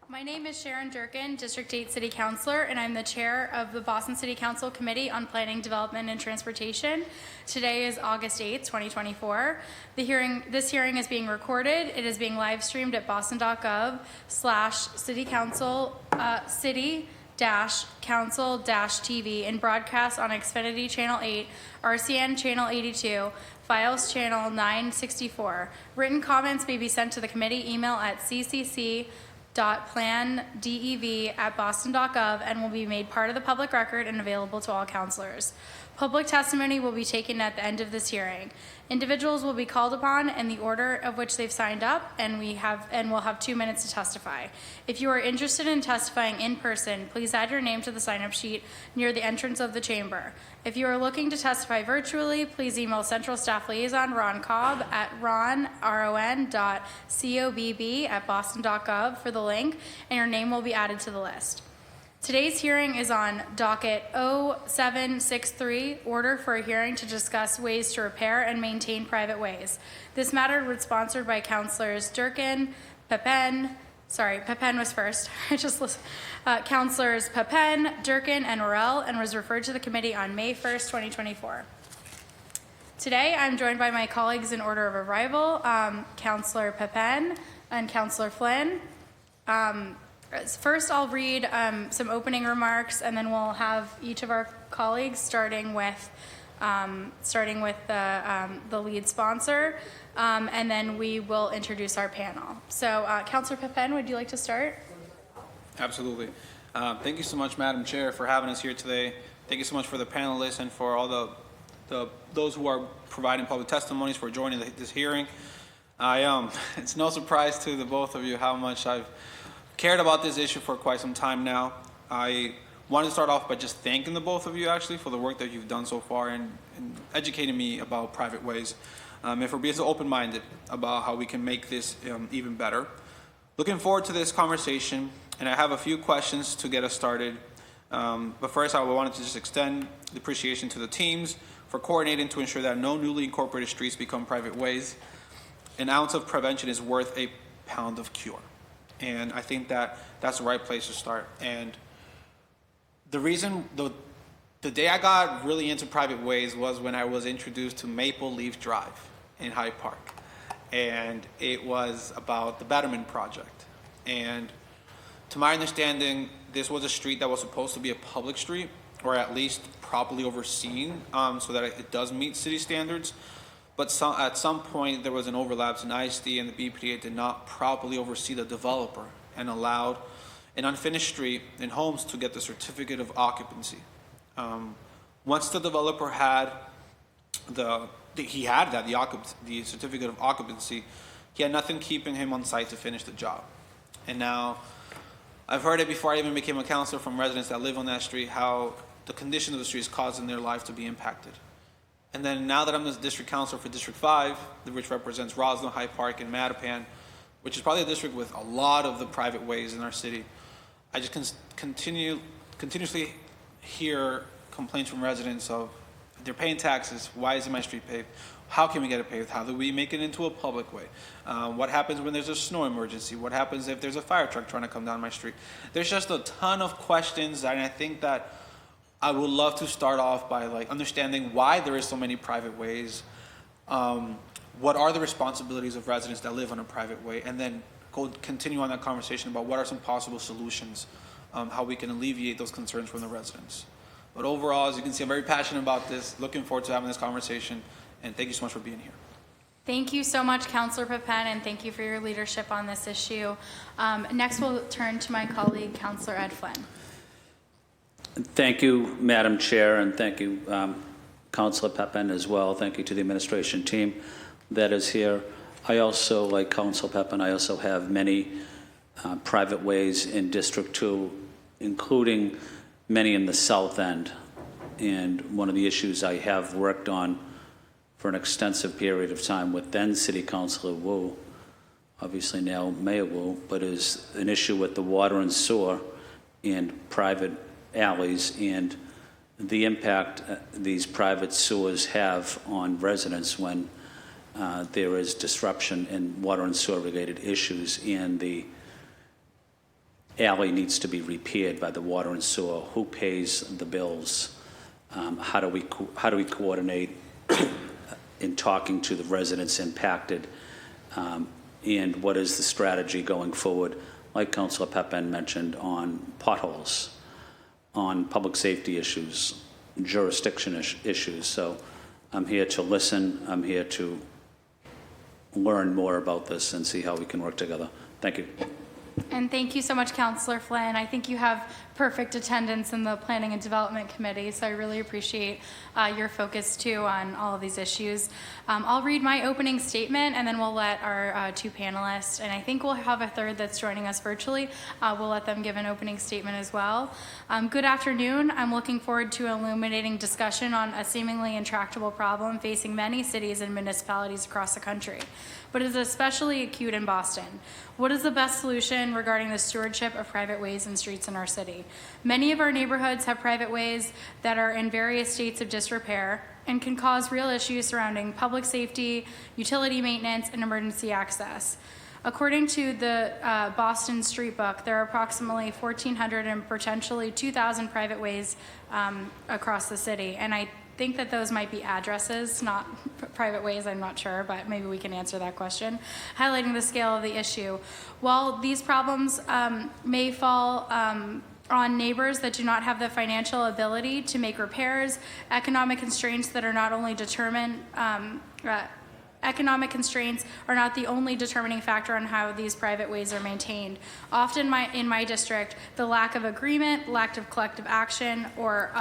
My name is Sharon Durkin, District 8 City Councilor, and I'm the chair of the Boston City Council Committee on Planning, Development, and Transportation. Today is August 8th, 2024. This hearing is being recorded. It is being live streamed at boston.gov/city-council-TV and broadcast on Xfinity Channel 8, RCN Channel 82, Files Channel 964. Written comments may be sent to the committee email at ccc.plandev@boston.gov and will be made part of the public record and available to all councilors. Public testimony will be taken at the end of this hearing. Individuals will be called upon in the order of which they've signed up, and will have 2 minutes to testify. If you are interested in testifying in person, please add your name to the sign-up sheet near the entrance of the chamber. If you are looking to testify virtually, please email Central Staff Liaison Ron Cobb at ron.cobb@boston.gov for the link, and your name will be added to the list. Today's hearing is on docket 0763, order for a hearing to discuss ways to repair and maintain private ways. This matter was sponsored by Councilors Durkin, Pepin was first. Councilors Pepin, Durkin, and Morell, and was referred to the committee on May 1st, 2024. Today, I'm joined by my colleagues in order of arrival, Councilor Pepin and Councilor Flynn. First, I'll read some opening remarks, and then we'll have each of our colleagues, starting with the lead sponsor, and then we will introduce our panel. So, Councilor Pepin, would you like to start? Absolutely. Thank you so much, Madam Chair, for having us here today. Thank you so much for the panelists and for all those who are providing public testimonies for joining this hearing. It's no surprise to the both of you how much I've cared about this issue for quite some time now. I wanted to start off by just thanking the both of you actually for the work that you've done so far and educating me about private ways, and for being so open-minded about how we can make this even better. Looking forward to this conversation, and I have a few questions to get us started. But first, I wanted to just extend the appreciation to the teams for coordinating to ensure that no newly incorporated streets become private ways. An ounce of prevention is worth a pound of cure. And I think that that's the right place to start. And the reason, the day I got really into private ways was when I was introduced to Maple Leaf Drive in Hyde Park. And it was about the Betterment Project. And to my understanding, this was a street that was supposed to be a public street, or at least properly overseen, so that it does meet city standards. But at some point, there was an overlap, and ISD and the BPDA did not properly oversee the developer and allowed an unfinished street and homes to get the certificate of occupancy. Once the developer had the certificate of occupancy, he had nothing keeping him on site to finish the job. And now, I've heard it before I even became a councilor from residents that live on that street, how the condition of the street is causing their life to be impacted. And then now that I'm the district councilor for District 5, which represents Roslyn, Hyde Park, and Mattapan, which is probably a district with a lot of the private ways in our city, I just continuously hear complaints from residents of they're paying taxes. Why isn't my street paved? How can we get it paved? How do we make it into a public way? What happens when there's a snow emergency? What happens if there's a fire truck trying to come down my street? There's just a ton of questions, and I think that I would love to start off by understanding why there is so many private ways. What are the responsibilities of residents that live on a private way, and then continue on that conversation about what are some possible solutions, how we can alleviate those concerns from the residents. But overall, as you can see, I'm very passionate about this. Looking forward to having this conversation, and thank you so much for being here. Thank you so much, Councilor Pepin, and thank you for your leadership on this issue. Next, we'll turn to my colleague, Councilor Ed Flynn. Thank you, Madam Chair, and thank you, Councilor Pepin, as well. Thank you to the administration team that is here. I also, like Councilor Pepin, I also have many private ways in District 2, including many in the South End. And one of the issues I have worked on for an extensive period of time with then City Councilor Wu, obviously now Mayor Wu, but is an issue with the water and sewer and private alleys and the impact these private sewers have on residents when there is disruption in water and sewer related issues, and the alley needs to be repaired by the water and sewer, who pays the bills? How do we coordinate in talking to the residents impacted? And what is the strategy going forward, like Councilor Pepin mentioned, on potholes, on public safety issues, jurisdiction issues. So I'm here to listen. I'm here to learn more about this and see how we can work together. Thank you. And thank you so much, Councillor Flynn. I think you have perfect attendance in the Planning and Development Committee, so I really appreciate your focus too on all of these issues. I'll read my opening statement and then we'll let our two panelists, and I think we'll have a third that's joining us virtually, we'll let them give an opening statement as well. Good afternoon. I'm looking forward to illuminating discussion on a seemingly intractable problem facing many cities and municipalities across the country, but is especially acute in Boston. What is the best solution regarding the stewardship of private ways and streets in our city? Many of our neighborhoods have private ways that are in various states of disrepair and can cause real issues surrounding public safety, utility maintenance, and emergency access. According to the Boston Street Book, there are approximately 1,400 and potentially 2,000 private ways across the city, and I think that those might be addresses, not private ways, I'm not sure, but maybe we can answer that question, highlighting the scale of the issue. While these problems may fall on neighbors that do not have the financial ability to make repairs, economic constraints that are not only economic constraints are not the only determining factor on how these private ways are maintained. Often in my district, the lack of agreement, lack of collective action, or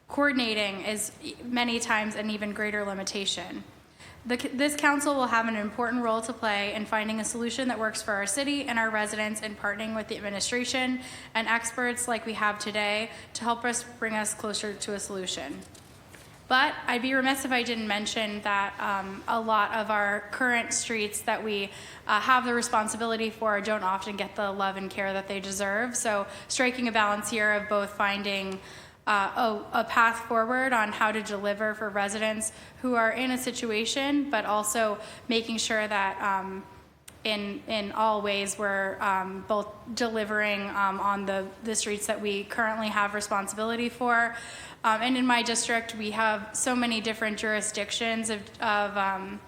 coordinating is many times an even greater limitation. This council will have an important role to play in finding a solution that works for our city and our residents, and partnering with the administration and experts like we have today to help us bring us closer to a solution. But I'd be remiss if I didn't mention that a lot of our current streets that we have the responsibility for don't often get the love and care that they deserve. So striking a balance here of both finding a path forward on how to deliver for residents who are in a situation, but also making sure that in all ways we're both delivering on the streets that we currently have responsibility for. And in my district, we have so many different jurisdictions of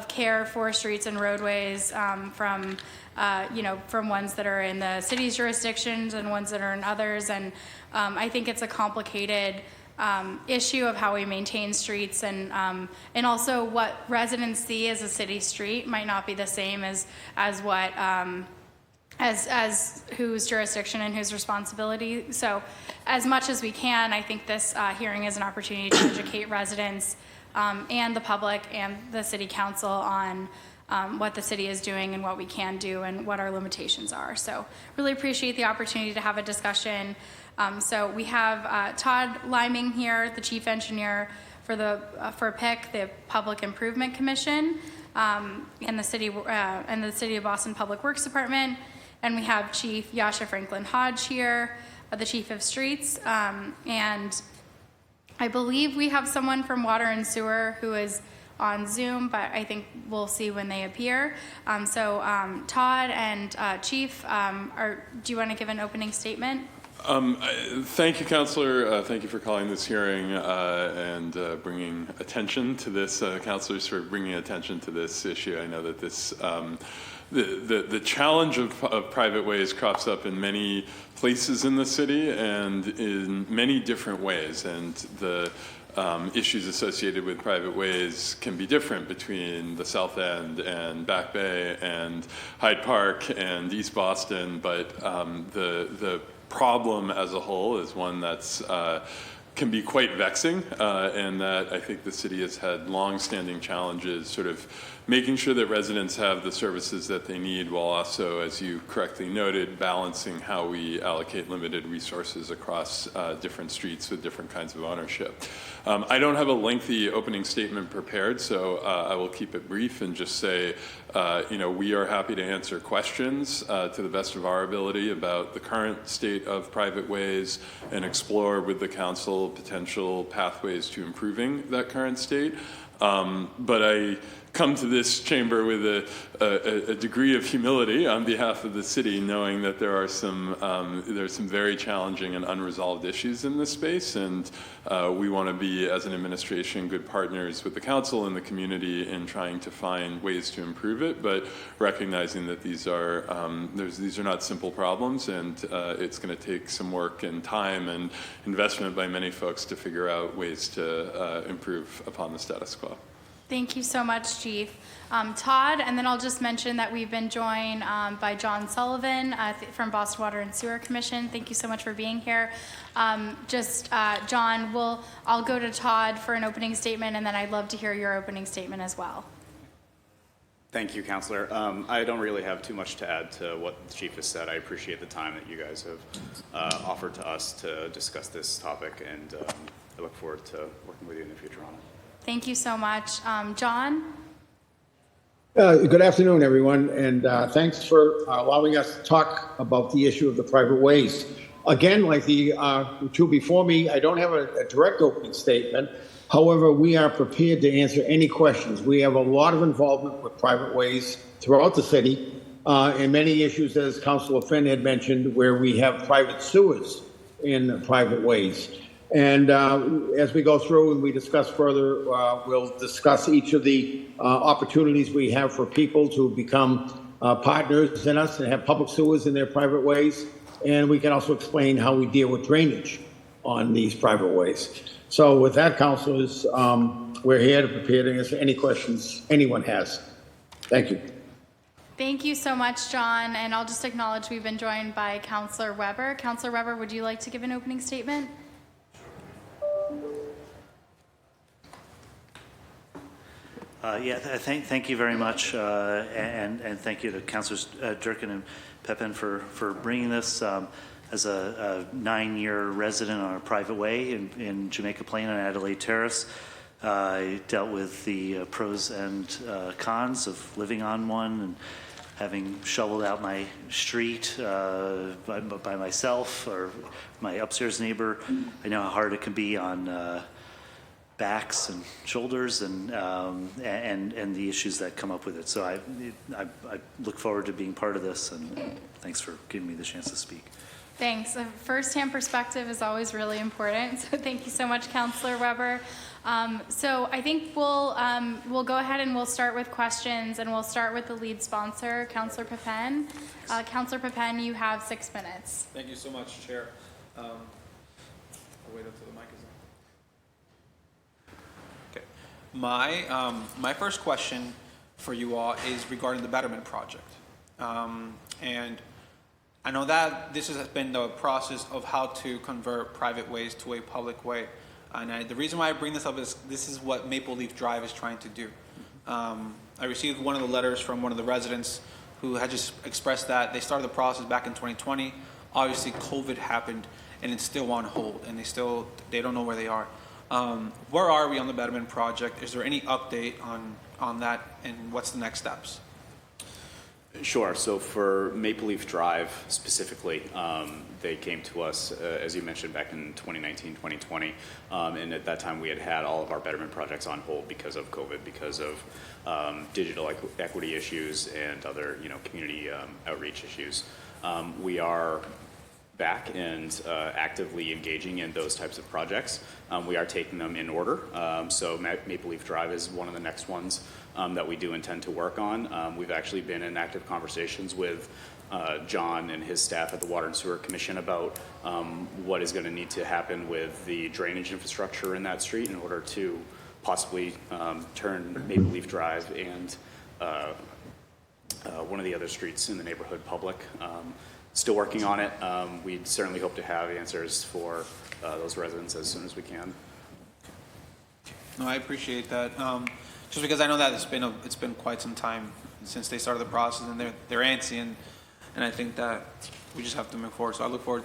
care for streets and roadways, from ones that are in the city's jurisdictions and ones that are in others. And I think it's a complicated issue of how we maintain streets, and also what residents see as a city street might not be the same as what as whose jurisdiction and whose responsibility. So as much as we can, I think this hearing is an opportunity to educate residents and the public and the city council on what the city is doing and what we can do and what our limitations are. So really appreciate the opportunity to have a discussion. So we have Todd Liming here, the chief engineer for PIC, the Public Improvement Commission, and the city of Boston Public Works Department. And we have Chief Yasha Franklin Hodge here, the chief of streets, and I believe we have someone from Water and Sewer who is on Zoom, but I think we'll see when they appear. Todd and Chief, do you want to give an opening statement? Thank you, Councillor. Thank you for calling this hearing and bringing attention to this, councillors, for bringing attention to this issue. I know that this, the challenge of private ways crops up in many places in the city and in many different ways, and the issues associated with private ways can be different between the South End and Back Bay and Hyde Park and East Boston, but the problem as a whole is one that's can be quite vexing, and that I think the city has had long-standing challenges sort of making sure that residents have the services that they need, while also, as you correctly noted, balancing how we allocate limited resources across different streets with different kinds of ownership. I don't have a lengthy opening statement prepared, so I will keep it brief and just say, we are happy to answer questions to the best of our ability about the current state of private ways and explore with the council potential pathways to improving that current state. But I come to this chamber with a degree of humility on behalf of the city, knowing that there's some very challenging and unresolved issues in this space, and we want to be, as an administration, good partners with the council and the community in trying to find ways to improve it, but recognizing that these are not simple problems, and it's going to take some work and time and investment by many folks to figure out ways to improve upon the status quo. Thank you so much, Chief. Todd, and then I'll just mention that we've been joined by John Sullivan from Boston Water and Sewer Commission. Thank you so much for being here. John, I'll go to Todd for an opening statement, and then I'd love to hear your opening statement as well. Thank you, Councilor. I don't really have too much to add to what the Chief has said. I appreciate the time that you guys have offered to us to discuss this topic, and I look forward to working with you in the future on it. Thank you so much. John? Good afternoon, everyone, and thanks for allowing us to talk about the issue of the private ways. Again, like the two before me, I don't have a direct opening statement. However, we are prepared to answer any questions. We have a lot of involvement with private ways throughout the city, and many issues, as Councilor Finn had mentioned, where we have private sewers in private ways. And as we go through and we discuss further, we'll discuss each of the opportunities we have for people to become partners in us and have public sewers in their private ways. And we can also explain how we deal with drainage on these private ways. So with that, councilors, we're here to prepare to answer any questions anyone has. Thank you. Thank you so much, John. And I'll just acknowledge we've been joined by Councilor Weber. Councilor Weber, would you like to give an opening statement? Thank you very much, and thank you to Councilors Durkin and Pepin for bringing this. As a 9-year resident on a private way in Jamaica Plain on Adelaide Terrace, I dealt with the pros and cons of living on one and having shoveled out my street by myself or my upstairs neighbor. I know how hard it can be on backs and shoulders and the issues that come up with it. So I look forward to being part of this, and thanks for giving me the chance to speak. Thanks. A first-hand perspective is always really important. So thank you so much, Councilor Weber. So I think we'll go ahead and we'll start with questions, and we'll start with the lead sponsor, Councilor Pepin. Councilor Pepin, you have 6 minutes. Thank you so much, Chair. I'll wait until the mic is on. Okay. My first question for you all is regarding the Betterment Project. And I know that this has been the process of how to convert private ways to a public way. And the reason why I bring this up is this is what Maple Leaf Drive is trying to do. I received one of the letters from one of the residents who had just expressed that they started the process back in 2020. Obviously, COVID happened, and it's still on hold, and they don't know where they are. Where are we on the Betterment Project? Is there any update on that, and what's the next steps? Sure. So for Maple Leaf Drive specifically, they came to us, as you mentioned, back in 2019, 2020. And at that time, we had all of our betterment projects on hold because of COVID, because of digital equity issues and other, community outreach issues. We are back and actively engaging in those types of projects. We are taking them in order. So Maple Leaf Drive is one of the next ones that we do intend to work on. We've actually been in active conversations with John and his staff at the Water and Sewer Commission about what is going to need to happen with the drainage infrastructure in that street in order to possibly turn Maple Leaf Drive and one of the other streets in the neighborhood public. Still working on it. We certainly hope to have answers for those residents as soon as we can. No, I appreciate that. Just because I know that it's been quite some time since they started the process, and they're antsy, and I think that we just have to move forward. So I look forward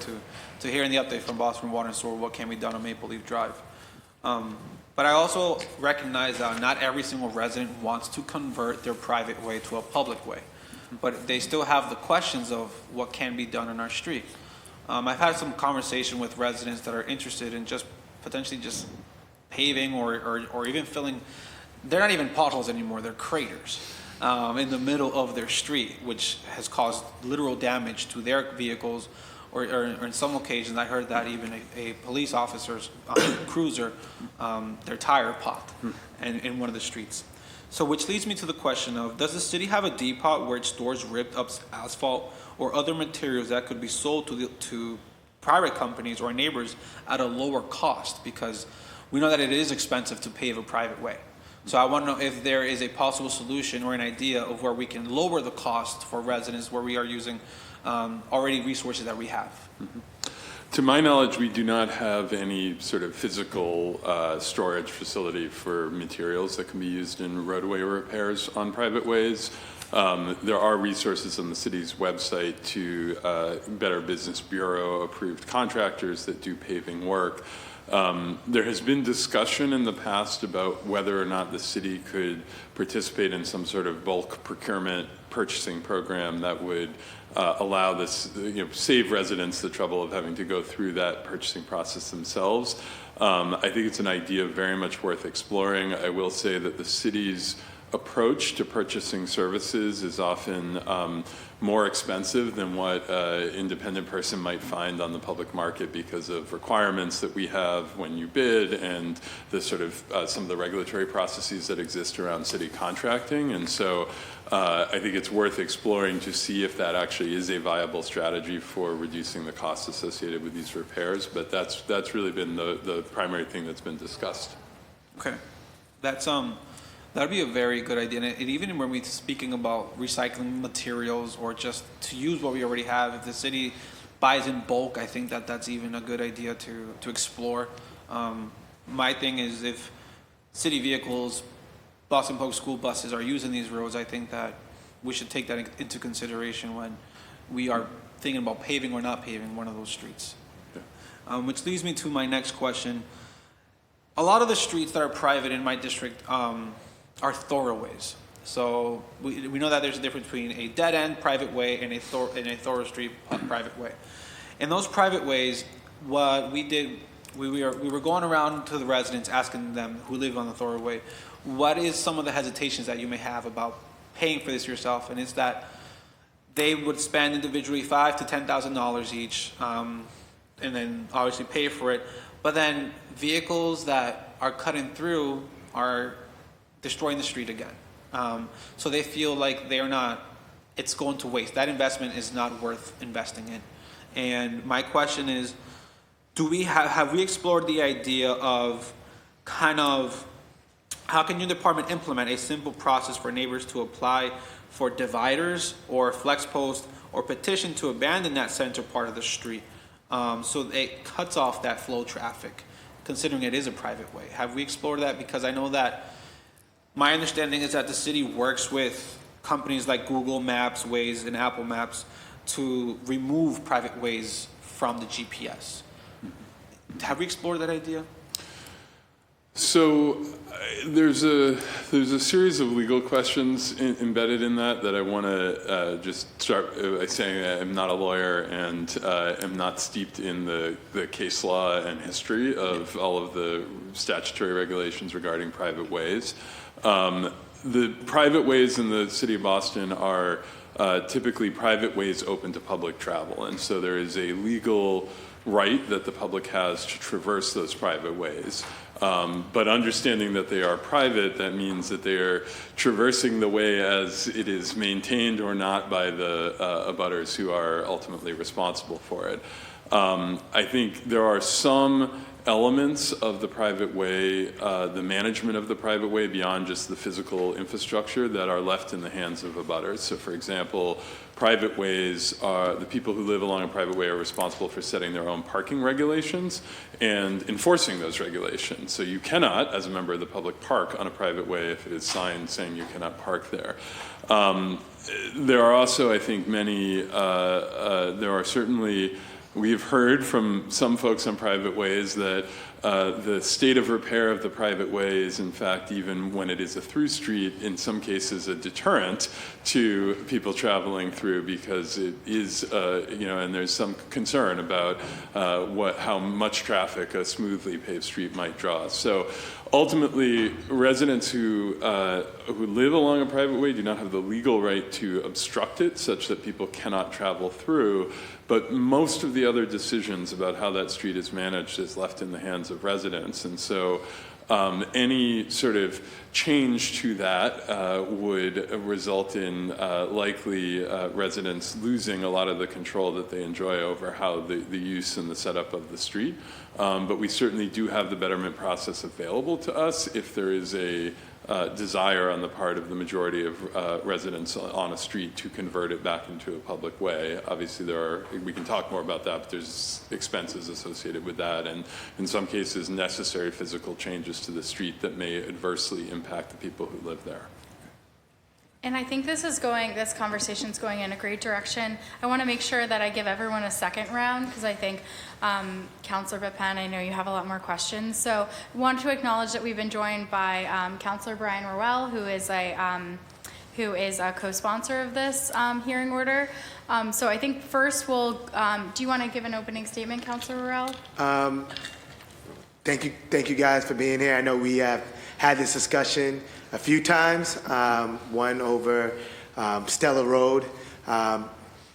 to hearing the update from Boston Water and Sewer. What can be done on Maple Leaf Drive? But I also recognize that not every single resident wants to convert their private way to a public way, but they still have the questions of what can be done on our street. I've had some conversation with residents that are interested in just potentially just paving or even filling they're not even potholes anymore, they're craters in the middle of their street, which has caused literal damage to their vehicles, or in some occasions, I heard that even a police officer's cruiser, their tire popped in one of the streets. So which leads me to the question of, does the city have a depot where it stores ripped up asphalt or other materials that could be sold to private companies or neighbors at a lower cost? Because we know that it is expensive to pave a private way. So I want to know if there is a possible solution or an idea of where we can lower the cost for residents where we are using already resources that we have. Mm-hmm. To my knowledge, we do not have any sort of physical storage facility for materials that can be used in roadway repairs on private ways. There are resources on the city's website to Better Business Bureau approved contractors that do paving work. There has been discussion in the past about whether or not the city could participate in some sort of bulk procurement purchasing program that would allow this, save residents the trouble of having to go through that purchasing process themselves. I think it's an idea very much worth exploring. I will say that the city's approach to purchasing services is often more expensive than what an independent person might find on the public market because of requirements that we have when you bid and the sort of some of the regulatory processes that exist around city contracting. And so I think it's worth exploring to see if that actually is a viable strategy for reducing the costs associated with these repairs. But that's really been the primary thing that's been discussed. Okay, that's that'd be a very good idea. And even when we're speaking about recycling materials or just to use what we already have, if the city buys in bulk, I think that's even a good idea to explore. My thing is, if city vehicles, Boston Public School buses are using these roads, I think that we should take that into consideration when we are thinking about paving or not paving one of those streets. Yeah. Which leads me to my next question. A lot of the streets that are private in my district are thoroughways. So we know that there's a difference between a dead-end private way and a thorough street private way. In those private ways, what we did, we were going around to the residents asking them who live on the thorough way, what is some of the hesitations that you may have about paying for this yourself? And it's that they would spend individually $5,000 to $10,000 each, and then obviously pay for it. But then vehicles that are cutting through are destroying the street again. So they feel like it's going to waste. That investment is not worth investing in. And my question is, have we explored the idea of how can your department implement a simple process for neighbors to apply for dividers or flex posts or petition to abandon that center part of the street so it cuts off that flow traffic, considering it is a private way? Have we explored that? Because I know that my understanding is that the city works with companies like Google Maps, Waze, and Apple Maps to remove private ways from the GPS. Have we explored that idea? So there's a series of legal questions embedded in that I want to just start by saying I'm not a lawyer and am not steeped in the case law and history of all of the statutory regulations regarding private ways. The private ways in the city of Boston are typically private ways open to public travel, and so there is a legal right that the public has to traverse those private ways. But understanding that they are private, that means that they are traversing the way as it is maintained or not by the abutters who are ultimately responsible for it. I think there are some elements of the private way, the management of the private way beyond just the physical infrastructure that are left in the hands of abutters. So for example, private ways the people who live along a private way are responsible for setting their own parking regulations and enforcing those regulations. So you cannot, as a member of the public, park on a private way if it is signed saying you cannot park there. There are also, I think, there are certainly, we've heard from some folks on private ways that the state of repair of the private way is, in fact, even when it is a through street, in some cases a deterrent to people traveling through, because it is, and there's some concern about how much traffic a smoothly paved street might draw. So ultimately, residents who live along a private way do not have the legal right to obstruct it such that people cannot travel through, but most of the other decisions about how that street is managed is left in the hands of residents. And so any sort of change to that would result in likely residents losing a lot of the control that they enjoy over how the use and the setup of the street. But we certainly do have the betterment process available to us if there is a desire on the part of the majority of residents on a street to convert it back into a public way. Obviously, we can talk more about that, but there's expenses associated with that, and in some cases, necessary physical changes to the street that may adversely impact the people who live there. And I think this conversation's going in a great direction. I want to make sure that I give everyone a second round, because I think Councillor Pepin, I know you have a lot more questions. So I want to acknowledge that we've been joined by Councillor Brian Rowell, who is a co-sponsor of this hearing order. So I think first do you want to give an opening statement, Councillor Rowell? Thank you guys for being here. I know we have had this discussion a few times, one over Stella Road. I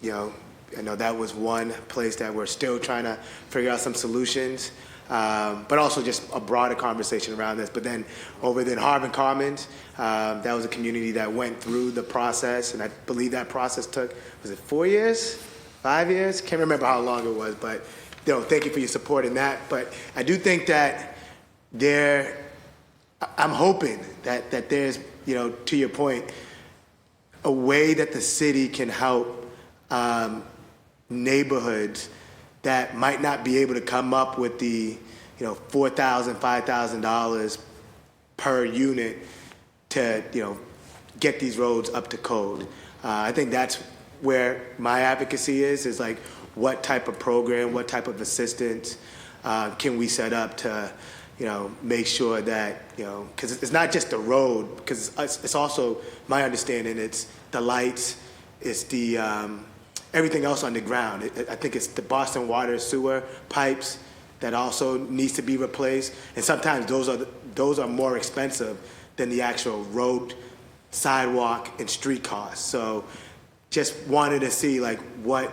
know that was one place that we're still trying to figure out some solutions, but also just a broader conversation around this. But then over in Harvard Commons, that was a community that went through the process, and I believe that process took, was it 4 years, 5 years? Can't remember how long it was, but thank you for your support in that. But I do think that I'm hoping that there's, to your point, a way that the city can help neighborhoods that might not be able to come up with the, $4,000, $5,000 per unit to, get these roads up to code. I think that's where my advocacy is like, what type of program, what type of assistance can we set up to, make sure that, because it's not just the road, because it's also, my understanding, it's the lights, it's the everything else on the ground. I think it's the Boston water sewer pipes that also needs to be replaced, and sometimes those are more expensive than the actual road, sidewalk, and street costs. So just wanted to see like what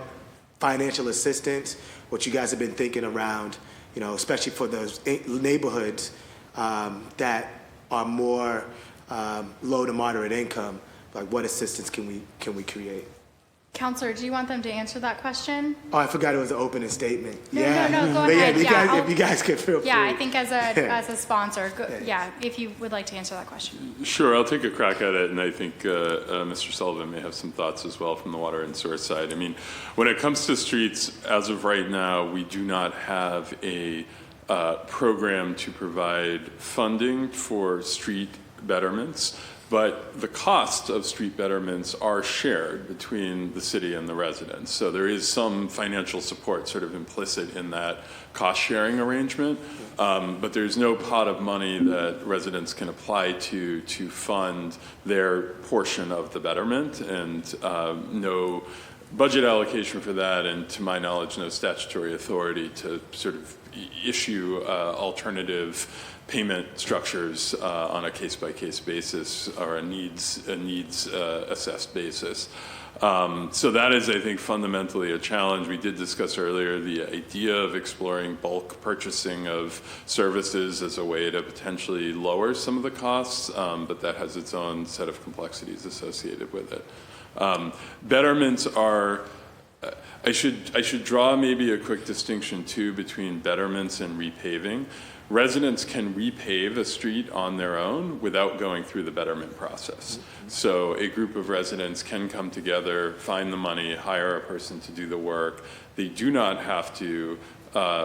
financial assistance, what you guys have been thinking around, especially for those neighborhoods that are more low to moderate income, like what assistance can we create? Councillor, do you want them to answer that question? Oh, I forgot it was an opening statement. No, yeah. go But ahead. if you guys could feel free. Yeah, I think as a sponsor, if you would like to answer that question. Sure, I'll take a crack at it, and I think Mr. Sullivan may have some thoughts as well from the water and sewer side. I mean, when it comes to streets, as of right now, we do not have a program to provide funding for street betterments, but the cost of street betterments are shared between the city and the residents. So there is some financial support sort of implicit in that cost-sharing arrangement, but there's no pot of money that residents can apply to fund their portion of the betterment, and no budget allocation for that, and to my knowledge, no statutory authority to sort of issue alternative payment structures on a case-by-case basis or a needs assessed basis. So that is, I think, fundamentally a challenge. We did discuss earlier the idea of exploring bulk purchasing of services as a way to potentially lower some of the costs, but that has its own set of complexities associated with it. Betterments are, I should draw maybe a quick distinction too between betterments and repaving. Residents can repave a street on their own without going through the betterment process. So a group of residents can come together, find the money, hire a person to do the work. They do not have to,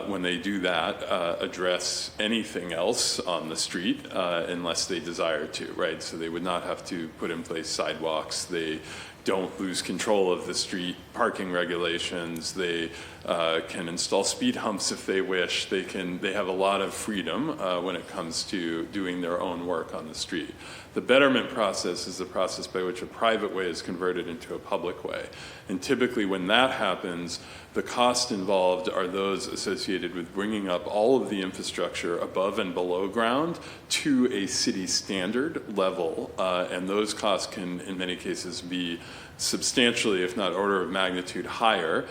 when they do that, address anything else on the street unless they desire to, right? So they would not have to put in place sidewalks. They don't lose control of the street parking regulations. They can install speed humps if they wish. They have a lot of freedom when it comes to doing their own work on the street. The betterment process is the process by which a private way is converted into a public way. And typically when that happens, the costs involved are those associated with bringing up all of the infrastructure above and below ground to a city standard level. And those costs can, in many cases, be substantially, if not order of magnitude, higher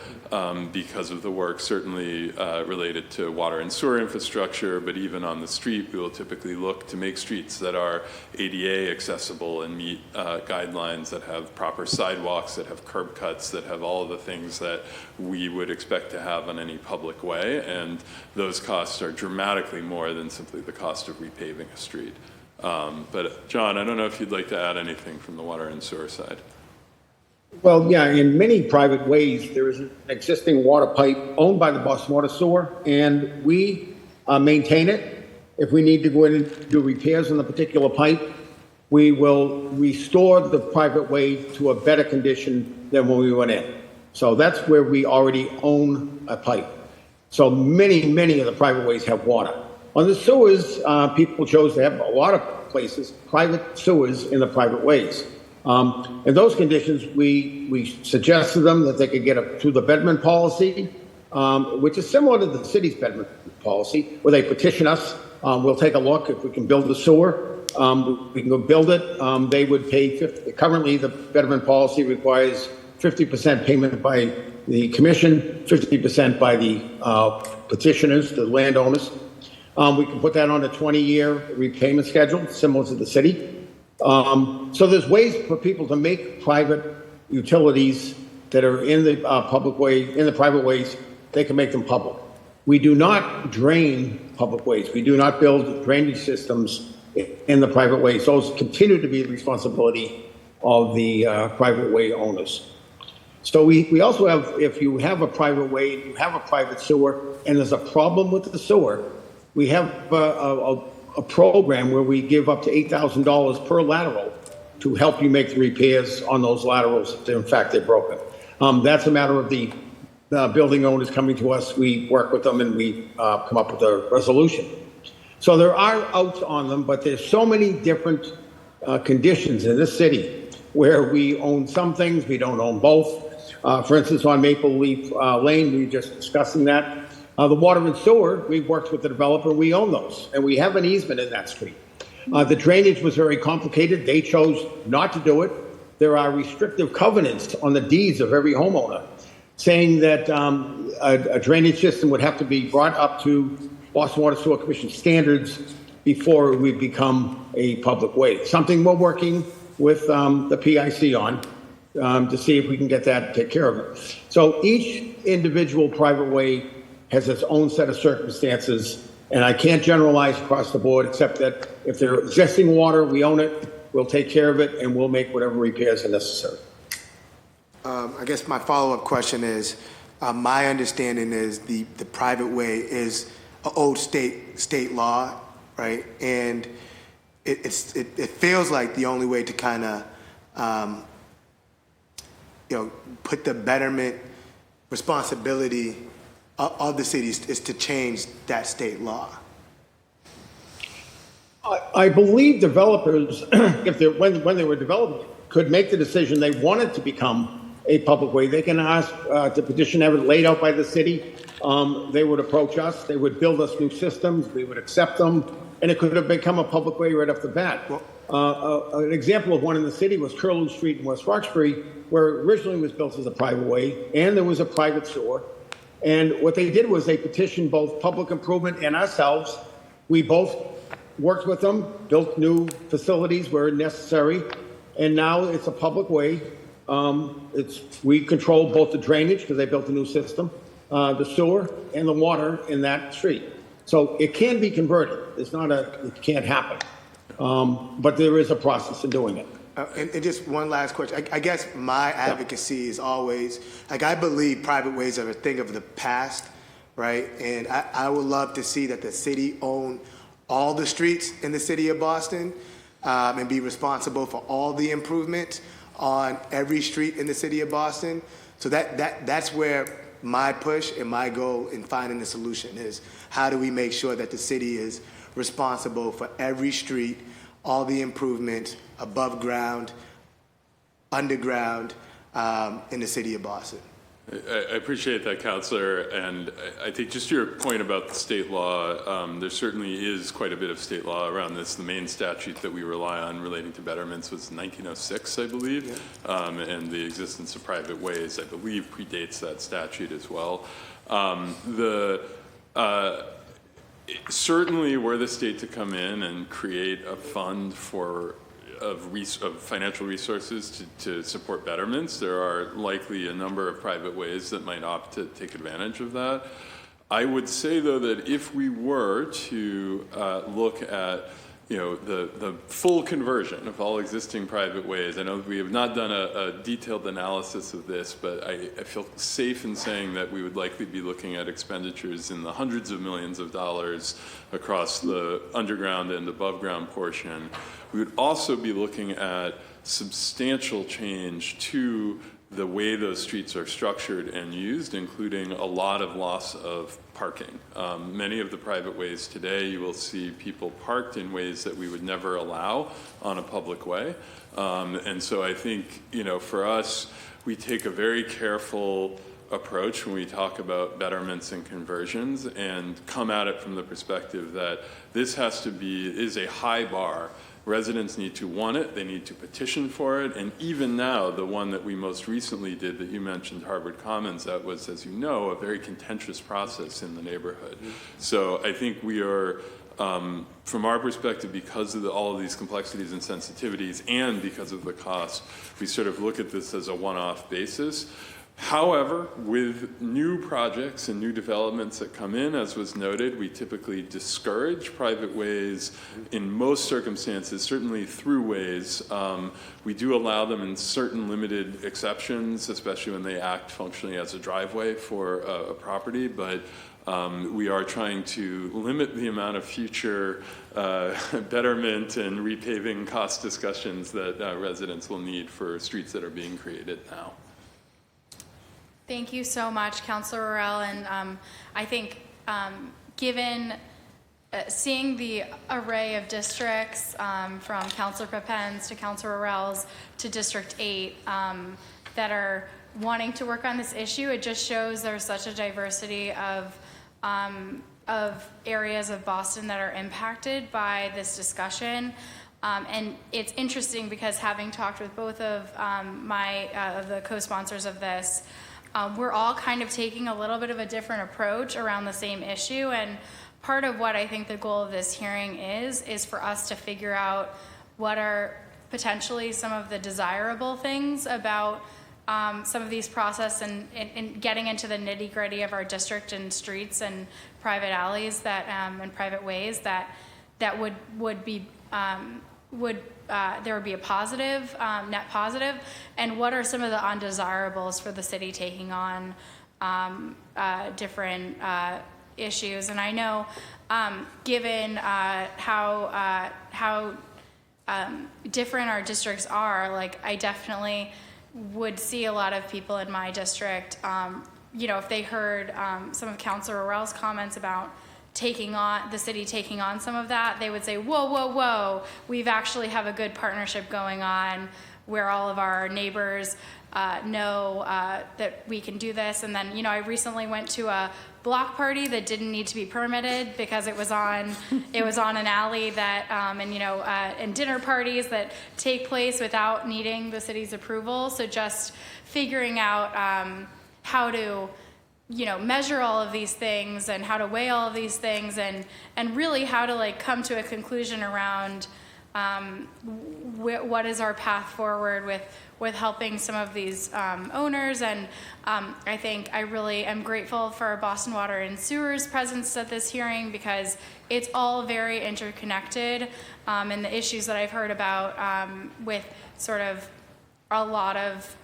because of the work certainly related to water and sewer infrastructure, but even on the street, we will typically look to make streets that are ADA accessible and meet guidelines, that have proper sidewalks, that have curb cuts, that have all of the things that we would expect to have on any public way, and those costs are dramatically more than simply the cost of repaving a street. But John, I don't know if you'd like to add anything from the water and sewer side. Well, yeah, in many private ways, there is an existing water pipe owned by the Boston Water Sewer, and we maintain it. If we need to go in and do repairs on the particular pipe, we will restore the private way to a better condition than when we went in. So that's where we already own a pipe. So many of the private ways have water. On the sewers, people chose to have a lot of places, private sewers in the private ways. In those conditions, we suggest to them that they could get up to the betterment policy, which is similar to the city's betterment policy, where they petition us. We'll take a look if we can build the sewer. We can go build it. They would pay 50. Currently, the betterment policy requires 50% payment by the commission, 50% by the petitioners, the landowners. We can put that on a 20-year repayment schedule, similar to the city. So there's ways for people to make private utilities that are in the public way, in the private ways, they can make them public. We do not drain public ways. We do not build drainage systems in the private ways. Those continue to be the responsibility of the private way owners. So we also have, if you have a private way, you have a private sewer, and there's a problem with the sewer, we have a program where we give up to $8,000 per lateral to help you make the repairs on those laterals if in fact they're broken. That's a matter of the building owners coming to us. We work with them and we come up with a resolution. So there are outs on them, but there's so many different conditions in this city where we own some things, we don't own both. For instance, on Maple Leaf Lane, we were just discussing that. The water and sewer, we worked with the developer, we own those, and we have an easement in that street. The drainage was very complicated. They chose not to do it. There are restrictive covenants on the deeds of every homeowner saying that a drainage system would have to be brought up to Boston Water Sewer Commission standards before we become a public way. Something we're working with the PIC on to see if we can get that taken care of it. So each individual private way has its own set of circumstances, and I can't generalize across the board, except that if there's existing water, we own it, we'll take care of it, and we'll make whatever repairs are necessary. I guess my follow-up question is, my understanding is the private way is an old state law, right? And it feels like the only way to kind of, put the betterment responsibility of the cities is to change that state law. I believe developers, when they were developing, could make the decision they wanted to become a public way. They can ask to petition, have it laid out by the city. They would approach us. They would build us new systems. We would accept them, and it could have become a public way right off the bat. An example of one in the city was Curlew Street in West Roxbury, where it originally was built as a private way, and there was a private sewer. And what they did was they petitioned both public improvement and ourselves. We both worked with them, built new facilities where necessary, and now it's a public way. We control both the drainage, because they built a new system, the sewer, and the water in that street. So it can be converted. It can't happen. But there is a process in doing it. And just one last question. I guess my advocacy is always, I believe private ways are a thing of the past, right? And I would love to see that the city own all the streets in the city of Boston and be responsible for all the improvements. on every street in the city of Boston. So that's where my push and my goal in finding the solution is. How do we make sure that the city is responsible for every street, all the improvement above ground, underground, in the city of Boston? I appreciate that, Councilor, and I think just your point about the state law, there certainly is quite a bit of state law around this. The main statute that we rely on relating to betterments was 1906, I believe, and the existence of private ways, I believe, predates that statute as well. Certainly, were the state to come in and create a fund of financial resources to support betterments, there are likely a number of private ways that might opt to take advantage of that. I would say, though, that if we were to look at the full conversion of all existing private ways, I know we have not done a detailed analysis of this, but I feel safe in saying that we would likely be looking at expenditures in the hundreds of millions of dollars across the underground and above ground portion. We would also be looking at substantial change to the way those streets are structured and used, including a lot of loss of parking. Many of the private ways today, you will see people parked in ways that we would never allow on a public way. And so I think, for us, we take a very careful approach when we talk about betterments and conversions and come at it from the perspective that this is a high bar. Residents need to want it, they need to petition for it, and even now, the one that we most recently did that you mentioned, Harvard Commons, that was, as you know, a very contentious process in the neighborhood. So I think we are, from our perspective, because of all of these complexities and sensitivities and because of the cost, we sort of look at this as a one-off basis. However, with new projects and new developments that come in, as was noted, we typically discourage private ways in most circumstances, certainly throughways. We do allow them in certain limited exceptions, especially when they act functionally as a driveway for a property, but we are trying to limit the amount of future betterment and repaving cost discussions that residents will need for streets that are being created now. Thank you so much, Councilor Worrell. And I think given seeing the array of districts from Councilor Pepin's to Councilor Worrell's to District 8 that are wanting to work on this issue, it just shows there's such a diversity of areas of Boston that are impacted by this discussion. And it's interesting because having talked with both of the co-sponsors of this, we're all kind of taking a little bit of a different approach around the same issue. And part of what I think the goal of this hearing is for us to figure out what are potentially some of the desirable things about some of these process and getting into the nitty gritty of our district and streets and private alleys that and private ways that would be there would be a positive, net positive, and what are some of the undesirables for the city taking on different issues. And I know, given how different our districts are, like I definitely would see a lot of people in my district, if they heard some of Councilor Worrell's comments about the city taking on some of that, they would say, whoa, we've actually have a good partnership going on where all of our neighbors know that we can do this. And then, I recently went to a block party that didn't need to be permitted because it was on an alley that, and dinner parties that take place without needing the city's approval. So just figuring out how to measure all of these things and how to weigh all of these things and really how to come to a conclusion around what is our path forward with helping some of these owners. And I think I really am grateful for Boston Water and Sewer's presence at this hearing because it's all very interconnected, and the issues that I've heard about with sort of a lot of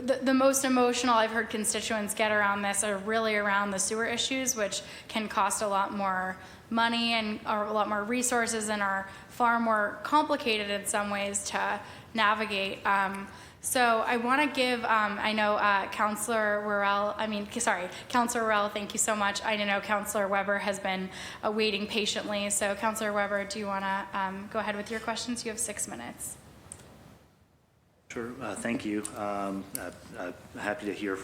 the most emotional I've heard constituents get around this are really around the sewer issues, which can cost a lot more money and are a lot more resources and are far more complicated in some ways to navigate. So I want to give, I know Councilor Worrell, thank you so much. I know Councilor Weber has been waiting patiently. So Councilor Weber, do you want to go ahead with your questions? You have 6 minutes. Sure, thank you. Happy to hear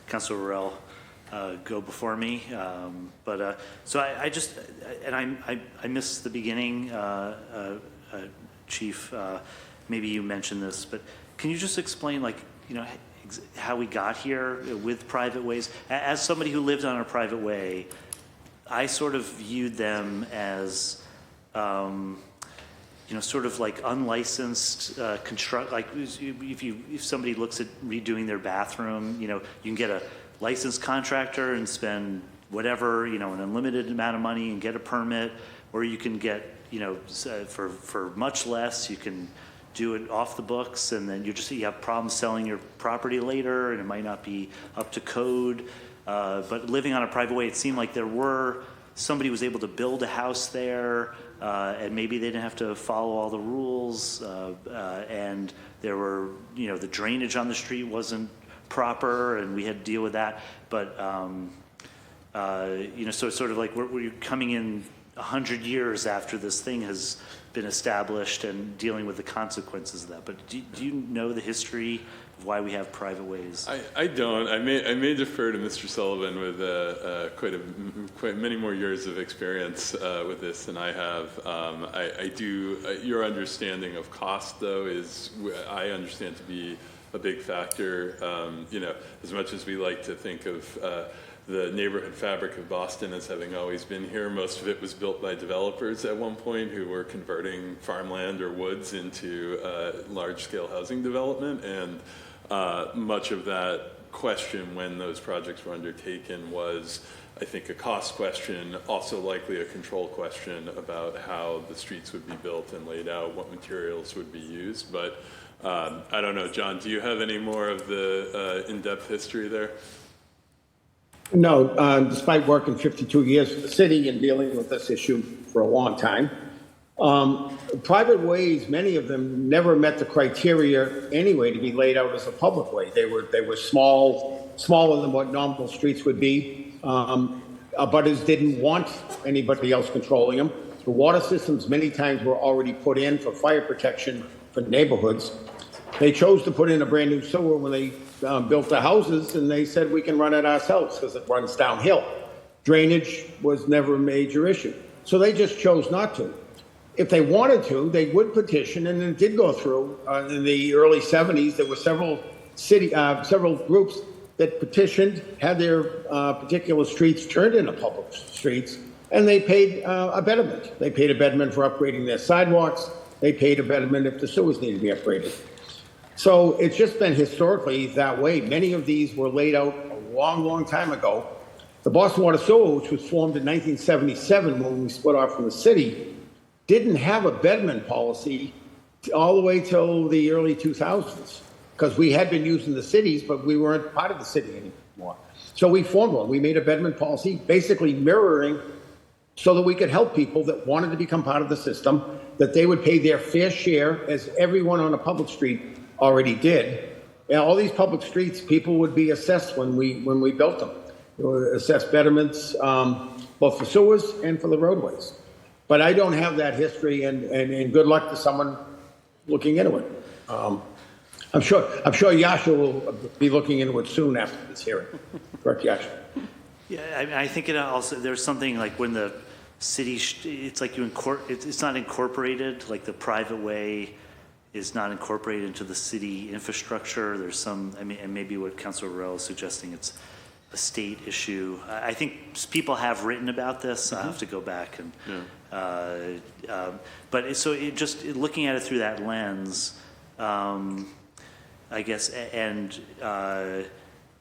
Councilor Worrell go before me. So I just, and I missed the beginning, Chief, maybe you mentioned this, but can you just explain, like, how we got here with private ways? As somebody who lived on a private way, I sort of viewed them as, sort of like unlicensed construct. Like if somebody looks at redoing their bathroom, you can get a licensed contractor and spend whatever, an unlimited amount of money and get a permit, or you can get, for much less, you can do it off the books, and then you have problems selling your property later, and it might not be up to code. But living on a private way, it seemed like somebody was able to build a house there, and maybe they didn't have to follow all the rules, and there were, the drainage on the street wasn't proper, and we had to deal with that. But so it's sort of like we're coming in 100 years after this thing has been established and dealing with the consequences of that. But do you know the history of why we have private ways? I don't. I may defer to Mr. Sullivan with quite many more years of experience with this than I have. I do. Your understanding of cost, though, is I understand to be a big factor. As much as we like to think of the neighborhood fabric of Boston as having always been here, most of it was built by developers at one point who were converting farmland or woods into large-scale housing development, and much of that question when those projects were undertaken was, I think, a cost question, also likely a control question about how the streets would be built and laid out, what materials would be used. But I don't know, John, do you have any more of the in-depth history there? No, despite working 52 years for the city and dealing with this issue for a long time, private ways, many of them never met the criteria anyway to be laid out as a public way. They were smaller than what normal streets would be. Abutters didn't want anybody else controlling them. The water systems many times were already put in for fire protection for neighborhoods. They chose to put in a brand new sewer when they built the houses, and they said we can run it ourselves because it runs downhill. Drainage was never a major issue. So they just chose not to. If they wanted to, they would petition, and it did go through. In the early 70s, there were several groups that petitioned, had their particular streets turned into public streets, and they paid a betterment. They paid a betterment for upgrading their sidewalks. They paid a betterment if the sewers needed to be upgraded. So it's just been historically that way. Many of these were laid out a long, long time ago. The Boston Water Sewer, which was formed in 1977 when we split off from the city, didn't have a betterment policy all the way till the early 2000s, because we had been using the cities, but we weren't part of the city anymore. So we formed one. We made a betterment policy, basically mirroring so that we could help people that wanted to become part of the system, that they would pay their fair share, as everyone on a public street already did. And all these public streets, people would be assessed when we built them. They were assessed betterments, both for sewers and for the roadways. But I don't have that history, and good luck to someone looking into it. I'm sure Yasha will be looking into it soon after this hearing. Correct, Yasha? Yeah, I think it also, there's something like when the city, it's like it's not incorporated, like the private way is not incorporated into the city infrastructure. There's and maybe what Councilor Worrell is suggesting, it's a state issue. I think people have written about this. I'll have to go back and, but just looking at it through that lens, I guess, and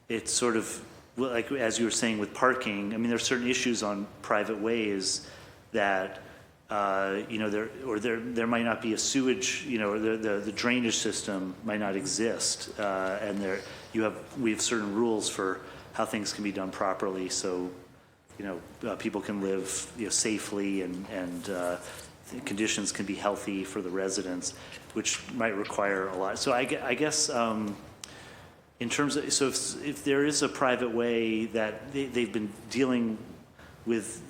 it's sort of like, as you were saying with parking, I mean, there's certain issues on private ways that there might not be a sewage, or the drainage system might not exist, and we have certain rules for how things can be done properly, so people can live safely and the conditions can be healthy for the residents, which might require a lot. So I guess in terms of, so if there is a private way that they've been dealing with,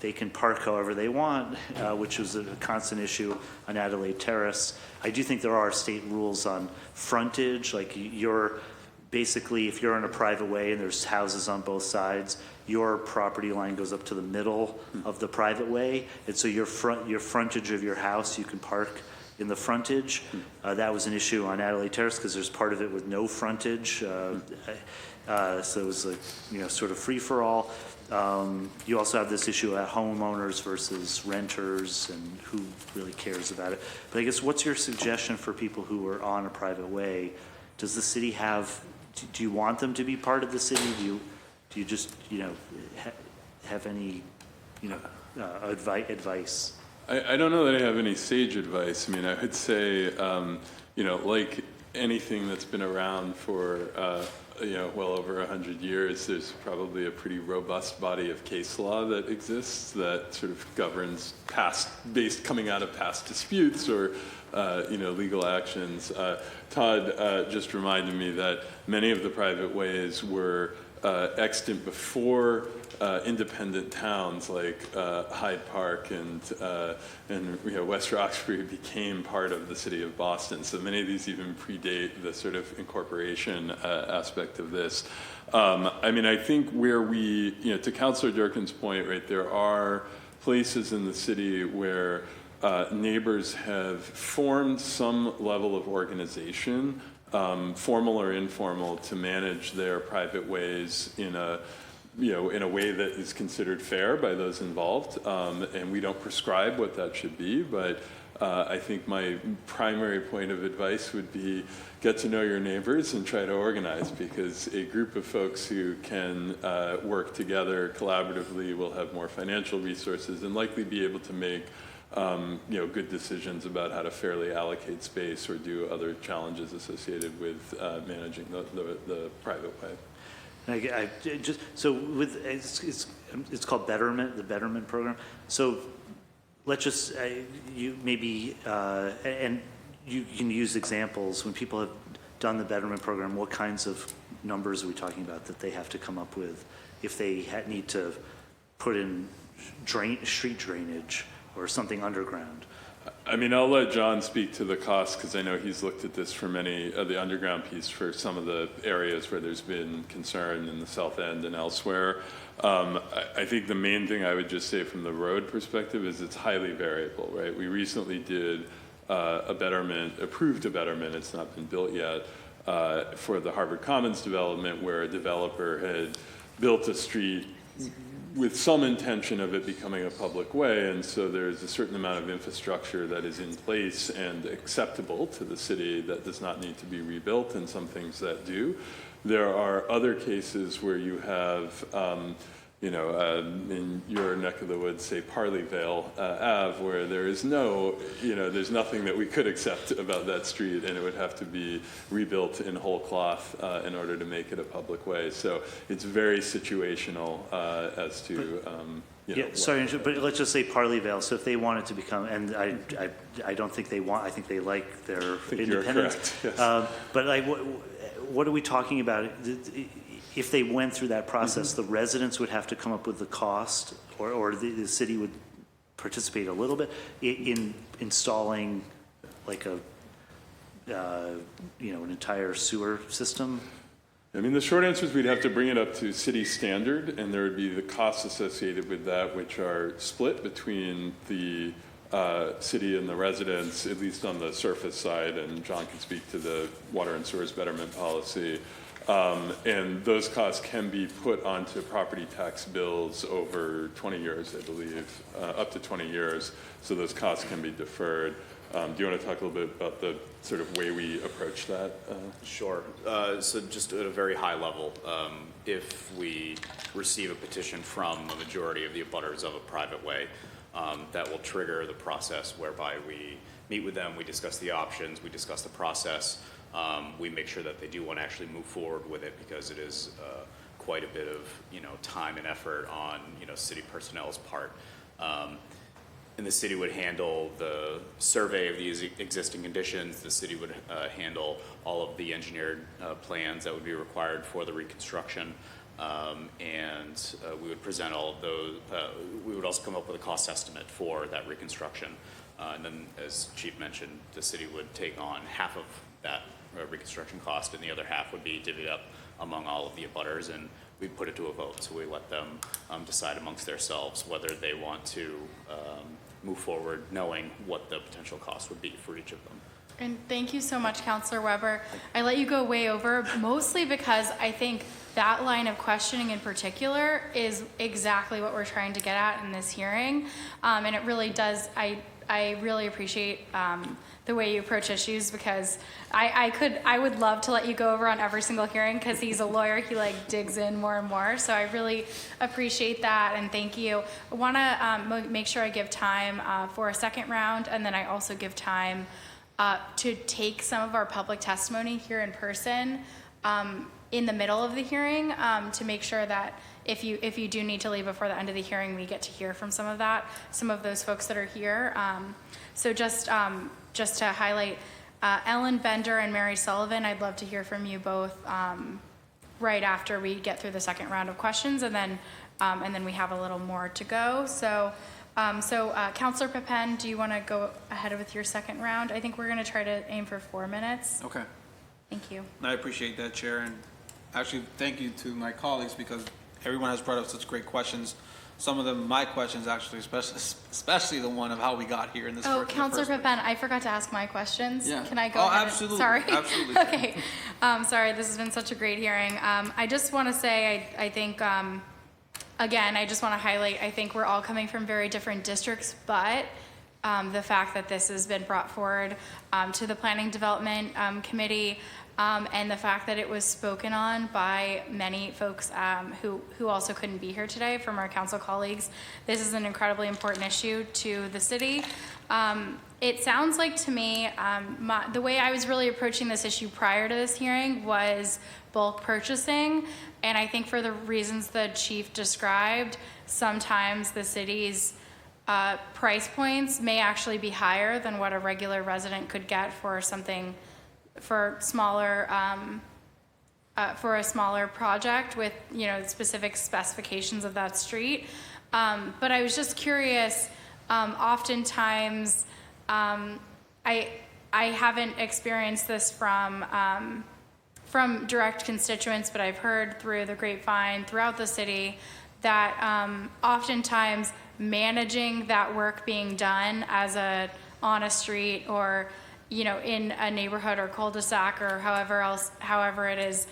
they can park however they want, which was a constant issue on Adelaide Terrace. I do think there are state rules on frontage, like basically, if you're in a private way and there's houses on both sides, your property line goes up to the middle of the private way, and so your frontage of your house, you can park in the frontage. That was an issue on Adelaide Terrace because there's part of it with no frontage, so it was like, sort of free for all. You also have this issue at homeowners versus renters, and who really cares about it. But I guess, what's your suggestion for people who are on a private way? Does the city do you want them to be part of the city? Do you just, have any, advice? I don't know that I have any sage advice. I mean, I would say, like anything that's been around for, well over 100 years, there's probably a pretty robust body of case law that exists that sort of governs coming out of past disputes or, legal actions. Todd just reminded me that many of the private ways were extant before independent towns like Hyde Park and West Roxbury became part of the city of Boston. So many of these even predate the sort of incorporation aspect of this. I think where to Councilor Durkin's point, right, there are places in the city where neighbors have formed some level of organization, formal or informal, to manage their private ways in a way that is considered fair by those involved. And we don't prescribe what that should be, but I think my primary point of advice would be get to know your neighbors and try to organize, because a group of folks who can work together collaboratively will have more financial resources and likely be able to make good decisions about how to fairly allocate space or do other challenges associated with managing the private way. It's called Betterment, the Betterment program. So let's just you maybe and you can use examples when people have done the Betterment program. What kinds of numbers are we talking about that they have to come up with if they need to put in street drainage or something underground? I'll let John speak to the cost, because I know he's looked at this for many of the underground piece for some of the areas where there's been concern in the South End and elsewhere. I think the main thing I would just say from the road perspective is it's highly variable, right? We recently did approved a betterment, it's not been built yet, for the Harvard Commons development, where a developer had built a street with some intention of it becoming a public way, and so there's a certain amount of infrastructure that is in place and acceptable to the city that does not need to be rebuilt, and some things that do. There are other cases where you have, in your neck of the woods, say Parleyvale Ave, where there is there's nothing that we could accept about that street, and it would have to be rebuilt in whole cloth in order to make it a public way. So it's very situational as to. But let's just say Parleyvale. So if they want it to become, and I don't think they want. I think they like their independence. You're correct, yes. But what are we talking about? If they went through that process, the residents would have to come up with the cost, or the city would participate a little bit in installing like an entire sewer system. The short answer is we'd have to bring it up to city standard, and there would be the costs associated with that, which are split between the city and the residents, at least on the surface side, and John can speak to the water and sewers betterment policy. And those costs can be put onto property tax bills over 20 years, I believe, up to 20 years. So those costs can be deferred. Do you want to talk a little bit about the sort of way we approach that? Sure. So just at a very high level, if we receive a petition from a majority of the abutters of a private way, that will trigger the process whereby we meet with them, we discuss the options, we discuss the process. We make sure that they do want to actually move forward with it, because it is quite a bit of time and effort on city personnel's part. And the city would handle the survey of the existing conditions. The city would handle all of the engineered plans that would be required for the reconstruction. And we would present all of those. We would also come up with a cost estimate for that reconstruction. And then, as Chief mentioned, the city would take on half of that reconstruction cost, and the other half would be divvied up among all of the abutters, and we put it to a vote. So we let them decide amongst themselves whether they want to move forward, knowing what the potential cost would be for each of them. And thank you so much, Councilor Weber. I let you go way over, mostly because I think that line of questioning in particular is exactly what we're trying to get at in this hearing. And it really does, I really appreciate the way you approach issues, because I would love to let you go over on every single hearing, because he's a lawyer, he like digs in more and more. So I really appreciate that, and thank you. I want to make sure I give time for a second round, and then I also give time to take some of our public testimony here in person in the middle of the hearing, to make sure that if you do need to leave before the end of the hearing, we get to hear from some of those folks that are here. So just to highlight, Ellen Bender and Mary Sullivan, I'd love to hear from you both right after we get through the second round of questions, and then we have a little more to go. So Councilor Pepin, do you want to go ahead with your second round? I think we're going to try to aim for 4 minutes. Okay. Thank you. I appreciate that, Chair, and actually thank you to my colleagues, because everyone has brought up such great questions. Some of them, my questions actually, especially the one of how we got here in this. Councilor Pepin, I forgot to ask my questions. Yeah. Can I go? Oh, ahead? absolutely. Sorry. Absolutely. Okay. Sorry, this has been such a great hearing. I just want to say, I think, again, I just want to highlight, I think we're all coming from very different districts, but the fact that this has been brought forward to the Planning Development Committee, and the fact that it was spoken on by many folks who also couldn't be here today from our council colleagues. This is an incredibly important issue to the city. It sounds like to me, the way I was really approaching this issue prior to this hearing was bulk purchasing. And I think for the reasons the chief described, sometimes the city's price points may actually be higher than what a regular resident could get for something, for smaller, for a smaller project with, specific specifications of that street. But I was just curious, oftentimes, I haven't experienced this from direct constituents, but I've heard through the grapevine throughout the city that oftentimes managing that work being done on a street, or in a neighborhood or cul-de-sac, or however it is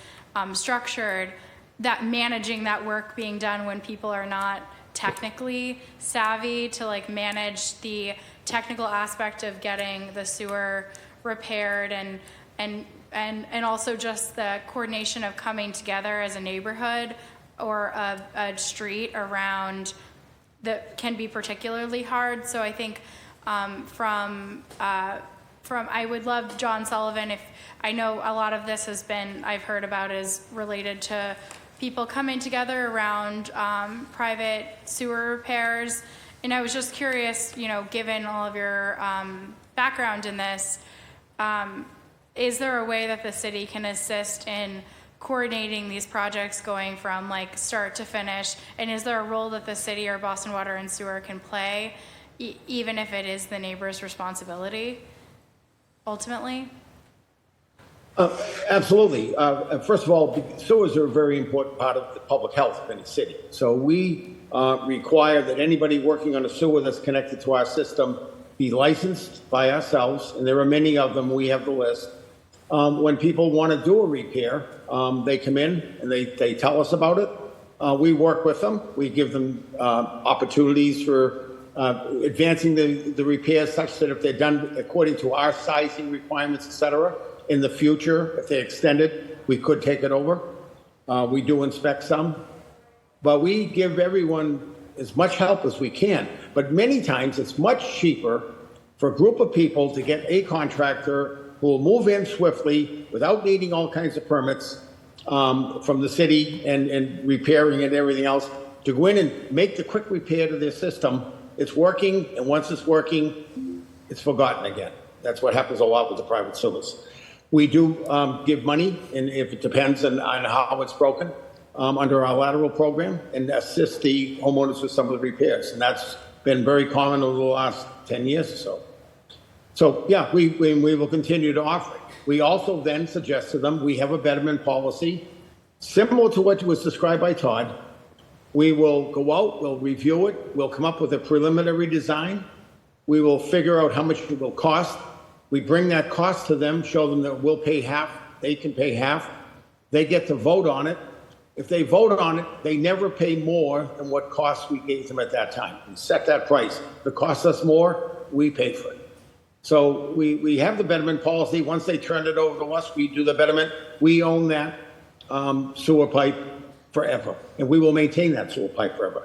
structured, that managing that work being done when people are not technically savvy to manage the technical aspect of getting the sewer repaired, and also just the coordination of coming together as a neighborhood or a street around that can be particularly hard. So I think I would love John Sullivan, if I know a lot of this I've heard about is related to people coming together around private sewer repairs. And I was just curious, given all of your background in this, is there a way that the city can assist in coordinating these projects going from start to finish? And is there a role that the city or Boston Water and Sewer can play, even if it is the neighbor's responsibility, ultimately? Absolutely. First of all, sewers are a very important part of the public health of any city. So we require that anybody working on a sewer that's connected to our system be licensed by ourselves, and there are many of them. We have the list. When people want to do a repair, they come in and they tell us about it. We work with them. We give them opportunities for advancing the repairs such that if they're done according to our sizing requirements, et cetera, in the future, if they're extended, we could take it over. We do inspect some, but we give everyone as much help as we can. But many times it's much cheaper for a group of people to get a contractor who will move in swiftly without needing all kinds of permits from the city and repairing and everything else, to go in and make the quick repair to their system it's working, and once it's working, it's forgotten again. That's what happens a lot with the private sewers. We do give money, and if it depends on how it's broken, under our lateral program, and assist the homeowners with some of the repairs. And that's been very common over the last 10 years or so. So, yeah, we will continue to offer it. We also then suggest to them, we have a betterment policy, similar to what was described by Todd. We will go out, we'll review it, we'll come up with a preliminary design. We will figure out how much it will cost. We bring that cost to them, show them that we'll pay half, they can pay half. They get to vote on it. If they vote on it, they never pay more than what cost we gave them at that time. We set that price. If it costs us more, we pay for it. So we have the betterment policy. Once they turn it over to us, we do the betterment. We own that sewer pipe forever, and we will maintain that sewer pipe forever.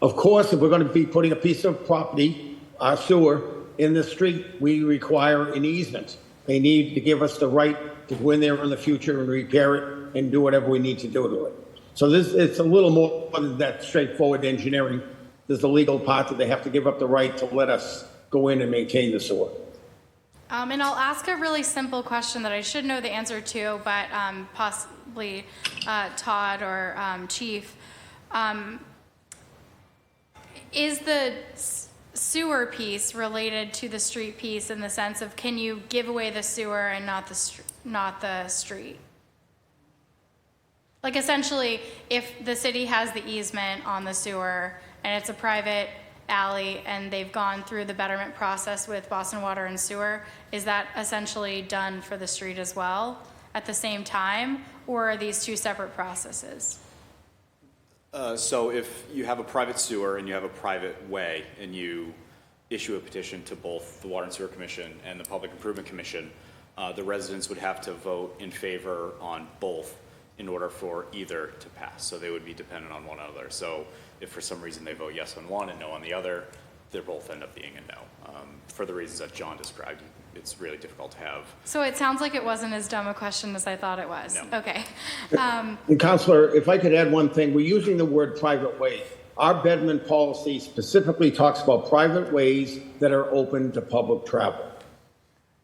Of course, if we're going to be putting a piece of property, our sewer, in the street, we require an easement. They need to give us the right to go in there in the future and repair it and do whatever we need to do to it. So it's a little more than that straightforward engineering. There's the legal part that they have to give up the right to let us go in and maintain the sewer. And I'll ask a really simple question that I should know the answer to, but possibly Todd or Chief. Is the sewer piece related to the street piece in the sense of, can you give away the sewer and not the street? Like, essentially, if the city has the easement on the sewer and it's a private alley and they've gone through the betterment process with Boston Water and Sewer, is that essentially done for the street as well at the same time, or are these two separate processes? So if you have a private sewer and you have a private way and you issue a petition to both the Water and Sewer Commission and the Public Improvement Commission, the residents would have to vote in favor on both in order for either to pass. So they would be dependent on one another. So if for some reason they vote yes on one and no on the other, they both end up being a no. For the reasons that John described, it's really difficult to have. So it sounds like it wasn't as dumb a question as I thought it was. No. Okay. And Councilor, if I could add one thing, we're using the word private way. Our betterment policy specifically talks about private ways that are open to public travel.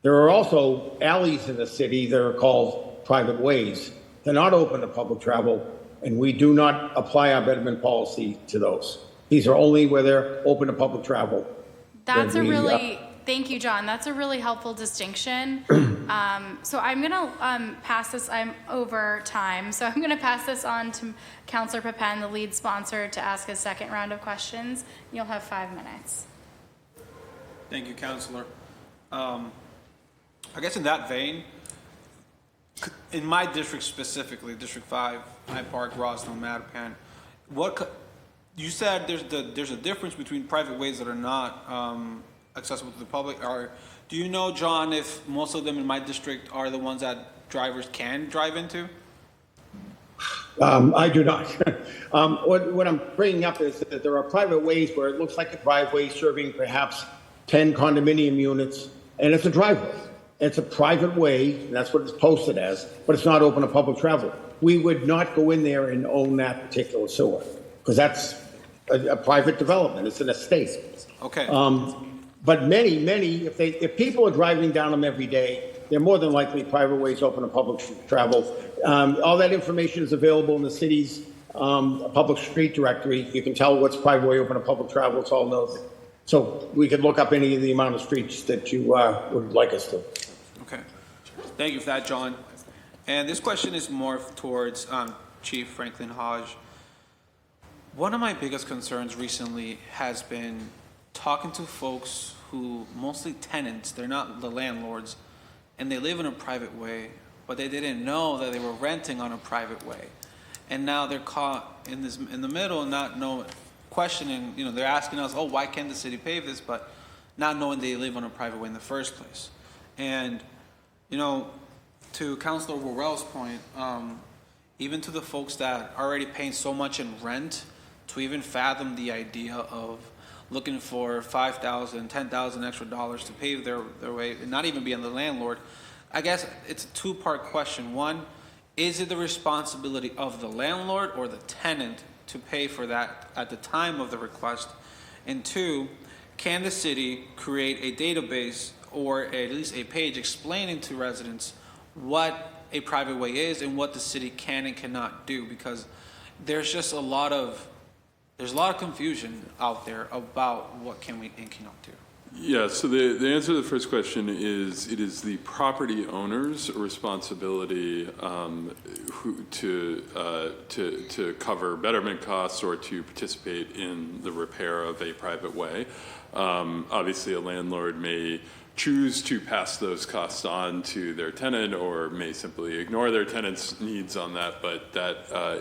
There are also alleys in the city that are called private ways. They're not open to public travel, and we do not apply our betterment policy to those. These are only where they're open to public travel. That's a really, thank you, John. That's a really helpful distinction. So I'm going to pass this, I'm over time, so I'm going to pass this on to Councilor Pepin, the lead sponsor, to ask his second round of questions. You'll have 5 minutes. Thank you, Councilor. I guess in that vein, in my district specifically, District 5, Hyde Park, Roslyn, Mattapan, you said there's a difference between private ways that are not accessible to the public. Do you know, John, if most of them in my district are the ones that drivers can drive into? I do not. What I'm bringing up is that there are private ways where it looks like a driveway serving perhaps 10 condominium units, and it's a driveway. It's a private way, and that's what it's posted as, but it's not open to public travel. We would not go in there and own that particular sewer, because that's a private development. It's an estate. Okay. But many, if people are driving down them every day, they're more than likely private ways open to public travel. All that information is available in the city's public street directory. You can tell what's private way open to public travel. It's all noted. So we could look up any of the amount of streets that you would like us to. Okay. Thank you for that, John. And this question is more towards Chief Franklin Hodge. One of my biggest concerns recently has been talking to folks who, mostly tenants, they're not the landlords, and they live in a private way, but they didn't know that they were renting on a private way. And now they're caught in the middle and not knowing, questioning, they're asking us, oh, why can't the city pave this? But not knowing they live on a private way in the first place. And, to Councilor Worrell's point, even to the folks that are already paying so much in rent, to even fathom the idea of looking for $5,000, $10,000 extra dollars to pave their way and not even be on the landlord, I guess it's a two-part question. One, is it the responsibility of the landlord or the tenant to pay for that at the time of the request? And two, can the city create a database or at least a page explaining to residents what a private way is and what the city can and cannot do? Because there's just a lot of confusion out there about what can we and cannot do. Yeah, so the answer to the first question is it is the property owner's responsibility to cover betterment costs or to participate in the repair of a private way. Obviously, a landlord may choose to pass those costs on to their tenant or may simply ignore their tenant's needs on that, but that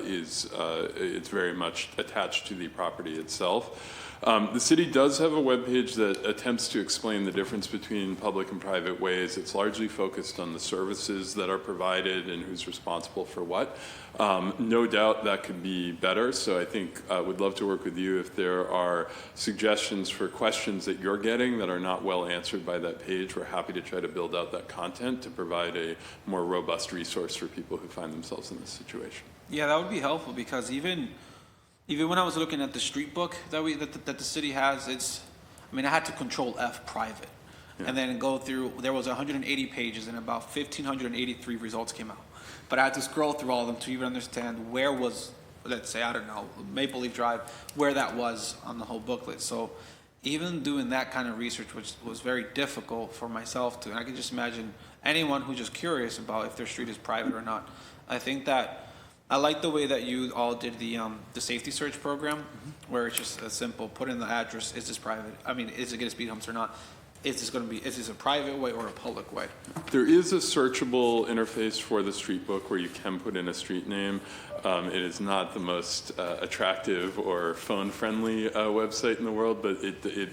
it's very much attached to the property itself. The city does have a webpage that attempts to explain the difference between public and private ways. It's largely focused on the services that are provided and who's responsible for what. No doubt that could be better, so I think I would love to work with you if there are suggestions for questions that you're getting that are not well answered by that page. We're happy to try to build out that content to provide a more robust resource for people who find themselves in this situation. Yeah, that would be helpful, because even when I was looking at the street book that the city has, I had to control F private, and then go through. There was 180 pages, and about 1,583 results came out. But I had to scroll through all of them to even understand where was, let's say, I don't know, Maple Leaf Drive, where that was on the whole booklet. So even doing that kind of research was very difficult for myself to. And I can just imagine anyone who's just curious about if their street is private or not. I think that. I like the way that you all did the safety search program, where it's just a simple, put in the address, is this private? Is it going to speed humps or not? Is this a private way or a public way? There is a searchable interface for the street book where you can put in a street name. It is not the most attractive or phone-friendly website in the world, but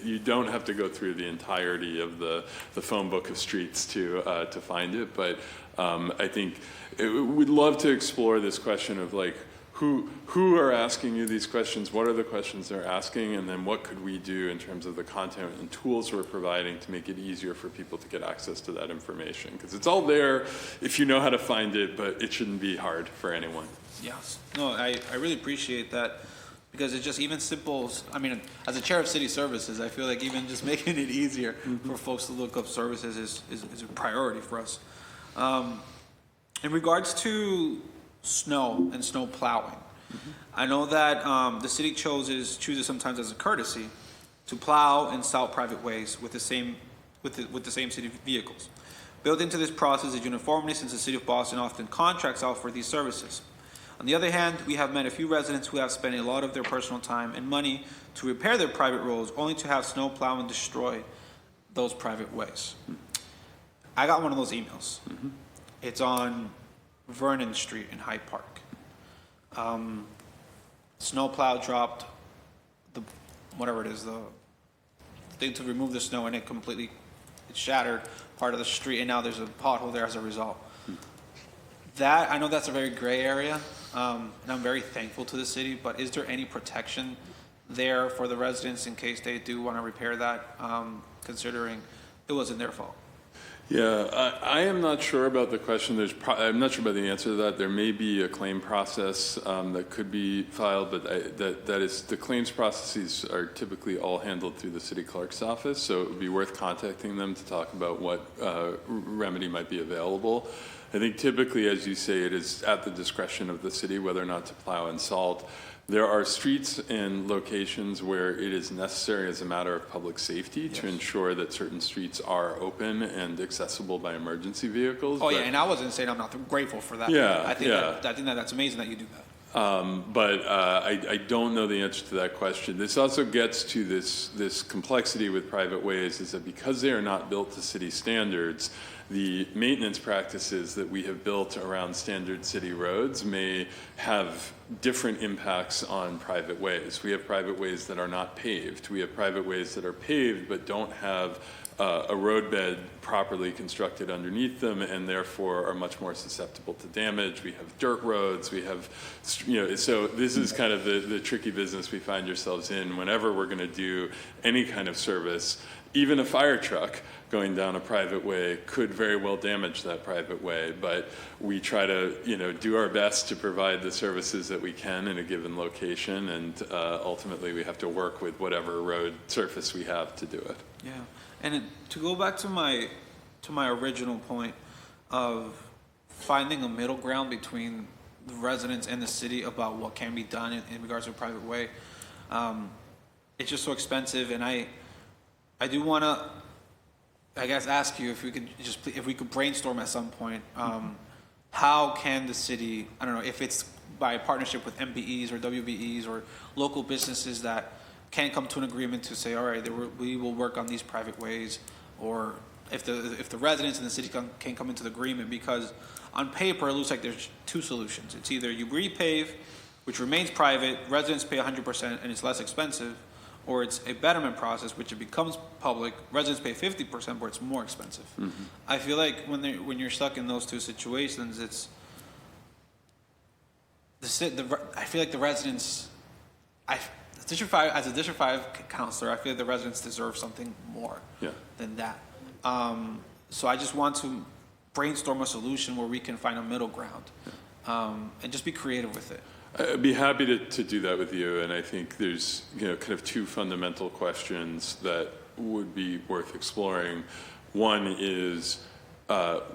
you don't have to go through the entirety of the phone book of streets to find it. But I think we'd love to explore this question of like, who are asking you these questions? What are the questions they're asking? And then what could we do in terms of the content and tools we're providing to make it easier for people to get access to that information? Because it's all there if you know how to find it, but it shouldn't be hard for anyone. Yes. No, I really appreciate that, because it's just even simple. As a chair of city services, I feel like even just making it easier for folks to look up services is a priority for us. In regards to snow and snow plowing, I know that the city chooses sometimes as a courtesy to plow and salt private ways with the same city vehicles. Built into this process is uniformity, since the city of Boston often contracts out for these services. On the other hand, we have met a few residents who have spent a lot of their personal time and money to repair their private roads, only to have snow plowing destroy those private ways. I got one of those emails. It's on Vernon Street in Hyde Park. Snowplow dropped the thing to remove the snow, and it shattered part of the street, and now there's a pothole there as a result. That, I know that's a very gray area, and I'm very thankful to the city, but is there any protection there for the residents in case they do want to repair that, considering it wasn't their fault? Yeah, I am not sure about the question. I'm not sure about the answer to that. There may be a claim process that could be filed, but the claims processes are typically all handled through the city clerk's office, so it would be worth contacting them to talk about what remedy might be available. I think typically, as you say, it is at the discretion of the city whether or not to plow and salt. There are streets and locations where it is necessary as a matter of public safety to ensure that certain streets are open and accessible by emergency vehicles. Oh, yeah, and I wasn't saying I'm not grateful for that. Yeah, I think that's amazing that you do that. But I don't know the answer to that question. This also gets to this complexity with private ways, is that because they are not built to city standards, the maintenance practices that we have built around standard city roads may have different impacts on private ways. We have private ways that are not paved. We have private ways that are paved but don't have a roadbed properly constructed underneath them, and therefore are much more susceptible to damage. We have dirt roads, we have, so this is kind of the tricky business we find ourselves in whenever we're going to do any kind of service. even a fire truck going down a private way could very well damage that private way, but we try to, do our best to provide the services that we can in a given location, and ultimately we have to work with whatever road surface we have to do it. Yeah, and to go back to my original point of finding a middle ground between the residents and the city about what can be done in regards to a private way, it's just so expensive, and I do want to, I guess, ask you if we could brainstorm at some point. How can the city, I don't know, if it's by partnership with MPEs or WBEs or local businesses that can come to an agreement to say, all right, we will work on these private ways, or if the residents and the city can come into the agreement, because on paper it looks like there's two solutions. It's either you repave, which remains private, residents pay 100% and it's less expensive, or it's a betterment process, which it becomes public, residents pay 50%, but it's more expensive. Mm-hmm. I feel like when you're stuck in those two situations, I feel like the residents, as a District 5 counselor, I feel like the residents deserve something more than that. So I just want to brainstorm a solution where we can find a middle ground, and just be creative with it. I'd be happy to do that with you, and I think there's kind of two fundamental questions that would be worth exploring. One is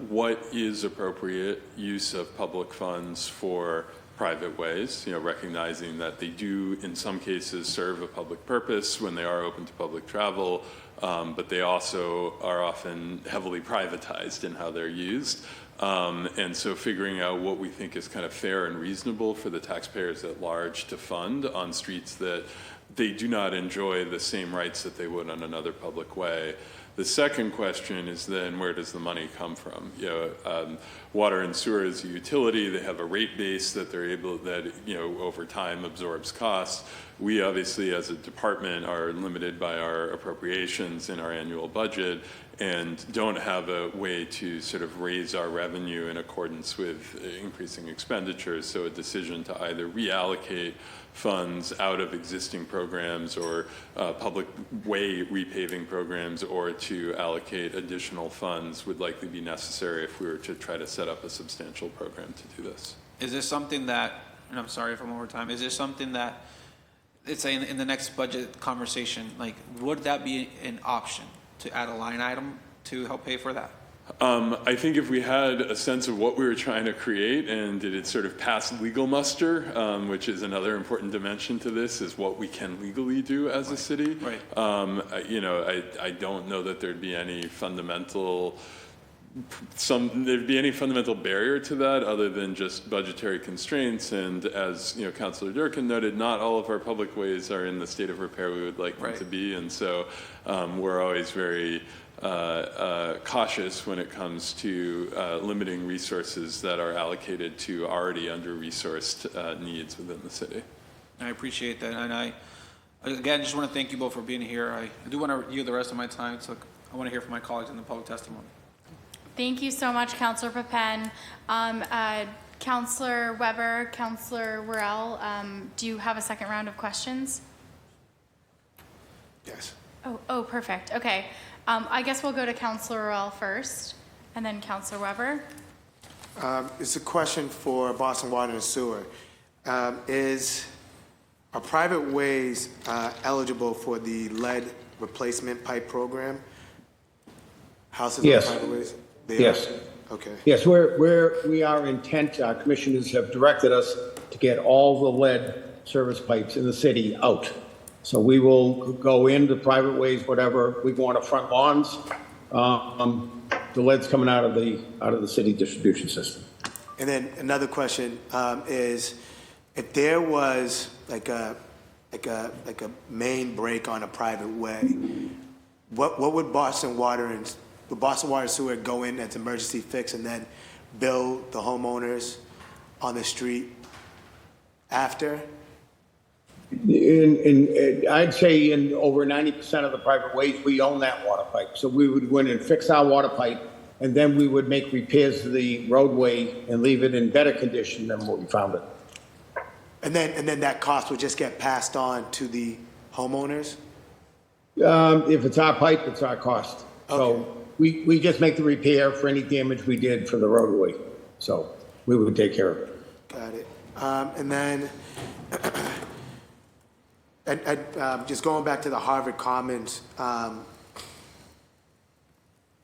what is appropriate use of public funds for private ways, recognizing that they do in some cases serve a public purpose when they are open to public travel, but they also are often heavily privatized in how they're used. And so figuring out what we think is kind of fair and reasonable for the taxpayers at large to fund on streets that they do not enjoy the same rights that they would on another public way. The second question is then, where does the money come from? Water and sewer is a utility. They have a rate base that they're able, that over time absorbs costs. We obviously, as a department, are limited by our appropriations in our annual budget and don't have a way to sort of raise our revenue in accordance with increasing expenditures. So a decision to either reallocate funds out of existing programs or public way repaving programs, or to allocate additional funds would likely be necessary if we were to try to set up a substantial program to do this. Is this something that, and I'm sorry if I'm over time, is this something that, let's say in the next budget conversation, like, would that be an option to add a line item to help pay for that? I think if we had a sense of what we were trying to create and did it sort of pass legal muster, which is another important dimension to this, is what we can legally do as a city. Right. I don't know that there'd be any fundamental barrier to that other than just budgetary constraints. And as Councilor Durkin noted, not all of our public ways are in the state of repair we would like them to be, and so we're always very cautious when it comes to limiting resources that are allocated to already under-resourced needs within the city. I appreciate that, and I again just want to thank you both for being here. I do want to yield the rest of my time, so I want to hear from my colleagues in the public testimony. Thank you so much, Councilor Papen. Councilor Weber, Councilor Worrell, do you have a second round of questions? Yes. Oh, perfect. Okay. I guess we'll go to Councilor Worrell first, and then Councilor Weber. It's a question for Boston Water and Sewer. Are private ways eligible for the lead replacement pipe program? Houses Yes. on private ways? They Yes. are? Okay. Yes, we are intent, our commissioners have directed us to get all the lead service pipes in the city out. So we will go into private ways, whatever, we go on to front lawns. The lead's coming out of the city distribution system. And then another question is, if there was like a main break on a private way, what would Boston Water and Sewer go in as emergency fix and then bill the homeowners on the street after? I'd say in over 90% of the private ways, we own that water pipe. So we would go in and fix our water pipe, and then we would make repairs to the roadway and leave it in better condition than what we found it. And then that cost would just get passed on to the homeowners? If it's our pipe, it's our cost. So we just make the repair for any damage we did for the roadway. So we would take care of it. Got it. And then, just going back to the Harvard Commons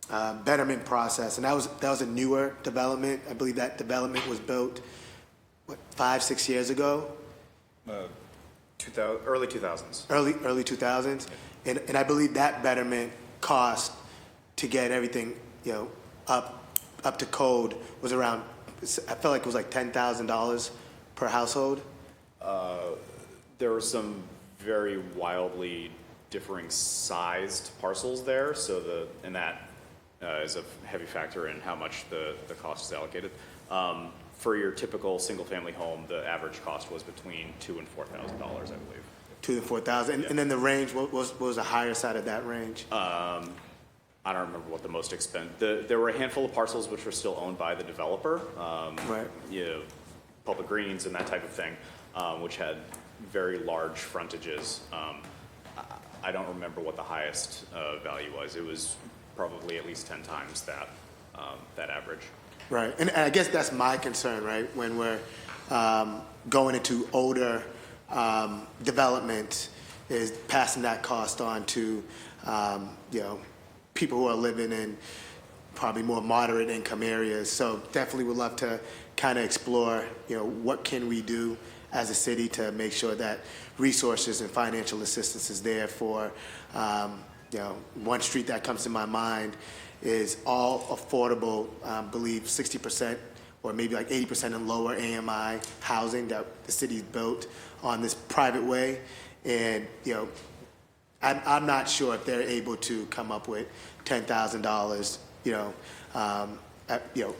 betterment process, and that was a newer development. I believe that development was built, 5-6 years ago? Early 2000s. Early 2000s. And I believe that betterment cost to get everything, up to code was around, I felt like it was like $10,000 per household. There were some very wildly differing sized parcels there, so that is a heavy factor in how much the cost is allocated. For your typical single-family home, the average cost was between $2,000 and $4,000, I believe. 2,000 to 4,000, and then the range, what was the higher side of that range? I don't remember what the most expensive. There were a handful of parcels which were still owned by the developer, Right. public greens and that type of thing, which had very large frontages. I don't remember what the highest value was. It was probably at least 10 times that average. Right, and I guess that's my concern, right? When we're going into older development, is passing that cost on to, people who are living in probably more moderate income areas. So definitely would love to kind of explore, what can we do as a city to make sure that resources and financial assistance is there for, one street that comes to my mind is all affordable, believe 60% or maybe like 80% in lower AMI housing that the city's built on this private way. And, I'm not sure if they're able to come up with $10,000,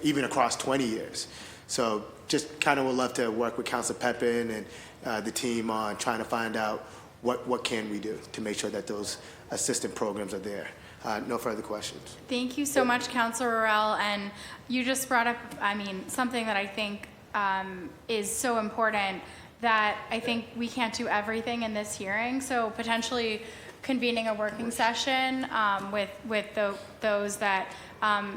even across 20 years. So just kind of would love to work with Council Pepin and the team on trying to find out what can we do to make sure that those assistance programs are there. No further questions. Thank you so much, Councilor Rurel. And you just brought up, something that I think is so important, that I think we can't do everything in this hearing. So potentially convening a working session with those that,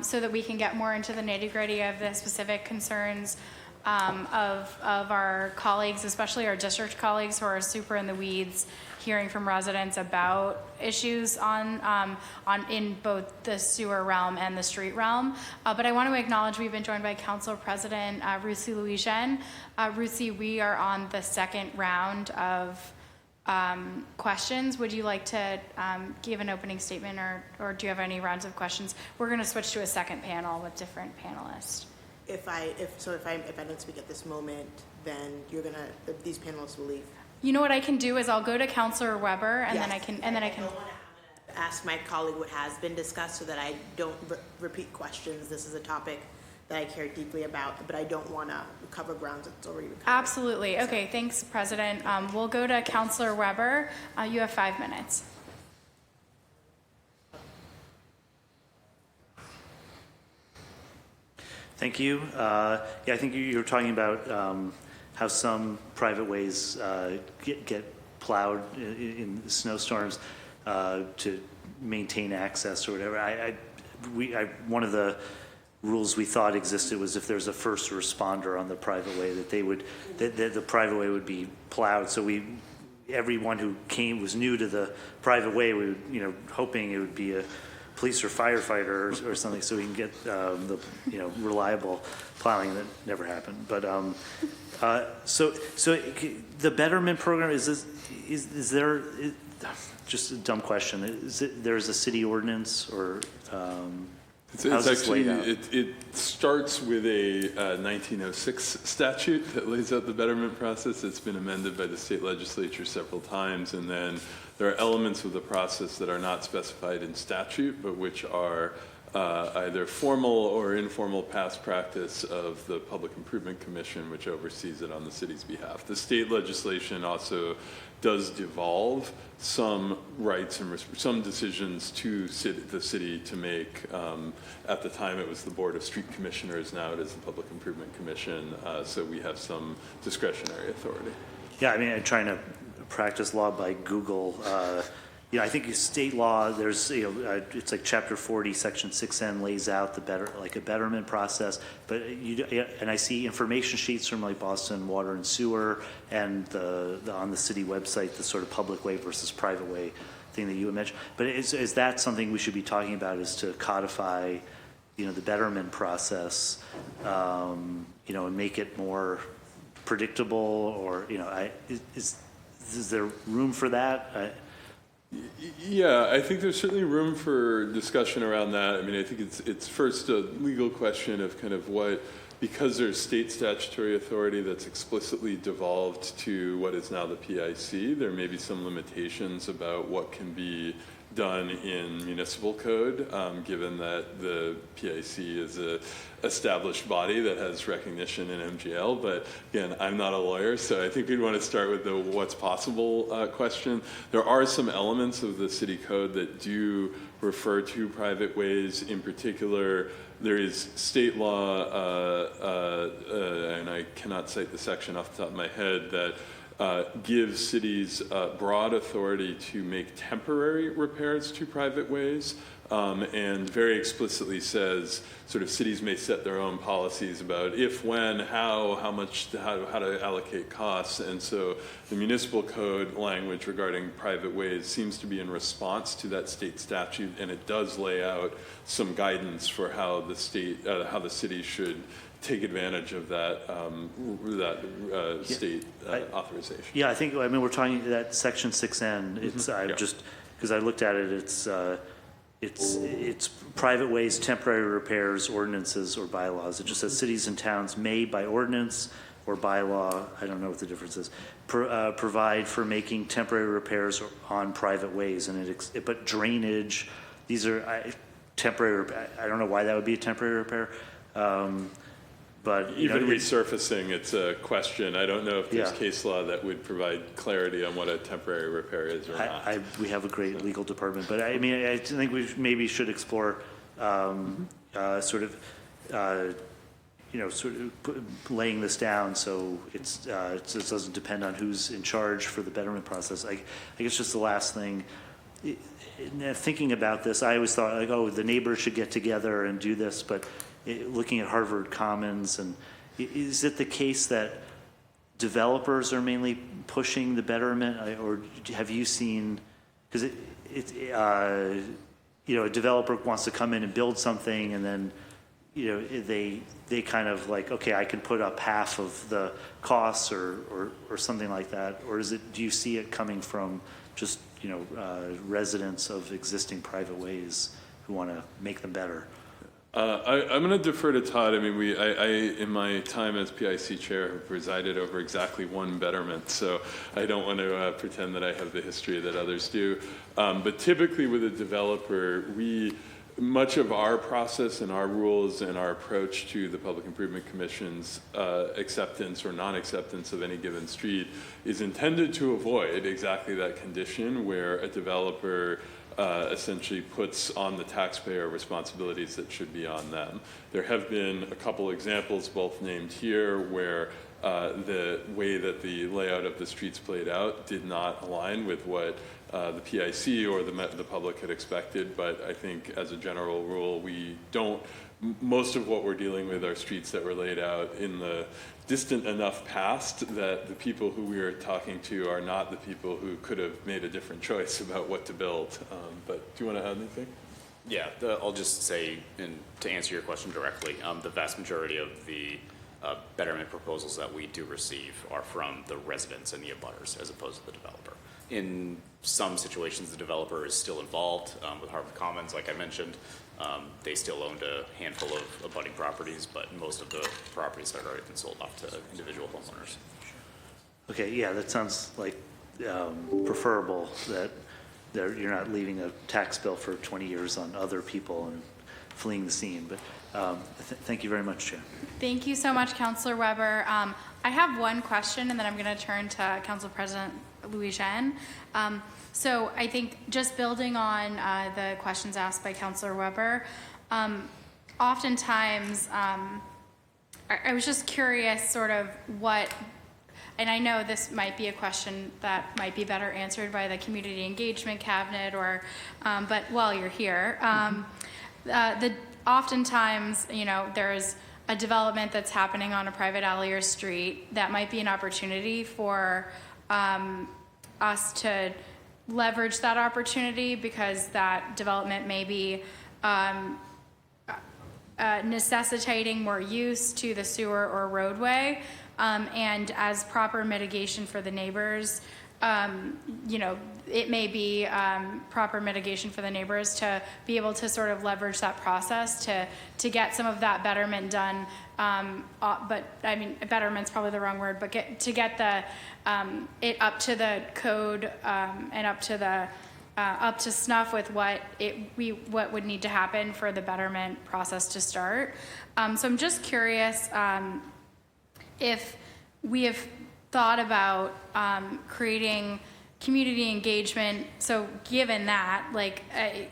so that we can get more into the nitty-gritty of the specific concerns of our colleagues, especially our district colleagues who are super in the weeds, hearing from residents about issues in both the sewer realm and the street realm. But I want to acknowledge we've been joined by Council President Ruthie Louisian. Ruthie, we are on the second round of questions. Would you like to give an opening statement, or do you have any rounds of questions? We're going to switch to a second panel with different panelists. If I don't speak at this moment, then these panelists will leave. You know what I can do is I'll go to Councilor Weber, and Yes. then I can. I'm gonna ask my colleague what has been discussed so that I don't repeat questions. This is a topic that I care deeply about, but I don't want to cover grounds that's already been covered. Absolutely. Okay. Thanks, President. We'll go to Councilor Weber. You have 5 minutes. Thank you. I think you were talking about how some private ways get plowed in snowstorms to maintain access or whatever. One of the rules we thought existed was if there's a first responder on the private way, that the private way would be plowed. So everyone who was new to the private way, we were, hoping it would be a police or firefighter or something, so we can get the reliable plowing. That never happened. But so the betterment program, is there, just a dumb question, there's a city ordinance or It's how's this actually, laid out? it starts with a 1906 statute that lays out the betterment process. It's been amended by the state legislature several times, and then there are elements of the process that are not specified in statute, but which are either formal or informal past practice of the Public Improvement Commission, which oversees it on the city's behalf. The state legislation also does devolve some rights and some decisions to the city to make. At the time, it was the Board of Street Commissioners. Now it is the Public Improvement Commission. So we have some discretionary authority. Yeah, I'm trying to practice law by Google. Yeah, I think state law, there's, it's like chapter 40, section 6N lays out a betterment process, but and I see information sheets from like Boston Water and Sewer and on the city website, the sort of public way versus private way thing that you had mentioned. But is that something we should be talking about, is to codify, the betterment process, and make it more predictable, or, is there room for that? Yeah, I think there's certainly room for discussion around that. I mean, I think it's first a legal question of kind of because there's state statutory authority that's explicitly devolved to what is now the PIC, there may be some limitations about what can be done in municipal code, given that the PIC is a established body that has recognition in MGL. But again, I'm not a lawyer, so I think we'd want to start with the what's possible question. There are some elements of the city code that do refer to private ways. In particular, there is state law, and I cannot cite the section off the top of my head, that gives cities broad authority to make temporary repairs to private ways, and very explicitly says sort of cities may set their own policies about if, when, how much, how to allocate costs. And so the municipal code language regarding private ways seems to be in response to that state statute, and it does lay out some guidance for how the city should take advantage of that state authorization. Yeah, we're talking that section 6N. It's just because I looked at it. It's private ways, temporary repairs, ordinances, or bylaws. It just says cities and towns may, by ordinance or bylaw, I don't know what the difference is, provide for making temporary repairs on private ways. And but drainage, these are temporary. I don't know why that would be a temporary repair. But even resurfacing, it's a question. I don't know if there's case law that would provide clarity on what a temporary repair is or not. We have a great legal department, but I think we maybe should explore laying this down so it doesn't depend on who's in charge for the betterment process. I guess just the last thing. Thinking about this, I always thought the neighbors should get together and do this, but looking at Harvard Commons, and is it the case that developers are mainly pushing the betterment, or have you seen, because a developer wants to come in and build something, and then they kind of like, okay, I can put up half of the costs or something like that, or do you see it coming from just residents of existing private ways who want to make them better? I'm going to defer to Todd. I mean, I in my time as PIC chair, have presided over exactly one betterment, so I don't want to pretend that I have the history that others do. But typically with a developer, much of our process and our rules and our approach to the Public Improvement Commission's acceptance or non-acceptance of any given street is intended to avoid exactly that condition where a developer essentially puts on the taxpayer responsibilities that should be on them. There have been a couple examples, both named here, where the way that the layout of the streets played out did not align with what the PIC or the public had expected. But I think as a general rule, most of what we're dealing with are streets that were laid out in the distant enough past that the people who we are talking to are not the people who could have made a different choice about what to build. But do you want to add anything? Yeah, I'll just say, and to answer your question directly, the vast majority of the betterment proposals that we do receive are from the residents and the abutters as opposed to the developer. In some situations, the developer is still involved with Harvard Commons, like I mentioned. They still owned a handful of abutting properties, but most of the properties had already been sold off to individual homeowners. Okay, yeah, that sounds like preferable, that you're not leaving a tax bill for 20 years on other people and fleeing the scene. But thank you very much, Chair. Thank you so much, Councilor Weber. I have one question, and then I'm going to turn to Council President Louis Jean. So I think just building on the questions asked by Councilor Weber, oftentimes I was just curious sort of what and I know this might be a question that might be better answered by the community engagement cabinet, or, but while you're here, oftentimes, there's a development that's happening on a private alley or street that might be an opportunity for us to leverage that opportunity, because that development may be necessitating more use to the sewer or roadway, and as proper mitigation for the neighbors, it may be proper mitigation for the neighbors to be able to sort of leverage that process to get some of that betterment done. But I mean, betterment's probably the wrong word, but to get the it up to the code and up to snuff with what would need to happen for the betterment process to start. So I'm just curious if we have thought about creating community engagement. So given that,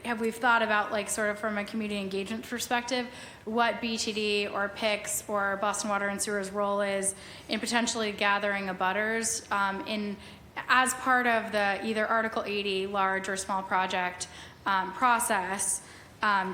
have we thought about, sort of from a community engagement perspective, what BTD or PICS or Boston Water and Sewer's role is in potentially gathering abutters as part of the either Article 80 large or small project process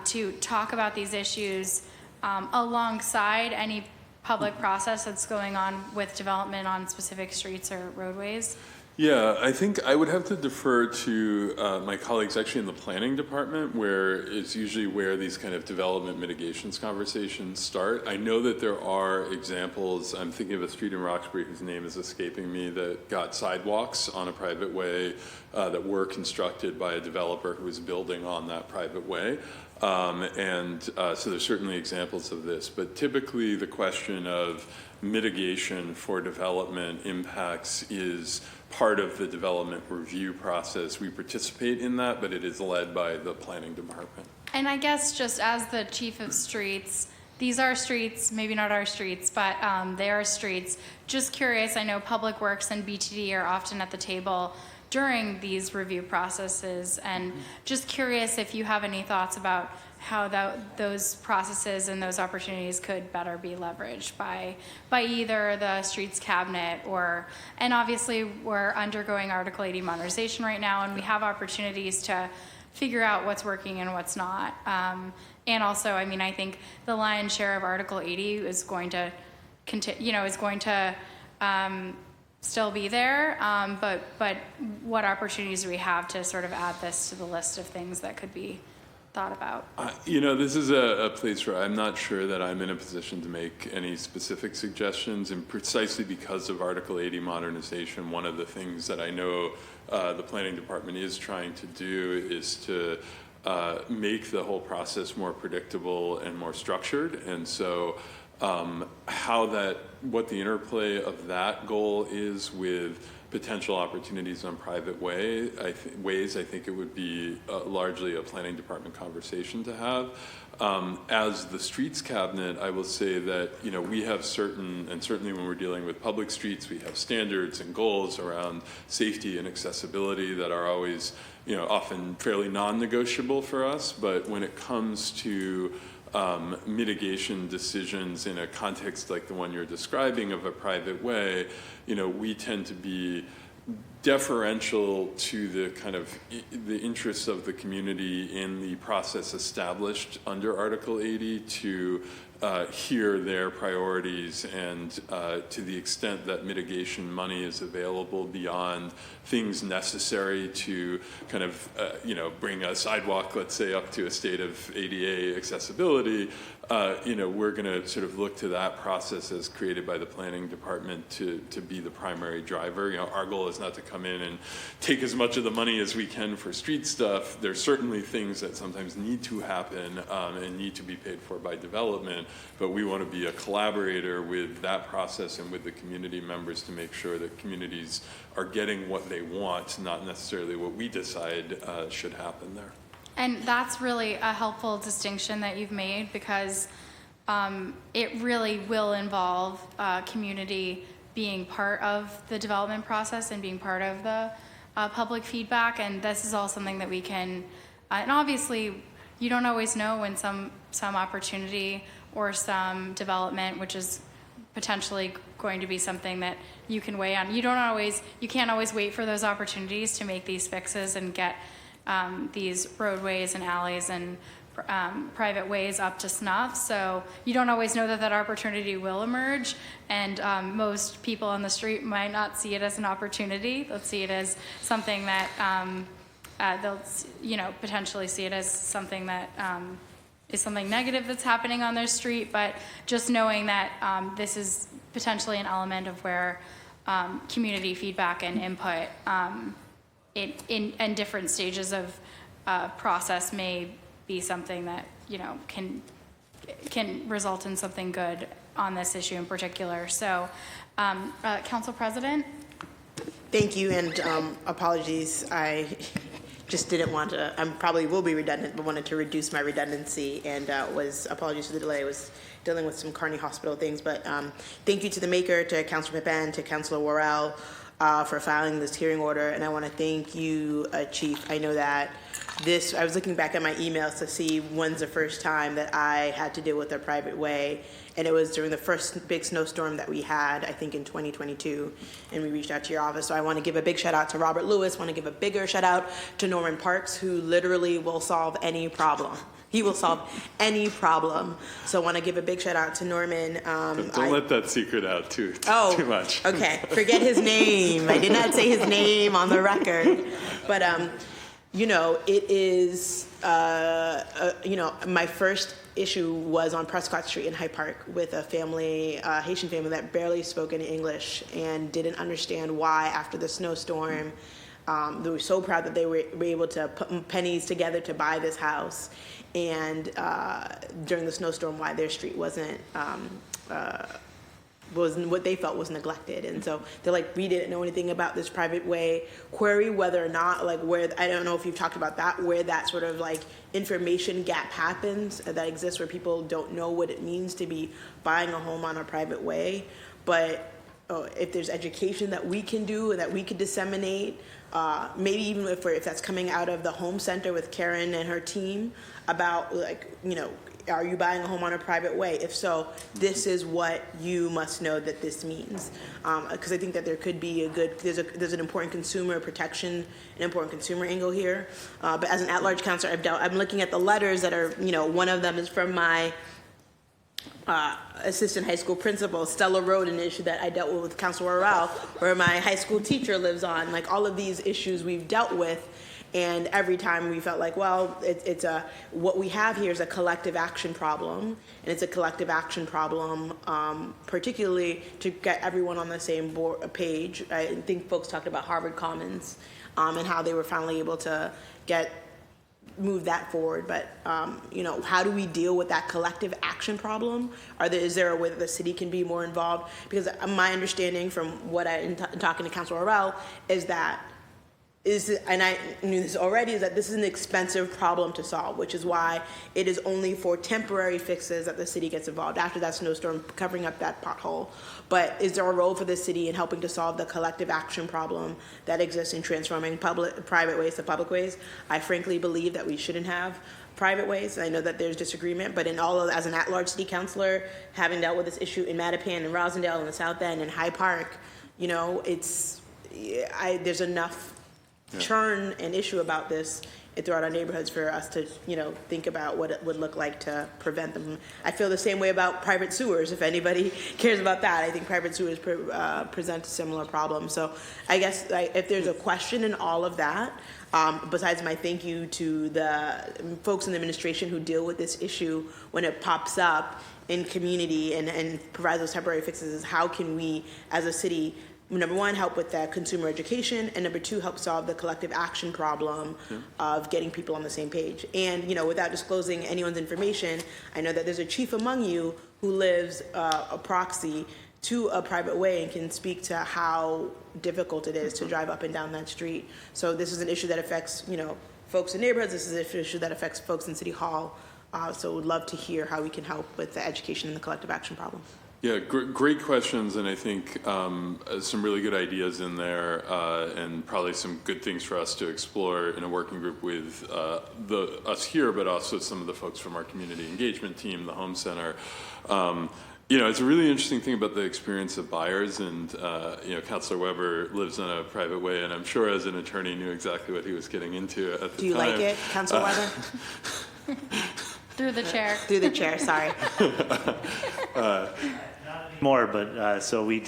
to talk about these issues alongside any public process that's going on with development on specific streets or roadways? Yeah, I think I would have to defer to my colleagues actually in the planning department, where it's usually where these kind of development mitigations conversations start. I know that there are examples. I'm thinking of a street in Roxbury whose name is escaping me that got sidewalks on a private way that were constructed by a developer who was building on that private way. So there's certainly examples of this, but typically the question of mitigation for development impacts is part of the development review process. We participate in that, but it is led by the planning department. And I guess just as the chief of streets, these are streets, maybe not our streets, but they are streets. Just curious, I know Public Works and BTD are often at the table during these review processes, and just curious if you have any thoughts about how those processes and those opportunities could better be leveraged by either the streets cabinet and obviously we're undergoing Article 80 modernization right now, and we have opportunities to figure out what's working and what's not. And also, I mean, I think the lion's share of Article 80 is going to still be there, but what opportunities do we have to sort of add this to the list of things that could be thought about? This is a place where I'm not sure that I'm in a position to make any specific suggestions, and precisely because of Article 80 modernization, one of the things that I know the planning department is trying to do is to make the whole process more predictable and more structured. And so what the interplay of that goal is with potential opportunities on private ways, I think it would be largely a planning department conversation to have. As the streets cabinet, I will say that, we have and certainly when we're dealing with public streets, we have standards and goals around safety and accessibility that are always, often fairly non-negotiable for us. But when it comes to mitigation decisions in a context like the one you're describing of a private way, we tend to be deferential to the kind of the interests of the community in the process established under Article 80 to hear their priorities, and to the extent that mitigation money is available beyond things necessary to kind of bring a sidewalk, let's say, up to a state of ADA accessibility, we're going to sort of look to that process as created by the planning department to be the primary driver. Our goal is not to come in and take as much of the money as we can for street stuff. There's certainly things that sometimes need to happen and need to be paid for by development, but we want to be a collaborator with that process and with the community members to make sure that communities are getting what they want, not necessarily what we decide should happen there. And that's really a helpful distinction that you've made, because it really will involve community being part of the development process and being part of the public feedback. And this is all something that we can, and obviously you don't always know when some opportunity or some development, which is potentially going to be something that you can weigh on. You can't always wait for those opportunities to make these fixes and get these roadways and alleys and private ways up to snuff. So you don't always know that that opportunity will emerge, and most people on the street might not see it as an opportunity. They'll see it as something that they'll, potentially see it as something that is something negative that's happening on their street. But just knowing that this is potentially an element of where community feedback and input in different stages of process may be something that can result in something good on this issue in particular. So, Council President. Thank you, and apologies. I just didn't want to. I probably will be redundant, but wanted to reduce my redundancy, and apologies for the delay. I was dealing with some Carney Hospital things, but thank you to the maker, to Councilor Pepin, to Councilor Worrell for filing this hearing order, and I want to thank you, Chief. I know that I was looking back at my emails to see when's the first time that I had to deal with a private way, and it was during the first big snowstorm that we had, I think in 2022, and we reached out to your office. So I want to give a big shout out to Robert Lewis, want to give a bigger shout out to Norman Parks, who literally will solve any problem. He will solve any problem. So I want to give a big shout out to Norman. Don't let that secret out too much. Okay, forget his name. I did not say his name on the record. But, it is, my first issue was on Prescott Street in Hyde Park with a family, Haitian family that barely spoke any English and didn't understand why after the snowstorm, they were so proud that they were able to put pennies together to buy this house. And during the snowstorm, why their street wasn't what they felt was neglected. And so they're like, we didn't know anything about this private way. Query whether or not, I don't know if you've talked about that, where that sort of information gap happens that exists, where people don't know what it means to be buying a home on a private way. But if there's education that we can do and that we could disseminate, maybe even if that's coming out of the home center with Karen and her team about are you buying a home on a private way? If so, this is what you must know that this means. Because I think that there could be there's an important consumer protection, an important consumer angle here. But as an at-large counselor, I'm looking at the letters that are, one of them is from my assistant high school principal, Stella Road, an issue that I dealt with Councilor Worrell, where my high school teacher lives on. All of these issues we've dealt with. And every time we felt like, well, what we have here is a collective action problem, and it's a collective action problem, particularly to get everyone on the same page. I think folks talked about Harvard Commons and how they were finally able to move that forward. But how do we deal with that collective action problem? Is there a way that the city can be more involved? Because my understanding from what I'm talking to Councilor Worrell is that and I knew this already, is that this is an expensive problem to solve, which is why it is only for temporary fixes that the city gets involved after that snowstorm, covering up that pothole. But is there a role for the city in helping to solve the collective action problem that exists in transforming private ways to public ways? I frankly believe that we shouldn't have private ways. I know that there's disagreement, but as an at-large city councilor, having dealt with this issue in Mattapan and Rosendale and the South End and Hyde Park, there's enough churn and issue about this throughout our neighborhoods for us to, think about what it would look like to prevent them. I feel the same way about private sewers. If anybody cares about that, I think private sewers present a similar problem. So I guess if there's a question in all of that, besides my thank you to the folks in the administration who deal with this issue when it pops up in community and provide those temporary fixes, is how can we as a city, number one, help with that consumer education, and number two, help solve the collective action problem of getting people on the same page. And, without disclosing anyone's information, I know that there's a chief among you who lives a proxy to a private way and can speak to how difficult it is to drive up and down that street. So this is an issue that affects, folks in neighborhoods. This is an issue that affects folks in City Hall. So we'd love to hear how we can help with the education and the collective action problem. Yeah, great questions, and I think some really good ideas in there, and probably some good things for us to explore in a working group with us here, but also some of the folks from our community engagement team, the Home Center. It's a really interesting thing about the experience of buyers, and Councilor Weber lives on a private way, and I'm sure as an attorney knew exactly what he was getting into at the time. Do you like it, Councilor Weber? Through the chair. Through the chair, sorry. More, but so we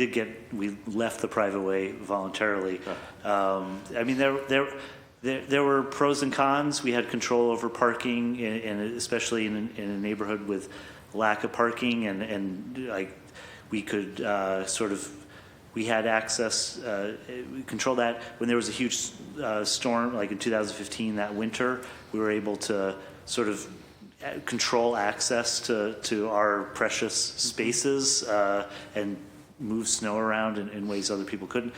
left the private way voluntarily. I mean, there were pros and cons. We had control over parking, and especially in a neighborhood with lack of parking, and like we could we had access, we control that. When there was a huge storm, like in 2015, that winter, we were able to sort of control access to our precious spaces and move snow around in ways other people couldn't.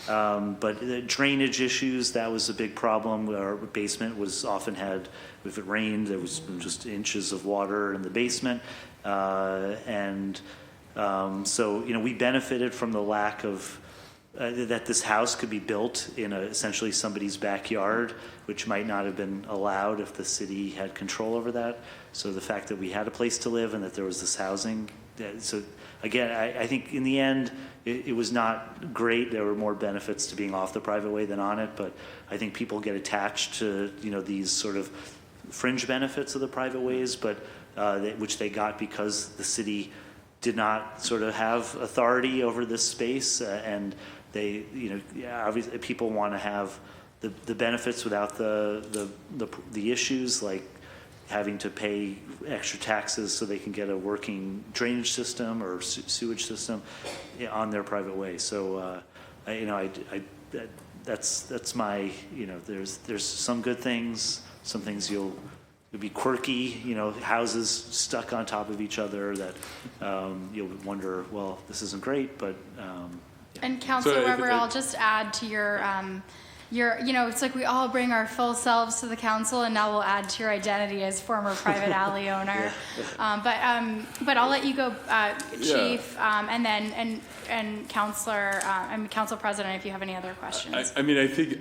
But the drainage issues, that was a big problem. Our basement was often had, if it rained, there was just inches of water in the basement. So, we benefited from the lack of, that this house could be built in essentially somebody's backyard, which might not have been allowed if the city had control over that. So the fact that we had a place to live and that there was this housing. So again, I think in the end, it was not great. There were more benefits to being off the private way than on it, but I think people get attached to, these sort of fringe benefits of the private ways, but which they got because the city did not sort of have authority over this space, and they, obviously people want to have the benefits without the issues, like having to pay extra taxes so they can get a working drainage system or sewage system on their private way. So, that's my, there's some good things, some things you'll be quirky, houses stuck on top of each other that you'll wonder, well, this isn't great, but. And Councilor Weber, I'll just add to your, it's like we all bring our full selves to the council, and now we'll add to your identity as former private alley owner. But I'll let you go, Chief, and then and Councilor Council President, if you have any other questions. I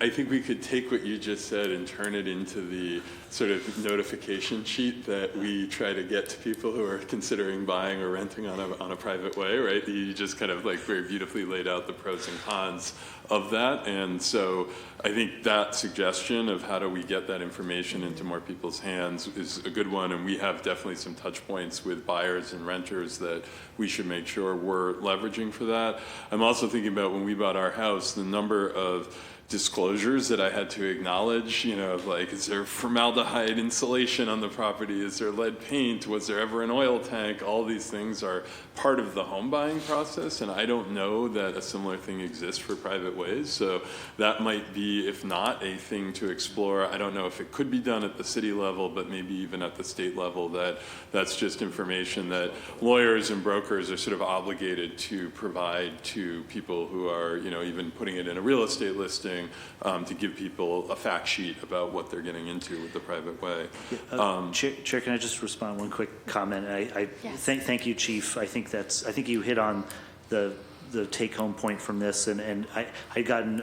think we could take what you just said and turn it into the sort of notification sheet that we try to get to people who are considering buying or renting on a private way, right? You just kind of like very beautifully laid out the pros and cons of that. And so I think that suggestion of how do we get that information into more people's hands is a good one. And we have definitely some touch points with buyers and renters that we should make sure we're leveraging for that. I'm also thinking about when we bought our house, the number of disclosures that I had to acknowledge, like, is there formaldehyde insulation on the property? Is there lead paint? Was there ever an oil tank? All these things are part of the home buying process, and I don't know that a similar thing exists for private ways. So that might be, if not, a thing to explore. I don't know if it could be done at the city level, but maybe even at the state level, that's just information that lawyers and brokers are sort of obligated to provide to people who are, even putting it in a real estate listing, to give people a fact sheet about what they're getting into with the private way. Chair, can I just respond one quick comment? Yes. Thank you, Chief. I think you hit on the take-home point from this, and I gotten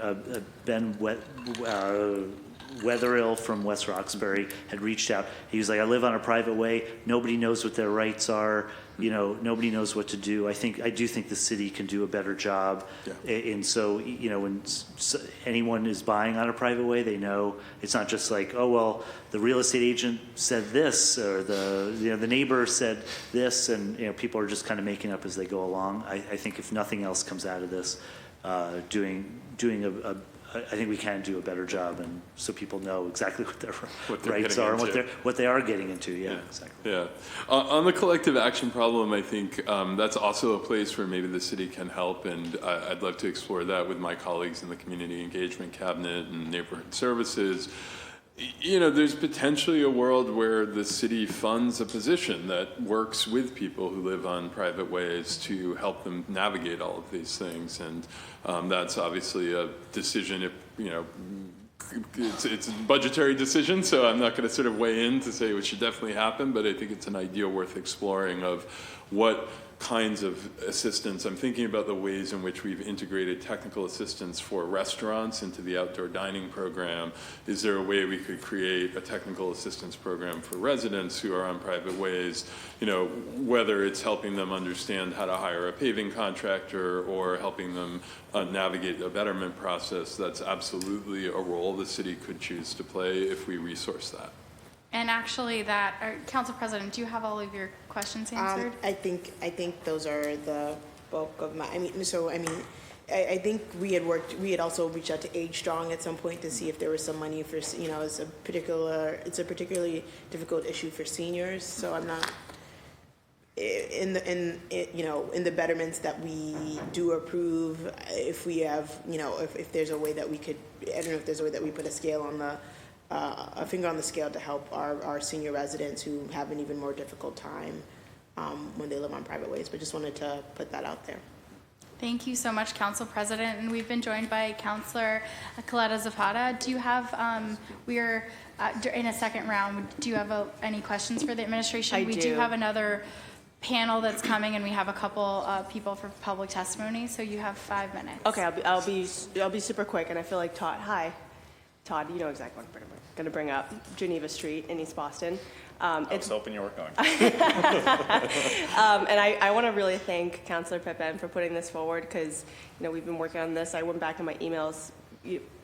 Ben Wetherill from West Roxbury had reached out. He was like, I live on a private way. Nobody knows what their rights are. Nobody knows what to do. I do think the city can do a better job. Yeah. And so, when anyone is buying on a private way, they know it's not just like, oh, well, the real estate agent said this, or the neighbor said this, and, people are just kind of making up as they go along. I think if nothing else comes out of this, I think we can do a better job, and so people know exactly what their rights are and what they are getting into. Yeah, exactly. Yeah. On the collective action problem, I think that's also a place where maybe the city can help, and I'd love to explore that with my colleagues in the Community Engagement Cabinet and Neighborhood Services. There's potentially a world where the city funds a position that works with people who live on private ways to help them navigate all of these things. And that's obviously a decision, it's a budgetary decision, so I'm not going to sort of weigh in to say it should definitely happen, but I think it's an idea worth exploring of what kinds of assistance. I'm thinking about the ways in which we've integrated technical assistance for restaurants into the outdoor dining program. Is there a way we could create a technical assistance program for residents who are on private ways? You know, whether it's helping them understand how to hire a paving contractor or helping them navigate the betterment process, that's absolutely a role the city could choose to play if we resource that. And actually Council President, do you have all of your questions answered? I think those are the bulk of my, I think we had also reached out to Age Strong at some point to see if there was some money for, you know, it's a particularly difficult issue for seniors, so I'm not, in the betterments that we do approve, if we have, you know, if there's a way that we could, I don't know if there's a way that we put a scale on the, a finger on the scale to help our senior residents who have an even more difficult time when they live on private ways, but just wanted to put that out there. Thank you so much, Council President. And we've been joined by Councilor Coletta Zapata. Do you have, we're in a second round, do you have any questions for the administration? We do have another panel that's coming, and we have a couple people for public testimony, so you have 5 minutes. Okay, I'll be super quick, and I feel like Todd, you know exactly what I'm going to bring up, Geneva Street in East Boston. I was hoping you were going. And I want to really thank Councilor Pippin for putting this forward, because we've been working on this. I went back in my emails.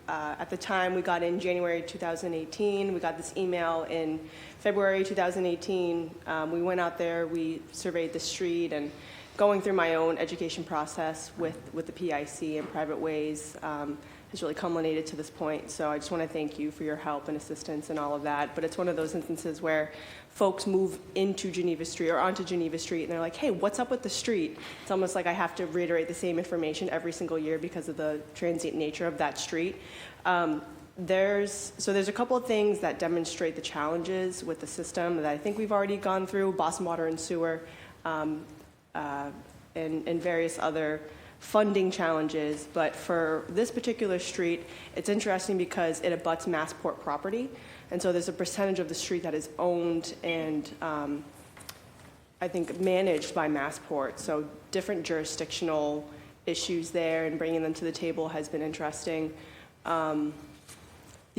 At the time, we got in January 2018. We got this email in February 2018. We went out there, we surveyed the street, and going through my own education process with the PIC and private ways has really culminated to this point. So I just want to thank you for your help and assistance and all of that. But it's one of those instances where folks move into Geneva Street or onto Geneva Street, and they're like, hey, what's up with the street? It's almost like I have to reiterate the same information every single year because of the transient nature of that street. There's a couple of things that demonstrate the challenges with the system that I think we've already gone through: Boston Water and Sewer, and various other funding challenges. But for this particular street, it's interesting because it abuts Massport property, and so there's a percentage of the street that is owned and I think managed by Massport. So different jurisdictional issues there, and bringing them to the table has been interesting. The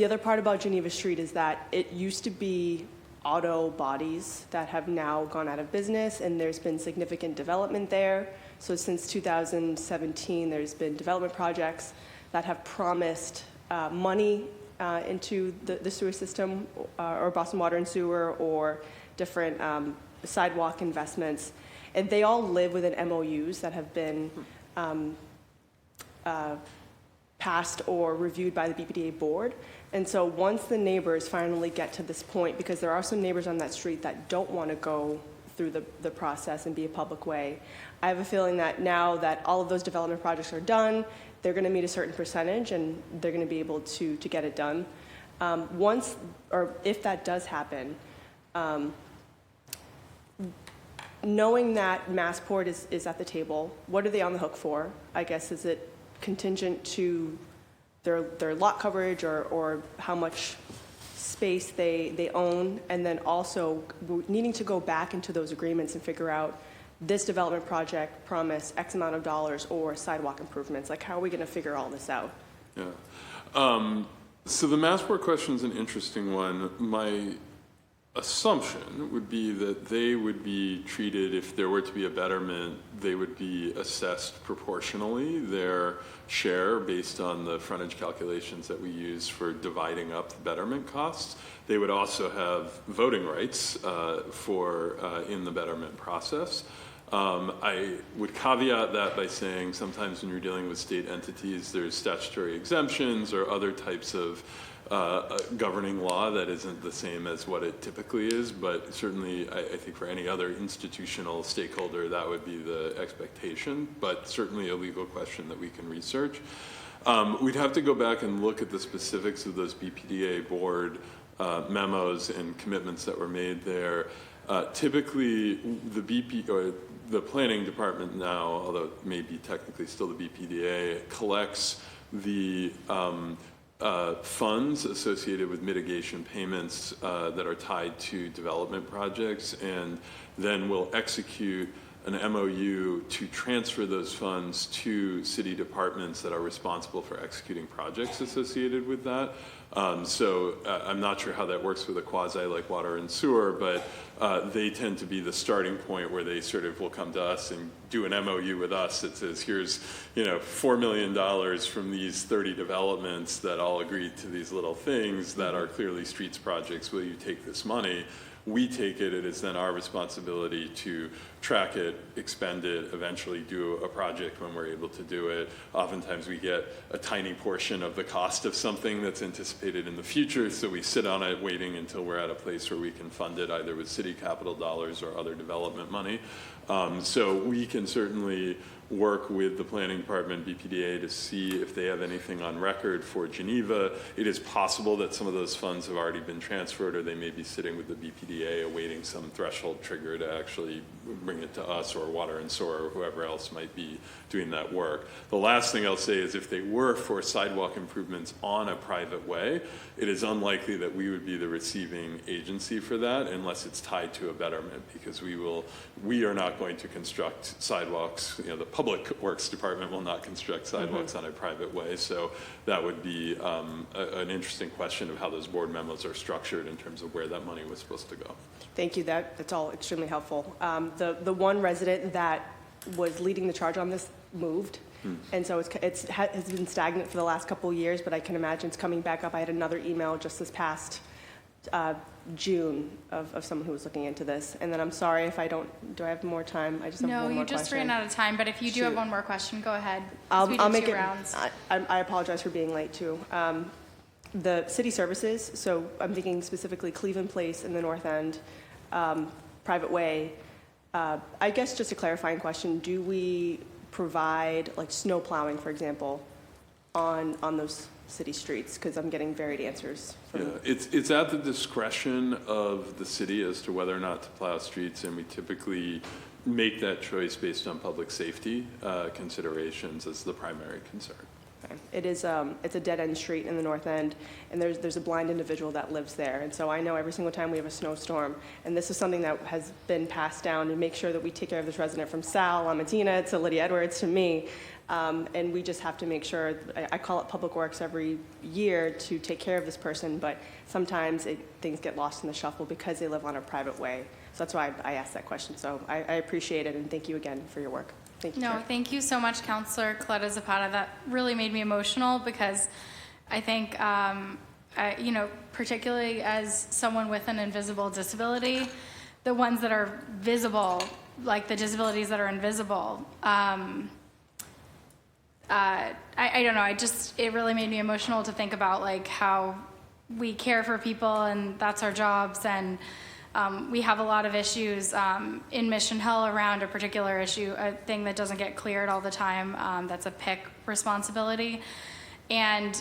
other part about Geneva Street is that it used to be auto bodies that have now gone out of business, and there's been significant development there. So since 2017, there's been development projects that have promised money into the sewer system, or Boston Water and Sewer, or different sidewalk investments. And they all live within MOUs that have been passed or reviewed by the BPDA board. And so once the neighbors finally get to this point, because there are some neighbors on that street that don't want to go through the process and be a public way, I have a feeling that now that all of those development projects are done, they're going to meet a certain percentage and they're going to be able to get it done. Once, or if that does happen, knowing that Massport is at the table, what are they on the hook for? I guess, is it contingent to their lot coverage or how much space they own? And then also needing to go back into those agreements and figure out, this development project promised X amount of dollars or sidewalk improvements. Like, how are we going to figure all this out? Yeah. So the Massport question is an interesting one. My assumption would be that they would be treated, if there were to be a betterment, they would be assessed proportionally, their share based on the frontage calculations that we use for dividing up the betterment costs. They would also have voting rights in the betterment process. I would caveat that by saying sometimes when you're dealing with state entities, there's statutory exemptions or other types of governing law that isn't the same as what it typically is, but certainly I think for any other institutional stakeholder that would be the expectation, but certainly a legal question that we can research. We'd have to go back and look at the specifics of those BPDA board memos and commitments that were made there. Typically the planning department now, although it may be technically still the BPDA, collects the funds associated with mitigation payments that are tied to development projects, and then will execute an MOU to transfer those funds to city departments that are responsible for executing projects associated with that. So I'm not sure how that works with a quasi like water and sewer, but they tend to be the starting point where they sort of will come to us and do an MOU with us that says, here's, $4 million from these 30 developments that all agreed to these little things that are clearly streets projects. Will you take this money? We take it. It is then our responsibility to track it, expend it, eventually do a project when we're able to do it. Oftentimes we get a tiny portion of the cost of something that's anticipated in the future, so we sit on it waiting until we're at a place where we can fund it either with city capital dollars or other development money. So we can certainly work with the planning department, BPDA, to see if they have anything on record for Geneva. It is possible that some of those funds have already been transferred, or they may be sitting with the BPDA awaiting some threshold trigger to actually bring it to us or water and sewer or whoever else might be doing that work. The last thing I'll say is if they were for sidewalk improvements on a private way, it is unlikely that we would be the receiving agency for that unless it's tied to a betterment, because we are not going to construct sidewalks. The Public Works Department will not construct sidewalks on a private way. So that would be an interesting question of how those board memos are structured in terms of where that money was supposed to go. Thank you. That's all extremely helpful. The one resident that was leading the charge on this moved. And so it has been stagnant for the last couple of years, but I can imagine it's coming back up. I had another email just this past June of someone who was looking into this. And then I'm sorry if do I have more time? I just have one more question. No, you just ran out of time, but if you do have one more question, go ahead. I'll make two it. rounds. I apologize for being late too. The city services, so I'm thinking specifically Cleveland Place in the North End, private way. I guess just a clarifying question, do we provide like snow plowing, for example, on those city streets? Because I'm getting varied answers. It's at the discretion of the city as to whether or not to plow streets, and we typically make that choice based on public safety considerations as the primary concern. Okay. It's a dead-end street in the North End, and there's a blind individual that lives there. And so I know every single time we have a snowstorm, and this is something that has been passed down to make sure that we take care of this resident, from Sal Lamatina to Lydia Edwards to me. And we just have to make sure, I call it Public Works every year to take care of this person, but sometimes things get lost in the shuffle because they live on a private way. So that's why I asked that question. So I appreciate it, and thank you again for your work. Thank you, Chair. Thank you so much, Councilor Coletta Zapata. That really made me emotional because I think, particularly as someone with an invisible disability, the ones that are visible, like the disabilities that are invisible, I don't know, it really made me emotional to think about like how we care for people and that's our jobs, and we have a lot of issues in Mission Hill around a particular issue, a thing that doesn't get cleared all the time. That's a PIC responsibility. And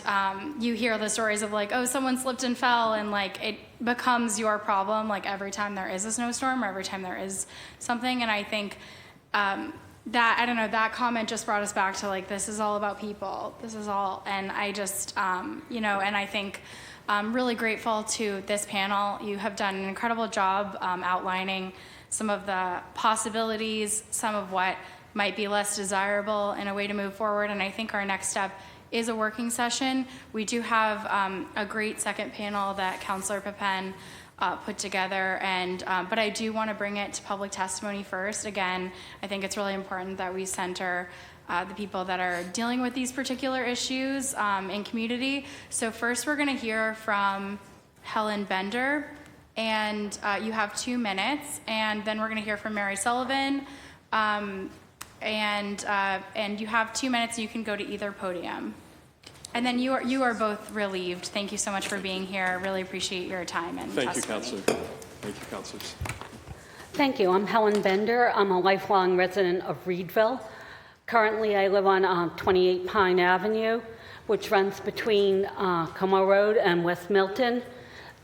you hear the stories of like, oh, someone slipped and fell, and like it becomes your problem like every time there is a snowstorm or every time there is something. And I think that comment just brought us back to like, this is all about people. This is all, and I just, and I think I'm really grateful to this panel. You have done an incredible job outlining some of the possibilities, some of what might be less desirable, and a way to move forward. And I think our next step is a working session. We do have a great second panel that Councilor Pepin put together, but I do want to bring it to public testimony first. Again, I think it's really important that we center the people that are dealing with these particular issues in community. So first we're going to hear from Helen Bender, and you have 2 minutes, and then we're going to hear from Mary Sullivan, and you have 2 minutes, and you can go to either podium. And then you are both relieved. Thank you so much for being here. I really appreciate your time and Thank testimony. you, Councilor. Thank you, Councilors. Thank you. I'm Helen Bender. I'm a lifelong resident of Reedville. Currently, I live on 28 Pine Avenue, which runs between Como Road and West Milton.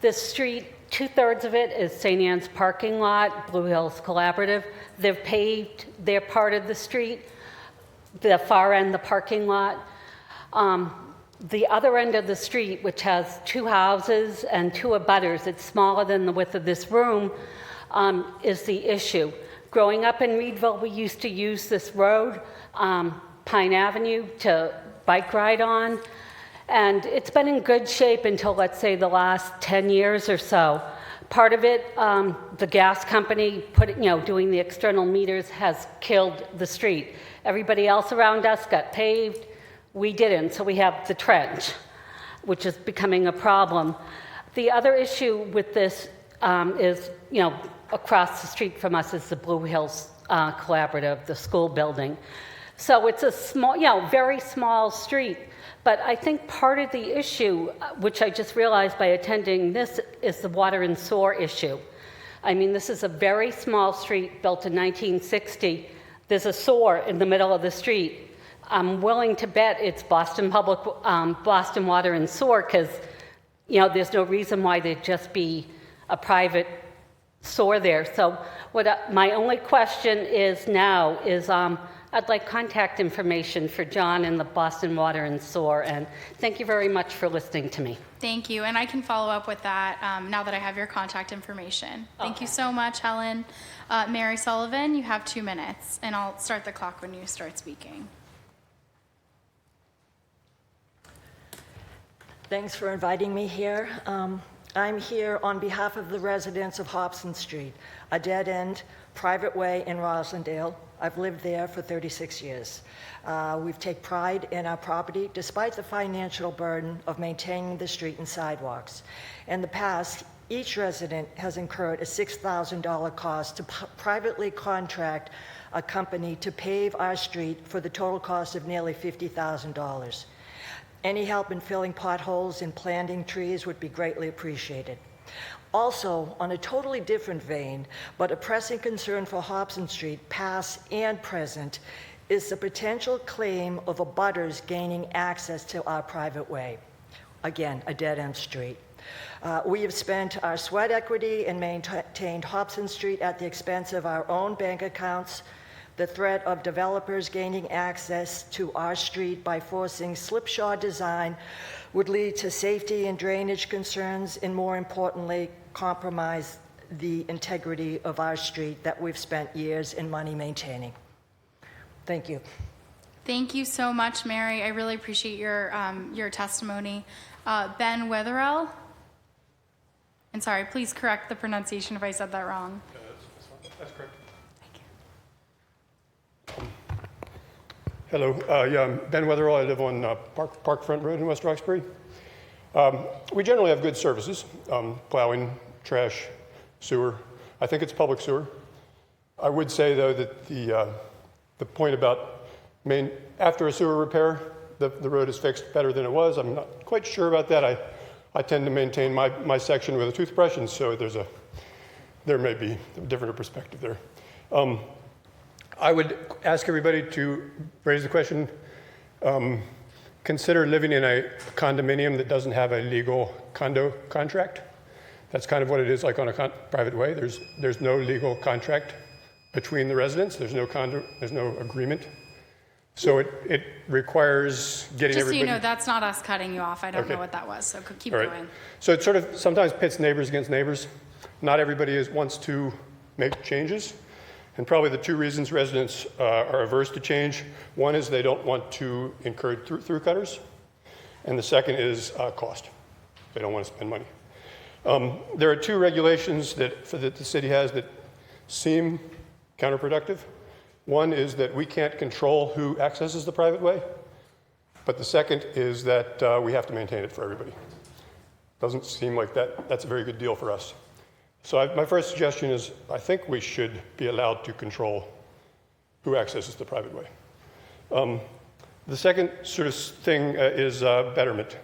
This street, 2/3 of it is St. Anne's parking lot, Blue Hills Collaborative. They've paved their part of the street, the far end, the parking lot. The other end of the street, which has 2 houses and 2 abutters, it's smaller than the width of this room, is the issue. Growing up in Reedville, we used to use this road, Pine Avenue, to bike ride on. And it's been in good shape until, let's say, the last 10 years or so. Part of it, the gas company doing the external meters has killed the street. Everybody else around us got paved. We didn't, so we have the trench, which is becoming a problem. The other issue with this is, across the street from us is the Blue Hills Collaborative, the school building. So it's a small, very small street. But I think part of the issue, which I just realized by attending this, is the water and sewer issue. I mean, this is a very small street built in 1960. There's a sewer in the middle of the street. I'm willing to bet it's Boston Water and Sewer, because there's no reason why there'd just be a private sewer there. So my only question is now is I'd like contact information for John and the Boston Water and Sewer, and thank you very much for listening to me. Thank you, and I can follow up with that now that I have your contact information. Thank you so much, Helen. Mary Sullivan, you have 2 minutes, and I'll start the clock when you start speaking. Thanks for inviting me here. I'm here on behalf of the residents of Hobson Street, a dead-end private way in Roslindale. I've lived there for 36 years. We take pride in our property despite the financial burden of maintaining the street and sidewalks. In the past, each resident has incurred a $6,000 cost to privately contract a company to pave our street for the total cost of nearly $50,000. Any help in filling potholes and planting trees would be greatly appreciated. Also, on a totally different vein, but a pressing concern for Hobson Street, past and present, is the potential claim of abutters gaining access to our private way. Again, a dead-end street. We have spent our sweat equity and maintained Hobson Street at the expense of our own bank accounts. The threat of developers gaining access to our street by forcing slipshod design would lead to safety and drainage concerns, and more importantly, compromise the integrity of our street that we've spent years and money maintaining. Thank you. Thank you so much, Mary. I really appreciate your testimony. Ben Wetherell, and sorry, please correct the pronunciation if I said that wrong. That's correct. Hello, I'm Ben Wetherell. I live on Parkfront Road in West Roxbury. We generally have good services, plowing, trash, sewer. I think it's public sewer. I would say, though, that the point about after a sewer repair, the road is fixed better than it was. I'm not quite sure about that. I tend to maintain my section with a toothbrush, and so there may be a different perspective there. I would ask everybody to raise the question, consider living in a condominium that doesn't have a legal condo contract. That's kind of what it is like on a private way. There's no legal contract between the residents. There's no agreement. So it requires getting Just everybody. so you know, that's not us cutting you off. I don't Okay. know what that was, so keep All right. going. So it sort of sometimes pits neighbors against neighbors. Not everybody wants to make changes. And probably the two reasons residents are averse to change, one is they don't want to incur through cutters, and the second is cost. They don't want to spend money. There are two regulations that the city has that seem counterproductive. One is that we can't control who accesses the private way, but the second is that we have to maintain it for everybody. Doesn't seem like that's a very good deal for us. So my first suggestion is I think we should be allowed to control who accesses the private way. The second sort of thing is betterment.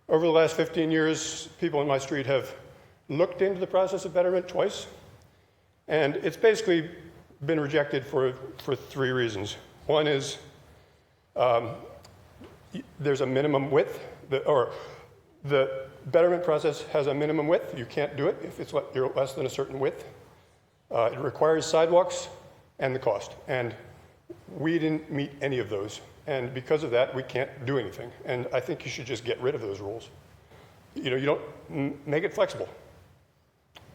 Over the last 15 years, people in my street have looked into the process of betterment twice, and it's basically been rejected for three reasons. One is there's a minimum width, the betterment process has a minimum width. You can't do it if it's you're less than a certain width. It requires sidewalks and the cost. And we didn't meet any of those. And because of that, we can't do anything. And I think you should just get rid of those rules. You don't make it flexible.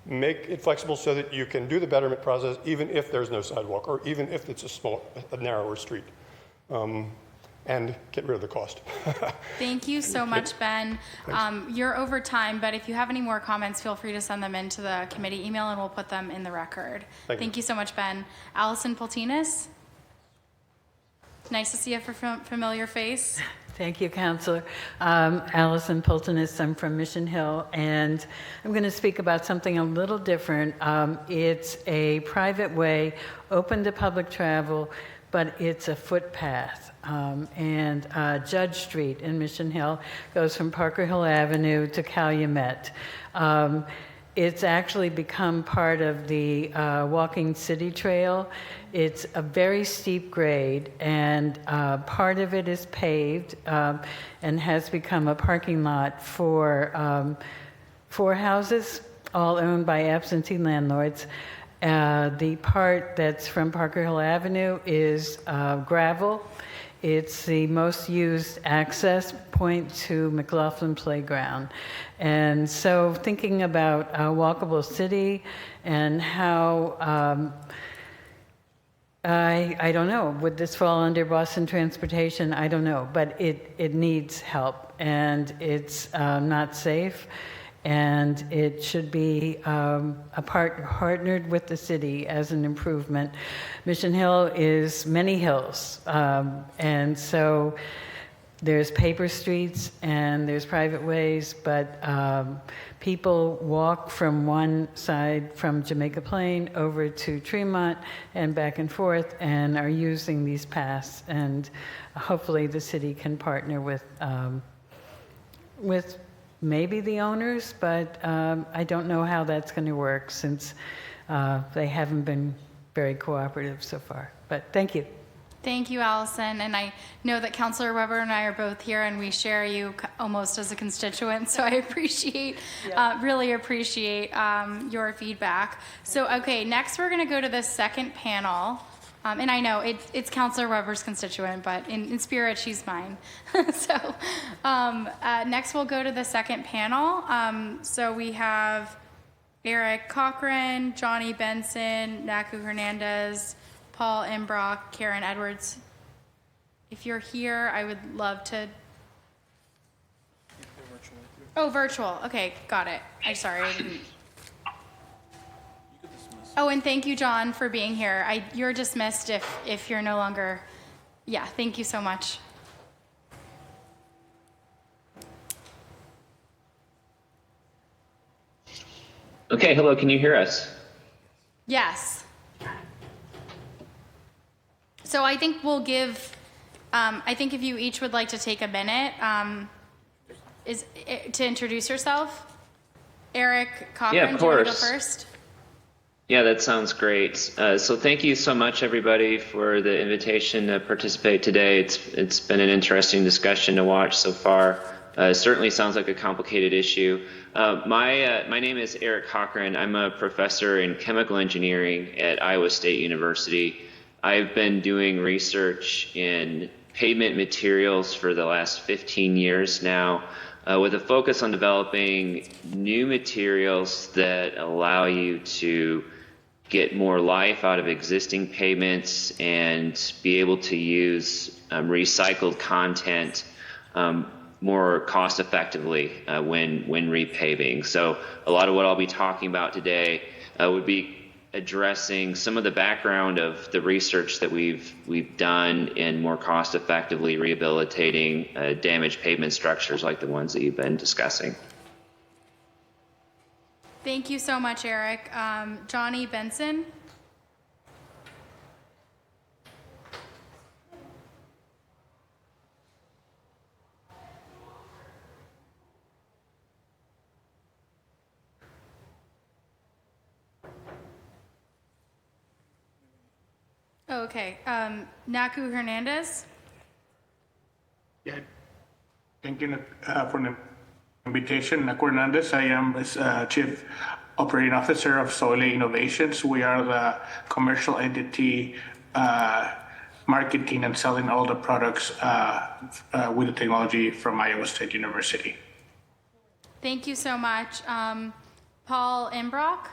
make it flexible so that you can do the betterment process even if there's no sidewalk or even if it's a narrower street, and get rid of the cost. Thank you so much, Ben. You're over time, but if you have any more comments, feel free to send them into the committee email and we'll put them in the record. Thank you so much, Ben. Allison Poltinas? Nice to see a familiar face. Thank you, Councilor. Allison Poltinas, I'm from Mission Hill, and I'm going to speak about something a little different. It's a private way, open to public travel, but it's a footpath. And Judge Street in Mission Hill goes from Parker Hill Avenue to Calumet. It's actually become part of the Walking City Trail. It's a very steep grade, and part of it is paved and has become a parking lot for 4 houses, all owned by absentee landlords. The part that's from Parker Hill Avenue is gravel. It's the most used access point to McLaughlin Playground. And so thinking about a walkable city and how, I don't know, would this fall under Boston Transportation? I don't know, but it needs help, and it's not safe. And it should be partnered with the city as an improvement. Mission Hill is many hills, and so there's paper streets and there's private ways, but people walk from one side, from Jamaica Plain over to Tremont and back and forth, and are using these paths. And hopefully the city can partner with maybe the owners, but I don't know how that's going to work since they haven't been very cooperative so far. But thank you. Thank you, Allison. And I know that Councilor Weber and I are both here, and we share you almost as a constituent. So I appreciate, really appreciate your feedback. So, okay, next we're going to go to the second panel. And I know it's Councilor Weber's constituent, but in spirit, she's mine. So next we'll go to the second panel. So we have Eric Cochran, Johnny Benson, Naku Hernandez, Paul Imbrock, Karen Edwards. If you're here, I would love to. Oh, virtual. Okay, got it. I'm sorry. I didn't. Oh, and thank you, John, for being here. You're dismissed if you're no longer. Yeah, thank you so much. Okay, hello, can you hear us? Yes. So I think we'll give, I think if you each would like to take a minute to introduce yourself. Eric Cochran, yeah, of course. Do you want to go first? Yeah, that sounds great. So thank you so much, everybody, for the invitation to participate today. It's been an interesting discussion to watch so far. It certainly sounds like a complicated issue. My name is Eric Cochran. I'm a professor in chemical engineering at Iowa State University. I've been doing research in pavement materials for the last 15 years now, with a focus on developing new materials that allow you to get more life out of existing pavements and be able to use recycled content more cost effectively when repaving. So a lot of what I'll be talking about today would be addressing some of the background of the research that we've done in more cost effectively rehabilitating damaged pavement structures like the ones that you've been discussing. Thank you so much, Eric. Johnny Benson. Oh, okay. Naku Hernandez. Yeah, thank you for the invitation. Naku Hernandez. I am Chief Operating Officer of Soile Innovations. We are the commercial entity marketing and selling all the products with the technology from Iowa State University. Thank you so much. Paul Imbrock.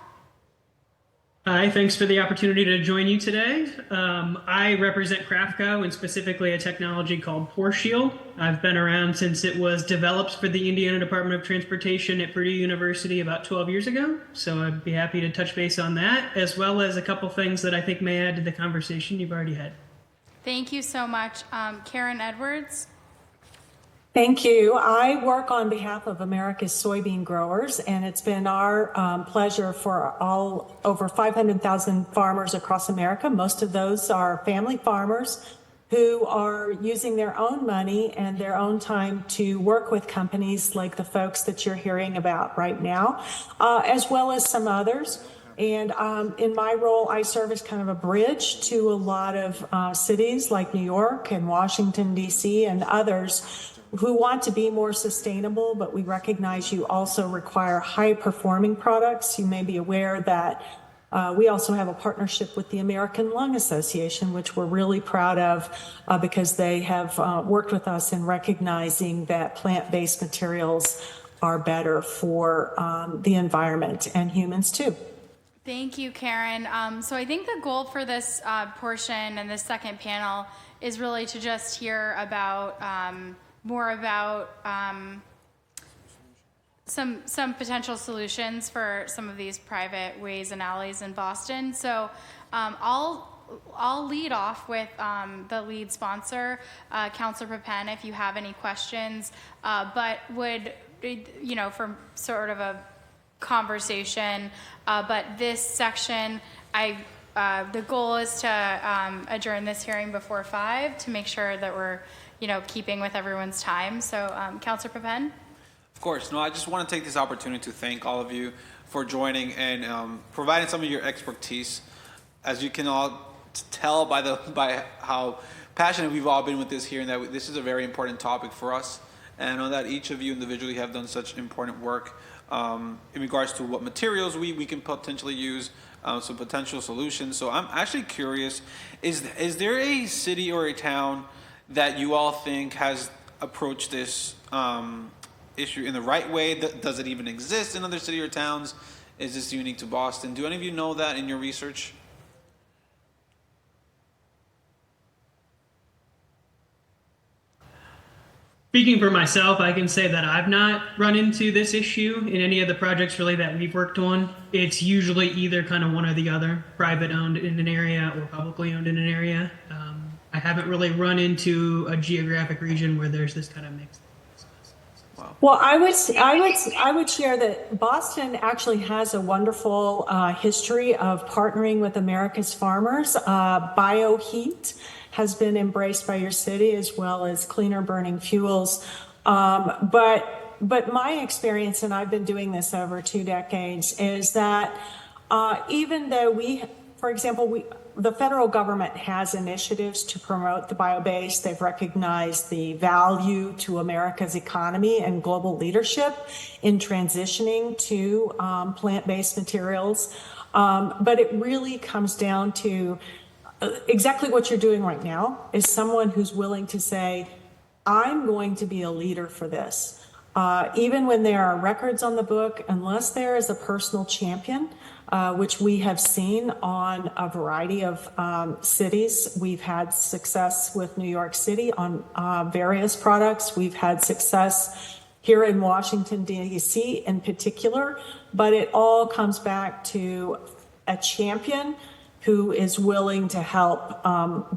Hi, thanks for the opportunity to join you today. I represent Craftco and specifically a technology called Pore Shield. I've been around since it was developed for the Indiana Department of Transportation at Purdue University about 12 years ago. So I'd be happy to touch base on that, as well as a couple things that I think may add to the conversation you've already had. Thank you so much. Karen Edwards. Thank you. I work on behalf of America's soybean growers, and it's been our pleasure for all over 500,000 farmers across America. Most of those are family farmers who are using their own money and their own time to work with companies like the folks that you're hearing about right now, as well as some others. And in my role, I serve as kind of a bridge to a lot of cities like New York and Washington, D.C. and others who want to be more sustainable, but we recognize you also require high-performing products. You may be aware that we also have a partnership with the American Lung Association, which we're really proud of because they have worked with us in recognizing that plant-based materials are better for the environment and humans too. Thank you, Karen. So I think the goal for this portion and this second panel is really to just hear about more about some potential solutions for some of these private ways and alleys in Boston. So I'll lead off with the lead sponsor, Councilor Papen, if you have any questions, but would, for sort of a conversation, but this section, the goal is to adjourn this hearing before 5 to make sure that we're keeping with everyone's time. So, Councilor Papen? Of course. No, I just want to take this opportunity to thank all of you for joining and providing some of your expertise. As you can all tell by how passionate we've all been with this hearing, that this is a very important topic for us. And I know that each of you individually have done such important work in regards to what materials we can potentially use, some potential solutions. So I'm actually curious, is there a city or a town that you all think has approached this issue in the right way? Does it even exist in other cities or towns? Is this unique to Boston? Do any of you know that in your research? Speaking for myself, I can say that I've not run into this issue in any of the projects really that we've worked on. It's usually either kind of one or the other, private owned in an area or publicly owned in an area. I haven't really run into a geographic region where there's this kind of mix. Well, I would share that Boston actually has a wonderful history of partnering with America's farmers. BioHeat has been embraced by your city, as well as cleaner burning fuels. But my experience, and I've been doing this over 2 decades, is that even though for example, the federal government has initiatives to promote the bio-based. They've recognized the value to America's economy and global leadership in transitioning to plant-based materials. But it really comes down to exactly what you're doing right now is someone who's willing to say, I'm going to be a leader for this. Even when there are records on the book, unless there is a personal champion, which we have seen on a variety of cities. We've had success with New York City on various products. We've had success here in Washington, D.C. in particular, but it all comes back to a champion who is willing to help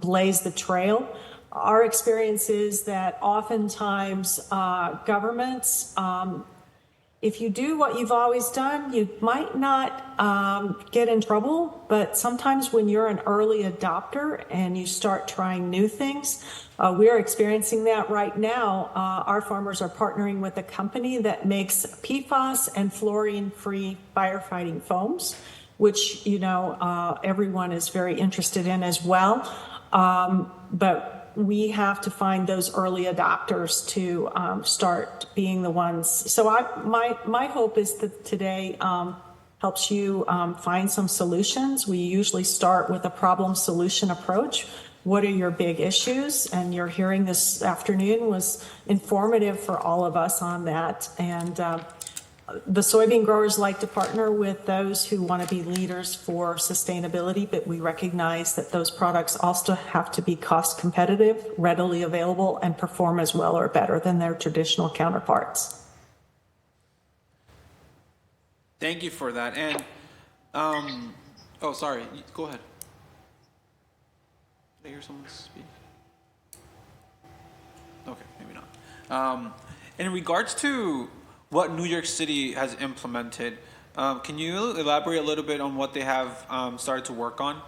blaze the trail. Our experience is that oftentimes governments, if you do what you've always done, you might not get in trouble, but sometimes when you're an early adopter and you start trying new things, we're experiencing that right now. Our farmers are partnering with a company that makes PFAS and fluorine-free firefighting foams, which, everyone is very interested in as well. But we have to find those early adopters to start being the ones. So my hope is that today helps you find some solutions. We usually start with a problem solution approach. What are your big issues? And your hearing this afternoon was informative for all of us on that. And The soybean growers like to partner with those who want to be leaders for sustainability, but we recognize that those products also have to be cost competitive, readily available, and perform as well or better than their traditional counterparts. Thank you for that. And, oh, sorry, go ahead. Did I hear someone speak? Okay, maybe not. In regards to what New York City has implemented, can you elaborate a little bit on what they have started to work on?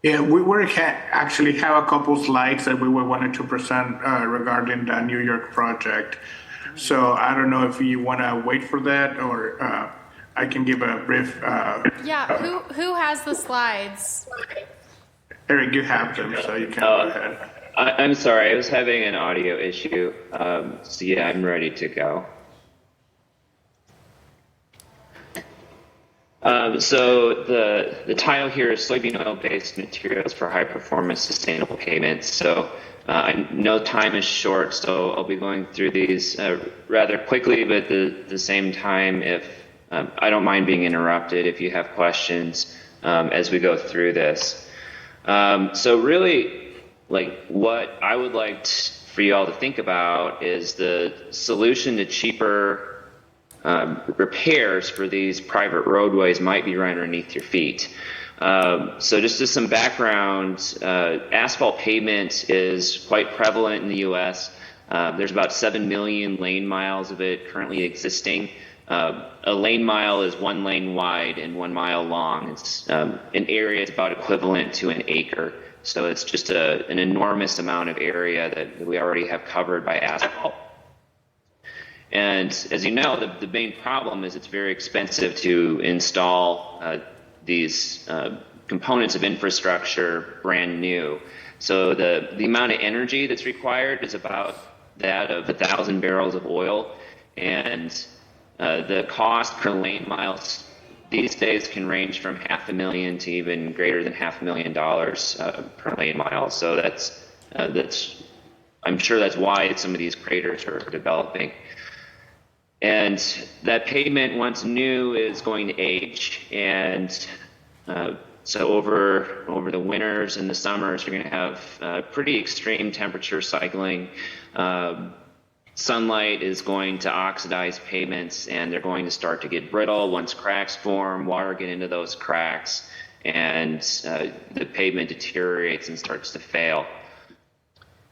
Yeah, we actually have a couple slides that we wanted to present regarding the New York project. So I don't know if you want to wait for that, or I can give a brief. Yeah, who has the slides? Eric, you have them, so you can go ahead. I'm sorry, I was having an audio issue. So yeah, I'm ready to go. So the title here is Soybean Oil-Based Materials for High-Performance Sustainable Payments. So I know time is short, so I'll be going through these rather quickly, but at the same time, if I don't mind being interrupted if you have questions as we go through this. So really, like, what I would like for you all to think about is the solution to cheaper repairs for these private roadways might be right underneath your feet. So just as some background, asphalt pavement is quite prevalent in the U.S. There's about 7 million lane miles of it currently existing. A lane mile is 1 lane wide and 1 mile long. It's an area that's about equivalent to an acre. So it's just an enormous amount of area that we already have covered by asphalt. And as you know, the main problem is it's very expensive to install these components of infrastructure brand new. So the amount of energy that's required is about that of 1,000 barrels of oil, and the cost per lane mile these days can range from $500,000 to even greater than $500,000 per lane mile. So that's I'm sure that's why some of these craters are developing. And that pavement, once new, is going to age. And so over the winters and the summers, you're going to have pretty extreme temperature cycling. Sunlight is going to oxidize pavements, and they're going to start to get brittle. Once cracks form, water get into those cracks, and the pavement deteriorates and starts to fail.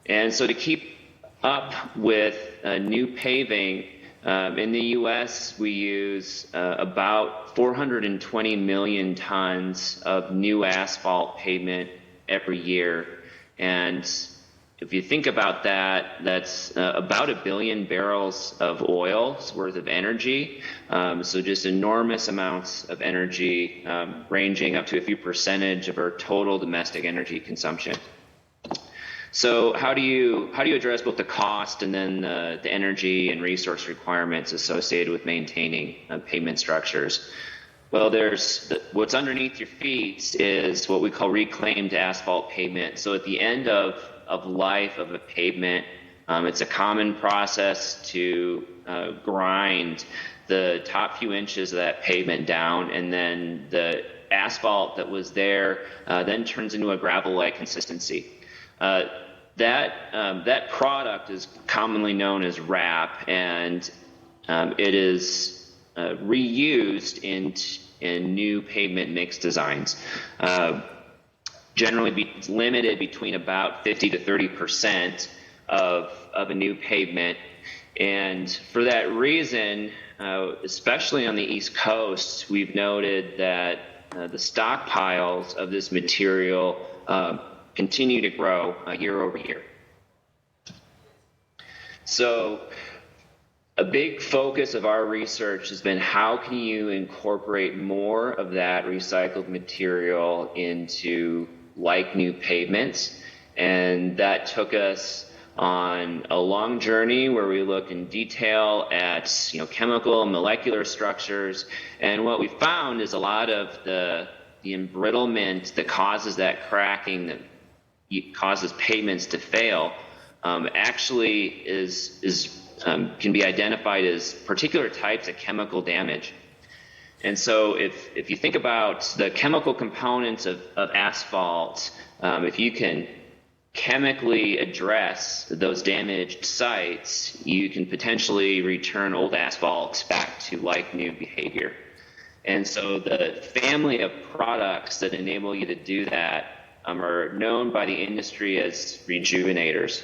And so to keep up with new paving, in the U.S., we use about 420 million tons of new asphalt pavement every year. And if you think about that, that's about 1 billion barrels of oil worth of energy. So just enormous amounts of energy, ranging up to a few percentage of our total domestic energy consumption. So how do you address both the cost and then the energy and resource requirements associated with maintaining pavement structures? Well, what's underneath your feet is what we call reclaimed asphalt pavement. So at the end of life of a pavement, it's a common process to grind the top few inches of that pavement down, and then the asphalt that was there then turns into a gravel-like consistency. That product is commonly known as RAP, and it is reused in new pavement mix designs. Generally be limited between about 50 to 30% of a new pavement. And for that reason, especially on the East Coast, we've noted that the stockpiles of this material continue to grow year over year. So a big focus of our research has been how can you incorporate more of that recycled material into like new pavements. And that took us on a long journey where we looked in detail at chemical and molecular structures. And what we found is a lot of the embrittlement that causes that cracking, that causes pavements to fail, actually can be identified as particular types of chemical damage. And so if you think about the chemical components of asphalt, if you can chemically address those damaged sites, you can potentially return old asphalt back to like-new behavior. And so the family of products that enable you to do that are known by the industry as rejuvenators.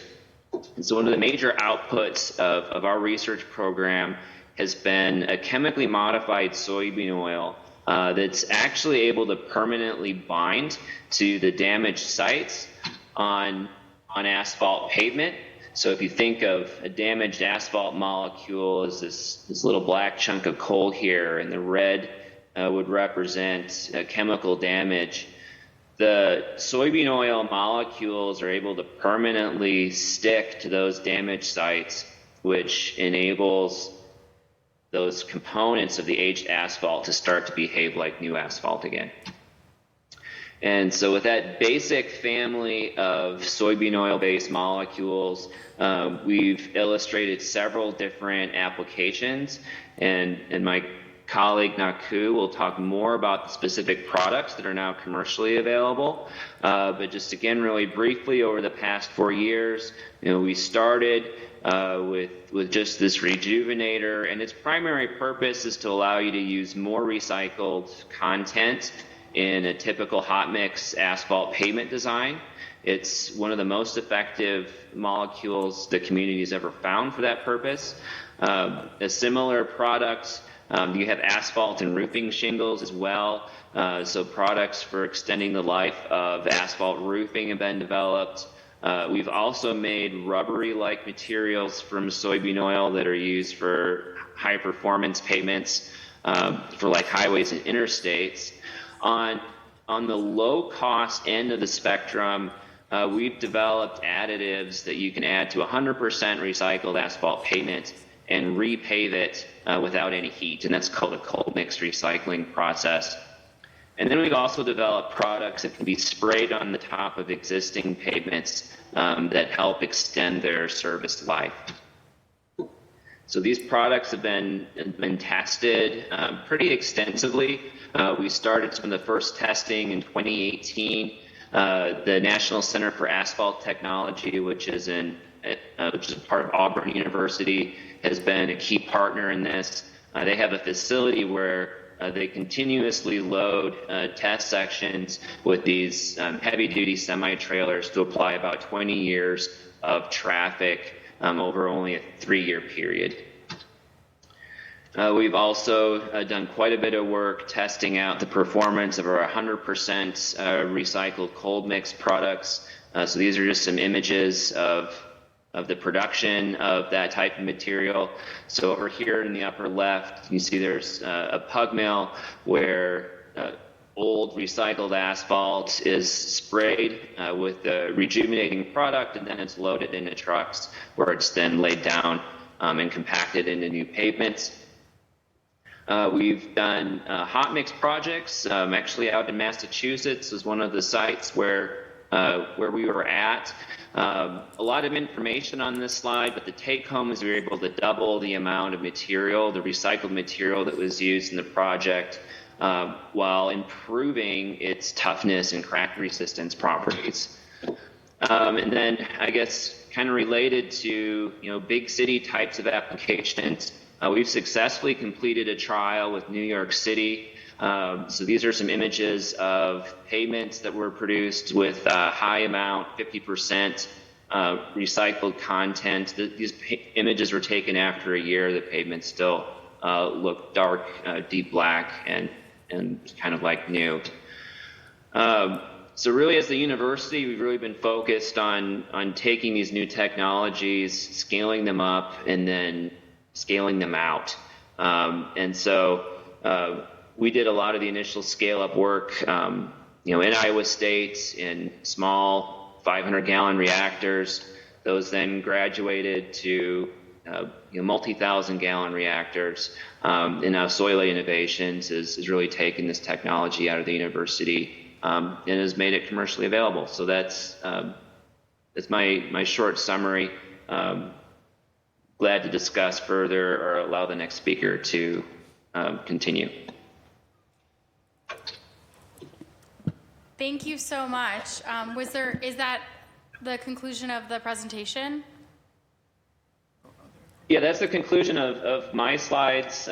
And so one of the major outputs of our research program has been a chemically modified soybean oil that's actually able to permanently bind to the damaged sites on asphalt pavement. So if you think of a damaged asphalt molecule as this little black chunk of coal here, and the red would represent chemical damage, the soybean oil molecules are able to permanently stick to those damaged sites, which enables those components of the aged asphalt to start to behave like new asphalt again. And so with that basic family of soybean oil-based molecules, we've illustrated several different applications, and my colleague Naku will talk more about the specific products that are now commercially available. But just again, really briefly, over the past 4 years, we started with just this rejuvenator, and its primary purpose is to allow you to use more recycled content in a typical hot mix asphalt pavement design. It's one of the most effective molecules the community has ever found for that purpose. A similar product, you have asphalt and roofing shingles as well. So products for extending the life of asphalt roofing have been developed. We've also made rubbery-like materials from soybean oil that are used for high-performance pavements for like highways and interstates. On the low-cost end of the spectrum, we've developed additives that you can add to 100% recycled asphalt pavement and repave it without any heat, and that's called a cold mix recycling process. And then we've also developed products that can be sprayed on the top of existing pavements that help extend their service life. So these products have been tested pretty extensively. We started some of the first testing in 2018. The National Center for Asphalt Technology, which is a part of Auburn University, has been a key partner in this. They have a facility where they continuously load test sections with these heavy-duty semi-trailers to apply about 20 years of traffic over only a 3-year period. We've also done quite a bit of work testing out the performance of our 100% recycled cold mix products. So these are just some images of the production of that type of material. So over here in the upper left, you see there's a pug mill where old recycled asphalt is sprayed with the rejuvenating product, and then it's loaded into trucks where it's then laid down and compacted into new pavements. We've done hot mix projects. Actually out in Massachusetts is one of the sites where we were at. A lot of information on this slide, but the take home is we were able to double the amount of material, the recycled material that was used in the project, while improving its toughness and crack resistance properties. And then I guess kind of related to big city types of applications, we've successfully completed a trial with New York City. So these are some images of pavements that were produced with high amount, 50% recycled content. These images were taken after a year. The pavements still look dark, deep black, and kind of like new. So really, as the university, we've really been focused on taking these new technologies, scaling them up, and then scaling them out. And so we did a lot of the initial scale-up work, in Iowa State in small 500-gallon reactors. Those then graduated to multi-thousand-gallon reactors. And now Soile Innovations is really taking this technology out of the university and has made it commercially available. So that's that's my short summary. Glad to discuss further or allow the next speaker to continue. Thank you so much. Is that the conclusion of the presentation? Yeah, that's the conclusion of my slides.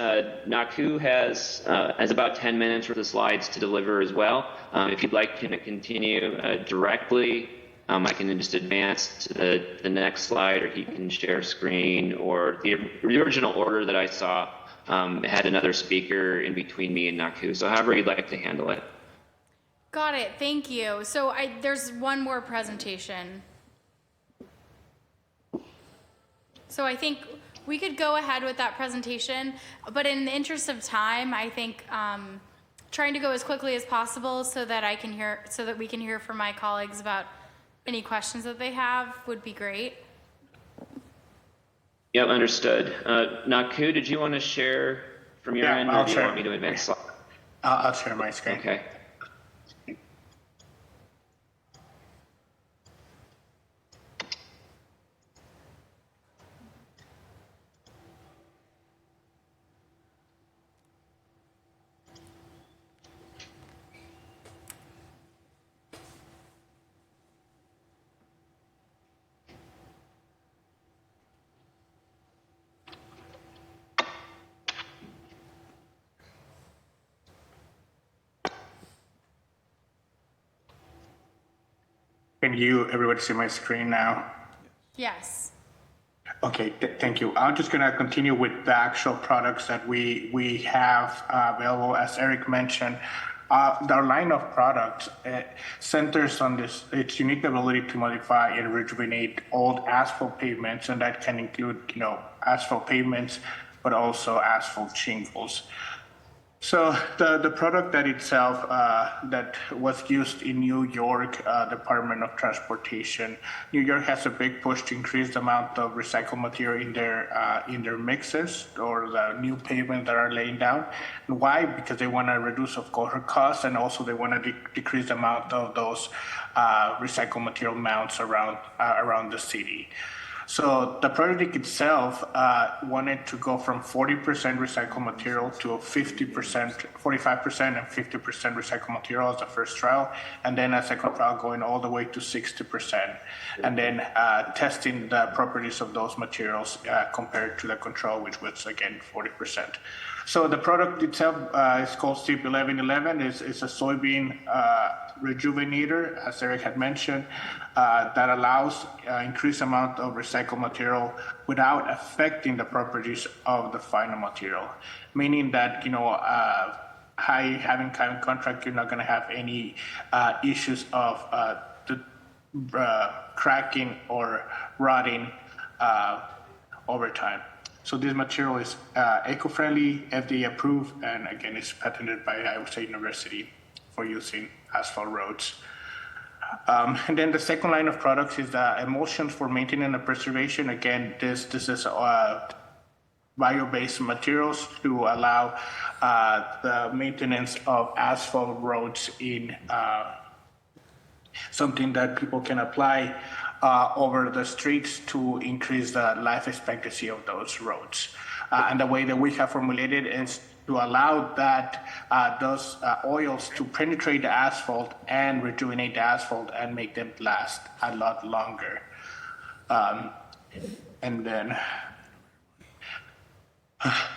Naku has about 10 minutes worth of slides to deliver as well. If you'd like him to continue directly, I can just advance to the next slide, or he can share screen, or the original order that I saw had another speaker in between me and Naku. So however you'd like to handle it. Got it. Thank you. So there's one more presentation. So I think we could go ahead with that presentation, but in the interest of time, I think trying to go as quickly as possible so that we can hear from my colleagues about any questions that they have would be great. Yep, understood. Naku, did you want to share from your end, or do you want me to advance? I'll share my screen. Okay. Can everybody see my screen now? Yes. Okay, thank you. I'm just gonna continue with the actual products that we have available. As Eric mentioned, our line of products centers on its unique ability to modify and rejuvenate old asphalt pavements, and that can include, asphalt pavements, but also asphalt shingles. So the product that itself that was used in New York Department of Transportation, New York has a big push to increase the amount of recycled material in their mixes or the new pavement that are laying down. And why? Because they want to reduce, of course, costs, and also they want to decrease the amount of those recycled material mounts around the city. So the project itself wanted to go from 40% recycled material to 45% and 50% recycled material as the first trial, and then a second trial going all the way to 60%, and then testing the properties of those materials compared to the control, which was again 40%. So the product itself is called STEEP 1111. It's a soybean rejuvenator, as Eric had mentioned, that allows increased amount of recycled material without affecting the properties of the final material. Meaning that, having kind of contract, you're not going to have any issues of the cracking or rotting over time. So this material is eco-friendly, FDA approved, and again, it's patented by Iowa State University for using asphalt roads. And then the second line of products is the emulsions for maintenance and preservation. Again, this is bio-based materials to allow the maintenance of asphalt roads in something that people can apply over the streets to increase the life expectancy of those roads. And the way that we have formulated is to allow those oils to penetrate the asphalt and rejuvenate the asphalt and make them last a lot longer. And then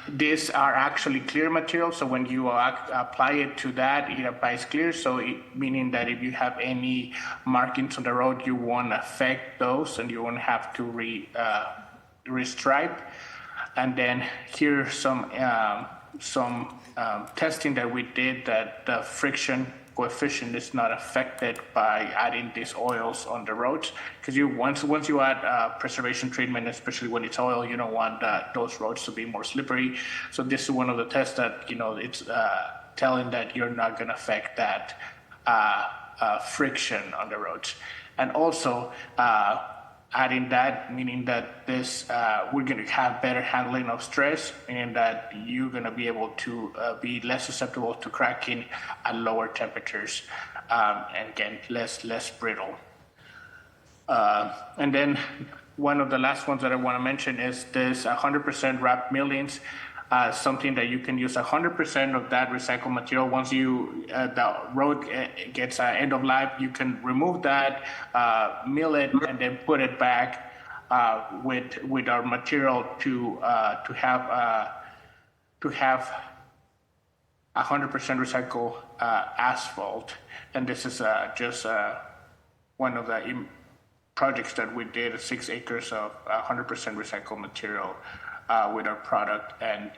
these are actually clear materials, so when you apply it to that, it applies clear, so meaning that if you have any markings on the road, you won't affect those and you won't have to restripe. And then here's some testing that we did, that the friction coefficient is not affected by adding these oils on the roads, because once you add preservation treatment, especially when it's oil, you don't want those roads to be more slippery. So this is one of the tests that it's telling that you're not going to affect that friction on the roads. And also adding that, meaning that this we're going to have better handling of stress, and that you're going to be able to be less susceptible to cracking at lower temperatures, and again less brittle. And then one of the last ones that I want to mention is this 100% wrapped millings, something that you can use 100% of that recycled material. Once the road gets end of life, you can remove that, mill it, and then put it back with our material to have 100% recycled asphalt. And this is just one of the projects that we did, 6 acres of 100% recycled material with our product, and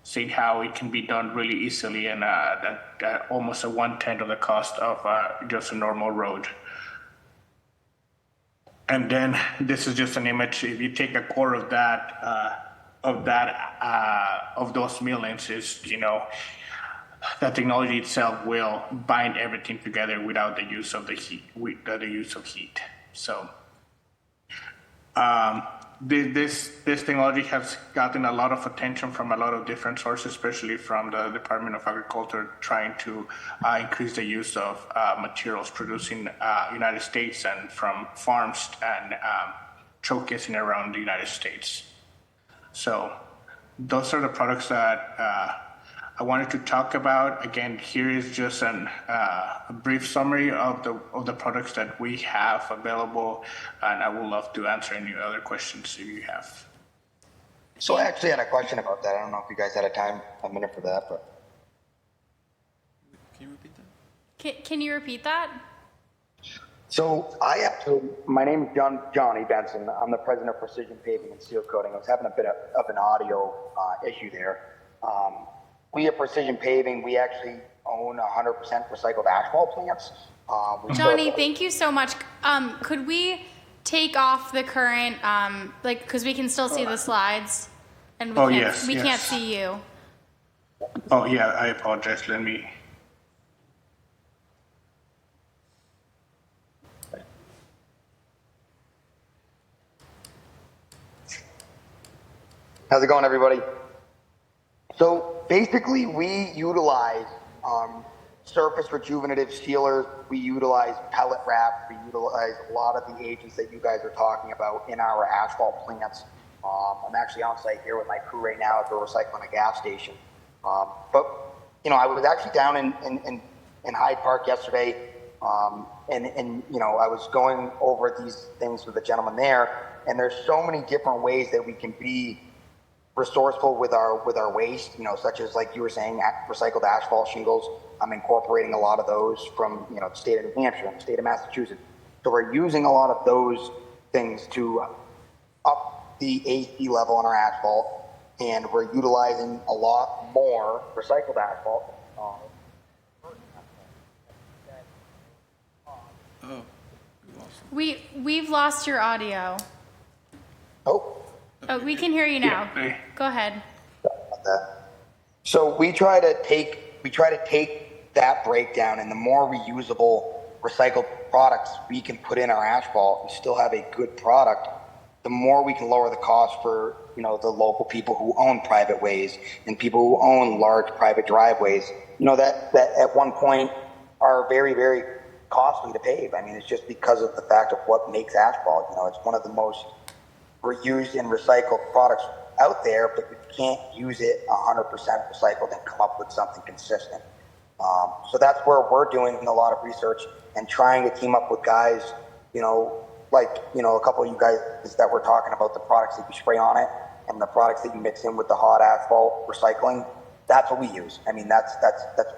seeing how it can be done really easily and at almost a 1/10 of the cost of just a normal road. And then this is just an image. If you take a quarter of those millings, is the technology itself will bind everything together without the use of the heat. So this technology has gotten a lot of attention from a lot of different sources, especially from the Department of Agriculture, trying to increase the use of materials produced in United States and from farms and showcasing around the United States. So those are the products that I wanted to talk about. Again, here is just a brief summary of the products that we have available, and I would love to answer any other questions if you have. So I actually had a question about that. I don't know if you guys had a minute for that, but. Can you repeat that? Can you repeat that? So my name is Johnny Benson. I'm the president of Precision Paving and Seal Coating. I was having a bit of an audio issue there. We at Precision Paving, we actually own 100% recycled asphalt plants. Johnny, thank you so much. Could we take off the current, because we can still see the slides, and we can't see you. Oh yeah, I apologize. Let me. How's it going, everybody? So basically, we utilize surface rejuvenative sealers. We utilize pellet wrap. We utilize a lot of the agents that you guys are talking about in our asphalt plants. I'm actually on site here with my crew right now at the recycling a gas station. But I was actually down in Hyde Park yesterday, and I was going over these things with a gentleman there. And there's so many different ways that we can be resourceful with our waste, such as, like you were saying, recycled asphalt shingles. I'm incorporating a lot of those from the state of New Hampshire and the state of Massachusetts. So we're using a lot of those things to up the AC level in our asphalt, and we're utilizing a lot more recycled asphalt. We've lost your audio. Oh, we can hear you now. Yeah. Go ahead. So we try to take that breakdown, and the more reusable recycled products we can put in our asphalt and still have a good product, the more we can lower the cost for the local people who own private ways and people who own large private driveways. That at one point are very, very costly to pave. I mean, it's just because of the fact of what makes asphalt. It's one of the most reused and recycled products out there, but you can't use it 100% recycled and come up with something consistent. So that's where we're doing a lot of research and trying to team up with guys, like a couple of you guys that were talking about the products that you spray on it and the products that you mix in with the hot asphalt recycling. That's what we use. I mean, that's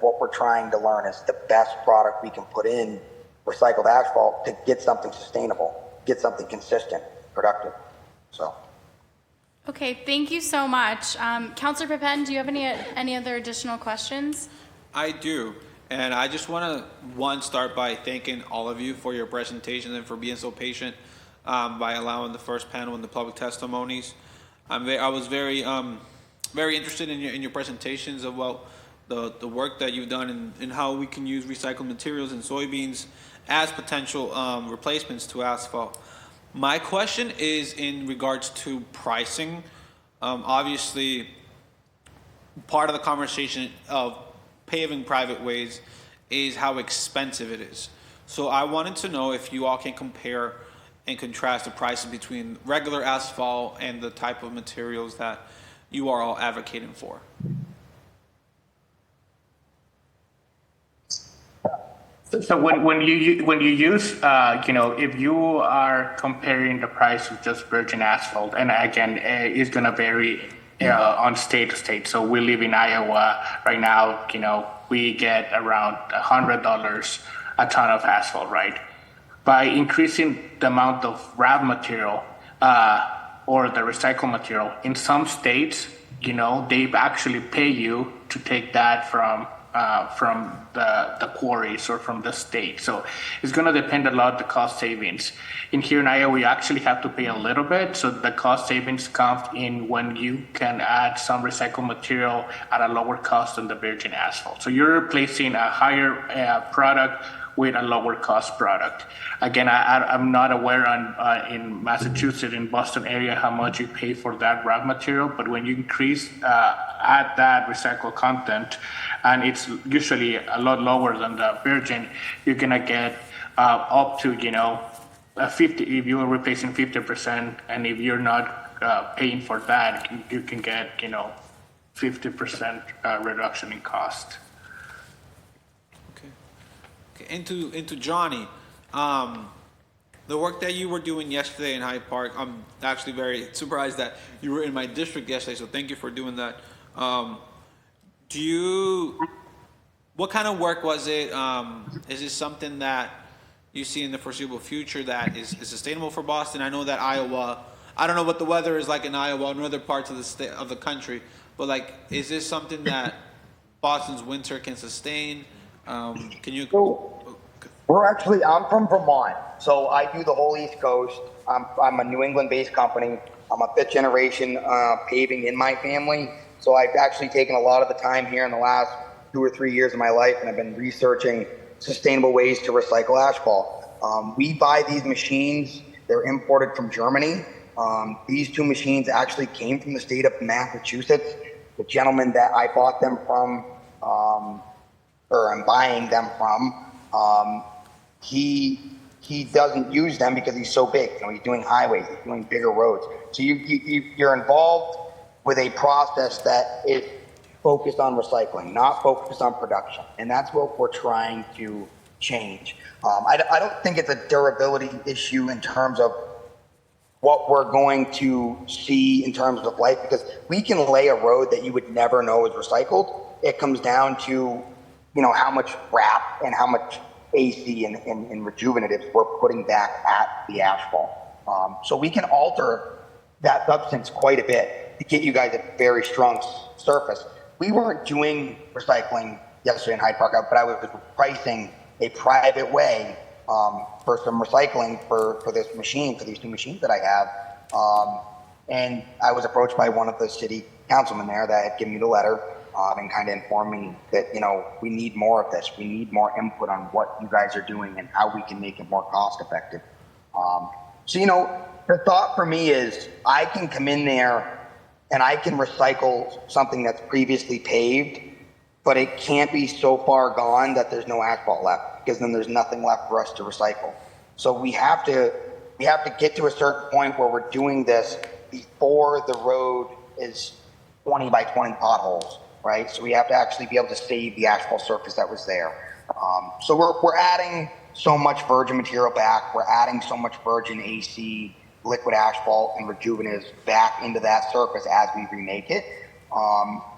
what we're trying to learn is the best product we can put in recycled asphalt to get something sustainable, get something consistent, productive. So. Okay, thank you so much. Councilor Pippen, do you have any other additional questions? I do, and I just want to start by thanking all of you for your presentations and for being so patient by allowing the first panel and the public testimonies. I was very interested in your presentations about the work that you've done and how we can use recycled materials and soybeans as potential replacements to asphalt. My question is in regards to pricing. Obviously, part of the conversation of paving private ways is how expensive it is. So I wanted to know if you all can compare and contrast the prices between regular asphalt and the type of materials that you are all advocating for. So when you use if you are comparing the price of just virgin asphalt, and again it's going to vary on state to state. So we live in Iowa right now. We get around $100 a ton of asphalt, right? By increasing the amount of RAV material or the recycled material in some states, they actually pay you to take that from the quarries or from the state. So it's going to depend a lot on the cost savings. In here in Iowa, we actually have to pay a little bit. So the cost savings comes in when you can add some recycled material at a lower cost than the virgin asphalt. So you're replacing a higher product with a lower cost product. Again, I'm not aware in Massachusetts, in Boston area, how much you pay for that raw material, but when you add that recycled content, and it's usually a lot lower than the virgin, you're gonna get up to, 50, if you're replacing 50%, and if you're not paying for that, you can get, 50% reduction in cost. Into Johnny, the work that you were doing yesterday in Hyde Park, I'm actually very surprised that you were in my district yesterday, so thank you for doing that. What kind of work was it? Is this something that you see in the foreseeable future that is sustainable for Boston? I know that Iowa, I don't know what the weather is like in Iowa and other parts of the state of the country, but is this something that Boston's winter can sustain? Can you? I'm from Vermont, so I do the whole East Coast. I'm a New England-based company. I'm a fifth generation paving in my family. So I've actually taken a lot of the time here in the last 2 or 3 years of my life, and I've been researching sustainable ways to recycle asphalt. We buy these machines. They're imported from Germany. These two machines actually came from the state of Massachusetts. The gentleman that I bought them from, or I'm buying them from, he doesn't use them because he's so big. He's doing highways, he's doing bigger roads. So you're involved with a process that is focused on recycling, not focused on production. And that's what we're trying to change. I don't think it's a durability issue in terms of what we're going to see in terms of life, because we can lay a road that you would never know is recycled. It comes down to, how much wrap and how much AC and rejuvenatives we're putting back at the asphalt. So we can alter that substance quite a bit to get you guys a very strong surface. We weren't doing recycling yesterday in Hyde Park, but I was pricing a private way for some recycling for this machine, for these two machines that I have. And I was approached by one of the city councilmen there that had given me the letter and kind of informed me that, we need more of this. We need more input on what you guys are doing and how we can make it more cost effective. So, the thought for me is I can come in there and I can recycle something that's previously paved, but it can't be so far gone that there's no asphalt left, because then there's nothing left for us to recycle. So we have to get to a certain point where we're doing this before the road is 20 by 20 potholes, right? So we have to actually be able to save the asphalt surface that was there. So we're adding so much virgin material back. We're adding so much virgin AC, liquid asphalt, and rejuvenatives back into that surface as we remake it.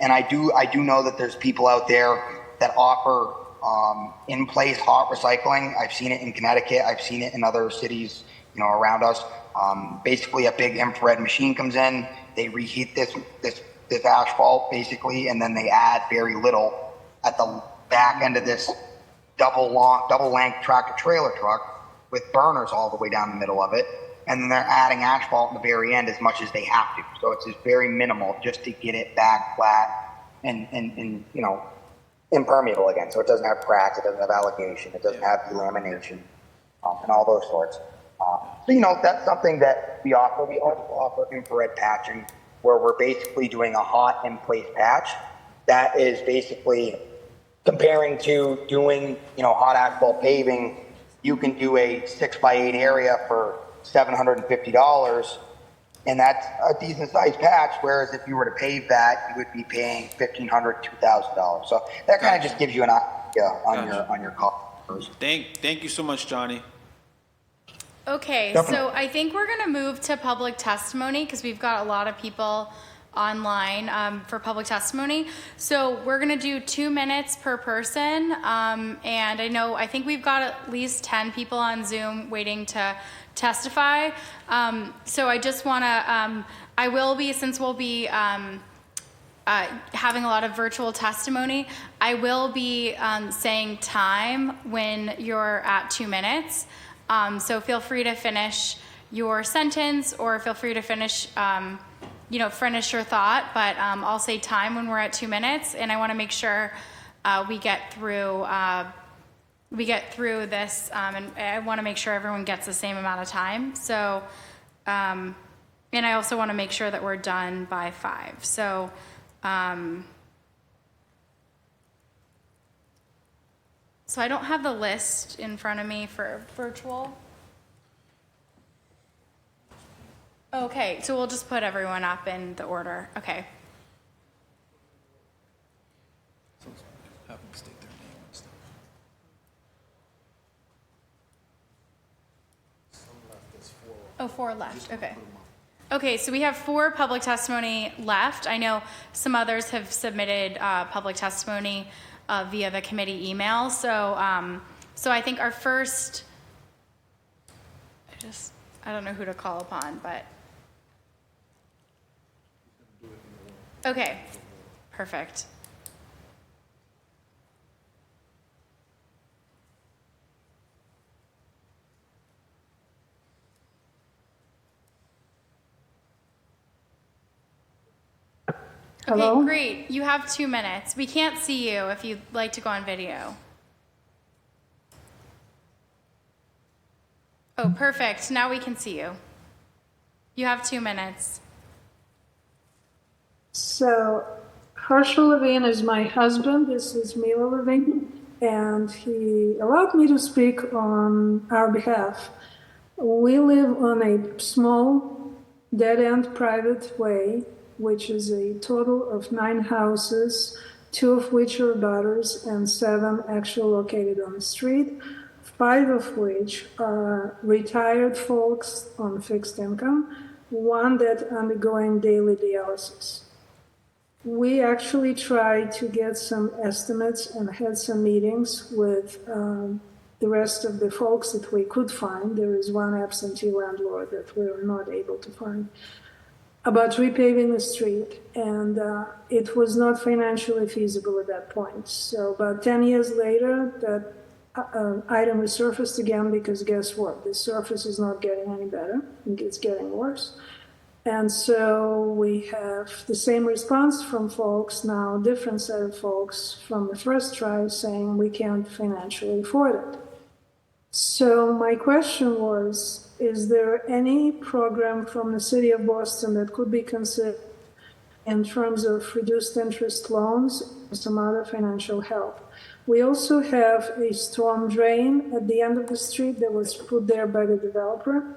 And I do know that there's people out there that offer in-place hot recycling. I've seen it in Connecticut. I've seen it in other cities, around us. Basically, a big infrared machine comes in. They reheat this asphalt basically, and then they add very little at the back end of this double length tractor trailer truck with burners all the way down the middle of it. And then they're adding asphalt in the very end as much as they have to. So it's just very minimal just to get it back flat and impermeable again. So it doesn't have cracks, it doesn't have alligation, it doesn't have delamination, and all those sorts. So, that's something that we offer. We also offer infrared patching, where we're basically doing a hot in-place patch that is basically comparing to doing, hot asphalt paving you can do a 6x8 area for $750, and that's a decent sized patch. Whereas if you were to pave that, you would be paying $1,500, $2,000. So that kind of just gives you an idea on your cost. Thank you so much, Johnny. Okay, so I think we're going to move to public testimony because we've got a lot of people online for public testimony. So we're going to do 2 minutes per person. And I think we've got at least 10 people on Zoom waiting to testify. So I just want to, since we'll be having a lot of virtual testimony, I will be saying time when you're at 2 minutes. So feel free to finish your sentence or feel free to finish your thought, but I'll say time when we're at 2 minutes, and I want to make sure we get through this, and I want to make sure everyone gets the same amount of time. So, and I also want to make sure that we're done by 5. So, so I don't have the list in front of me for virtual. Okay, so we'll just put everyone up in the order. Okay. Oh, 4 left. Okay. Okay, so we have 4 public testimony left. I know some others have submitted public testimony via the committee email. So, so I think our first, I don't know who to call upon, but. Okay, perfect. Hello? Okay, great. You have 2 minutes. We can't see you if you'd like to go on video. Oh, perfect. Now we can see you. You have 2 minutes. So, Herschel Levine is my husband. This is Mila Levine, and he allowed me to speak on our behalf. We live on a small, dead-end private way, which is a total of 9 houses, 2 of which are abutters and 7 actually located on the street, 5 of which are retired folks on fixed income, 1 that undergoing daily dialysis. We actually tried to get some estimates and had some meetings with the rest of the folks that we could find. There is 1 absentee landlord that we were not able to find, about repaving the street, and it was not financially feasible at that point. So about 10 years later, that item resurfaced again because guess what? The surface is not getting any better, it's getting worse. And so we have the same response from folks now, different set of folks from the first try saying we can't financially afford it. So my question was, is there any program from the city of Boston that could be considered in terms of reduced interest loans or some other financial help? We also have a storm drain at the end of the street that was put there by the developer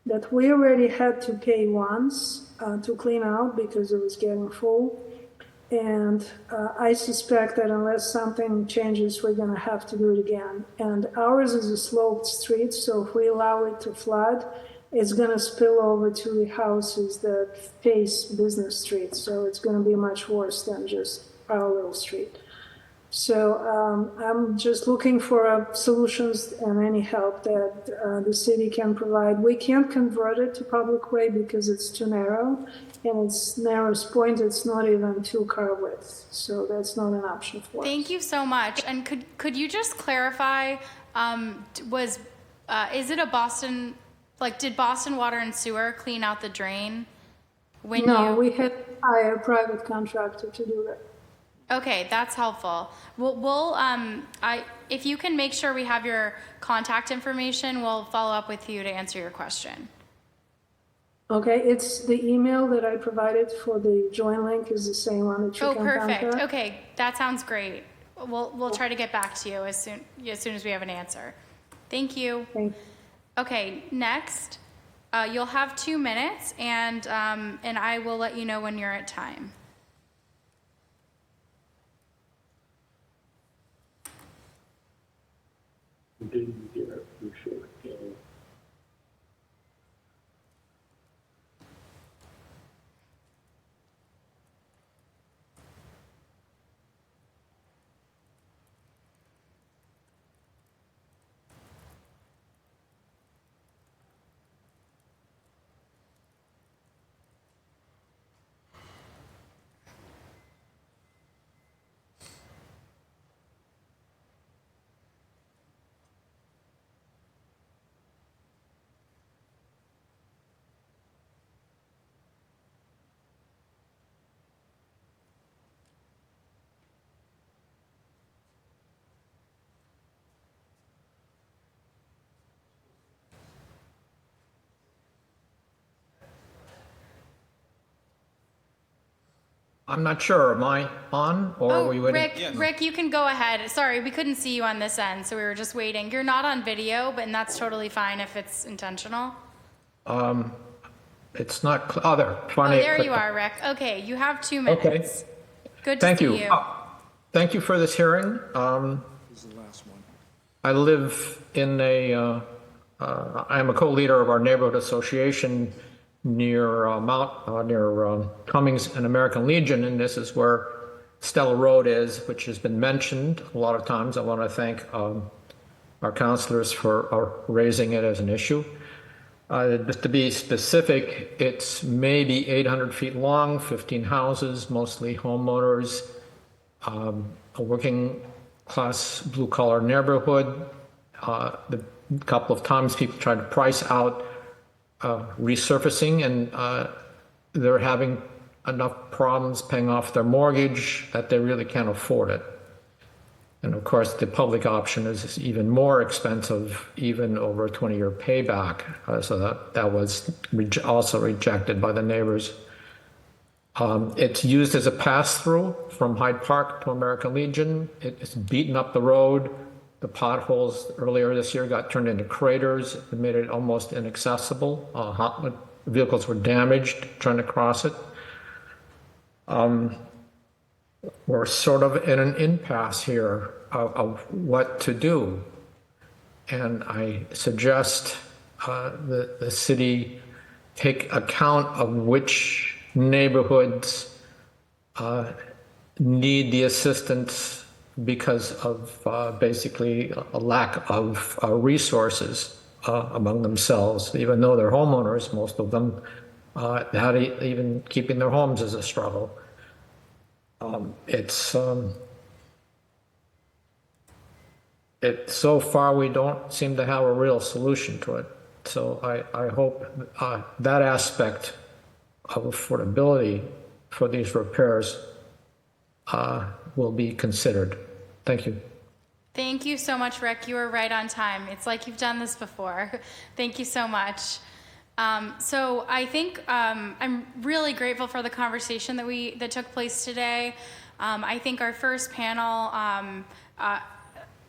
that we already had to pay once to clean out because it was getting full. And I suspect that unless something changes, we're going to have to do it again. And ours is a sloped street, so if we allow it to flood, it's going to spill over to the houses that face business streets. So it's going to be much worse than just our little street. So I'm just looking for solutions and any help that the city can provide. We can't convert it to public way because it's too narrow, and its narrowest point, it's not even 2 car width. So that's not an option for us. Thank you so much. And could you just clarify, is it a Boston, did Boston Water and Sewer clean out the drain? We had to hire a private contractor to do that. Okay, that's helpful. If you can make sure we have your contact information, we'll follow up with you to answer your question. Okay, it's the email that I provided for the join link is the same one that you can perfect. contact. Okay, that sounds great. We'll try to get back to you as soon as we have an answer. Thank you. Okay, next, you'll have 2 minutes, and I will let you know when you're at time. I'm not sure. Am I on or are we waiting? Rick, you can go ahead. Sorry, we couldn't see you on this end, so we were just waiting. You're not on video, and that's totally fine if it's intentional. It's not. Oh, there. Funny. Oh, there you are, Rick. Okay, you have 2 minutes. Okay. Good to see you. Thank you for this hearing. This is the last one. I live in I'm a co-leader of our neighborhood association near Cummings and American Legion, and this is where Stella Road is, which has been mentioned a lot of times. I want to thank our councilors for raising it as an issue. To be specific, it's maybe 800 feet long, 15 houses, mostly homeowners, a working class blue collar neighborhood. A couple of times people tried to price out resurfacing, and they're having enough problems paying off their mortgage that they really can't afford it. And of course, the public option is even more expensive, even over a 20-year payback. So that was also rejected by the neighbors. It's used as a pass-through from Hyde Park to American Legion. It's beaten up the road. The potholes earlier this year got turned into craters. It made it almost inaccessible. Vehicles were damaged trying to cross it. We're sort of in an impasse here of what to do. And I suggest the city take account of which neighborhoods need the assistance because of basically a lack of resources among themselves. Even though they're homeowners, most of them, even keeping their homes is a struggle. So far we don't seem to have a real solution to it. So I hope that aspect of affordability for these repairs will be considered. Thank you. Thank you so much, Rick. You were right on time. It's like you've done this before. Thank you so much. So I think I'm really grateful for the conversation that took place today. I think our first panel,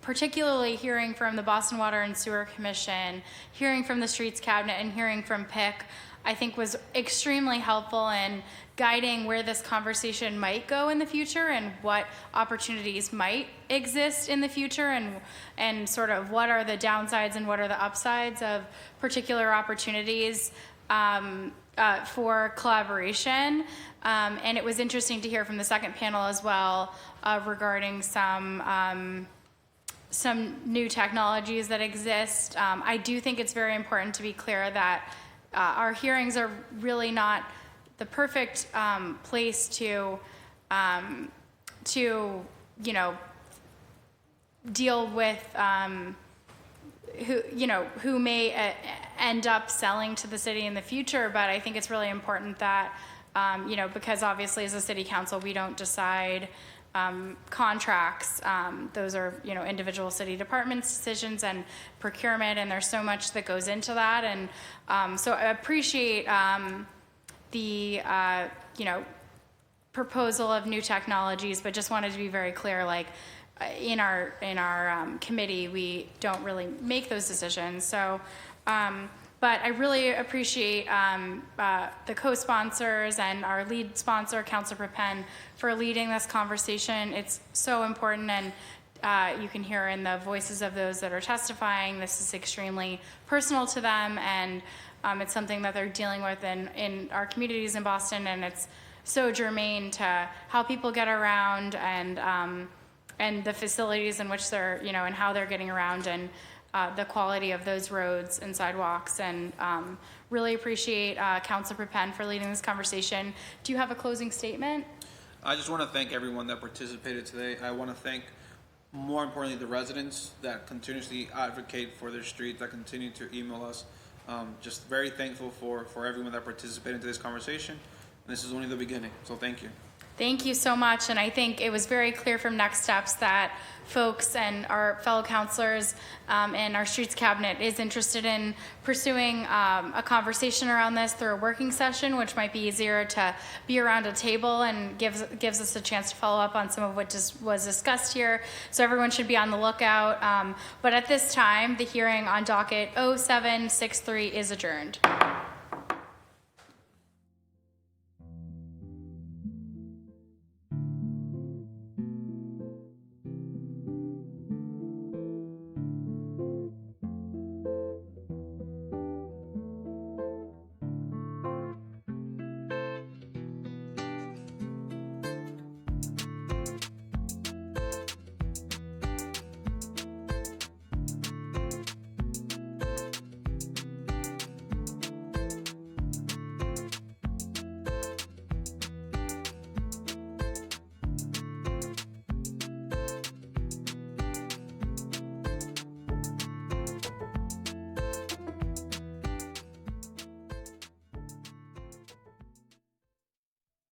particularly hearing from the Boston Water and Sewer Commission, hearing from the Streets Cabinet, and hearing from PIC, I think was extremely helpful in guiding where this conversation might go in the future and what opportunities might exist in the future, and sort of what are the downsides and what are the upsides of particular opportunities for collaboration. And it was interesting to hear from the second panel as well regarding some new technologies that exist. I do think it's very important to be clear that our hearings are really not the perfect place to deal with who may end up selling to the city in the future. But I think it's really important that because obviously as a city council we don't decide contracts. Those are individual city departments' decisions and procurement, and there's so much that goes into that. And so I appreciate the proposal of new technologies, but just wanted to be very clear, in our committee, we don't really make those decisions. So, but I really appreciate the co-sponsors and our lead sponsor, Councilor Pepen, for leading this conversation. It's so important, and you can hear in the voices of those that are testifying, this is extremely personal to them, and it's something that they're dealing with in our communities in Boston, and it's so germane to how people get around and the facilities in which they're, and how they're getting around, and the quality of those roads and sidewalks. And really appreciate Councilor Pepen for leading this conversation. Do you have a closing statement? I just want to thank everyone that participated today. I want to thank, more importantly, the residents that continuously advocate for their streets, that continue to email us. Just very thankful for everyone that participated in today's conversation. And this is only the beginning, so thank you. Thank you so much, and I think it was very clear from Next Steps that folks and our fellow councilors and our streets cabinet is interested in pursuing a conversation around this through a working session, which might be easier to be around a table and gives us a chance to follow up on some of what just was discussed here. So everyone should be on the lookout. But at this time, the hearing on docket 0763 is adjourned.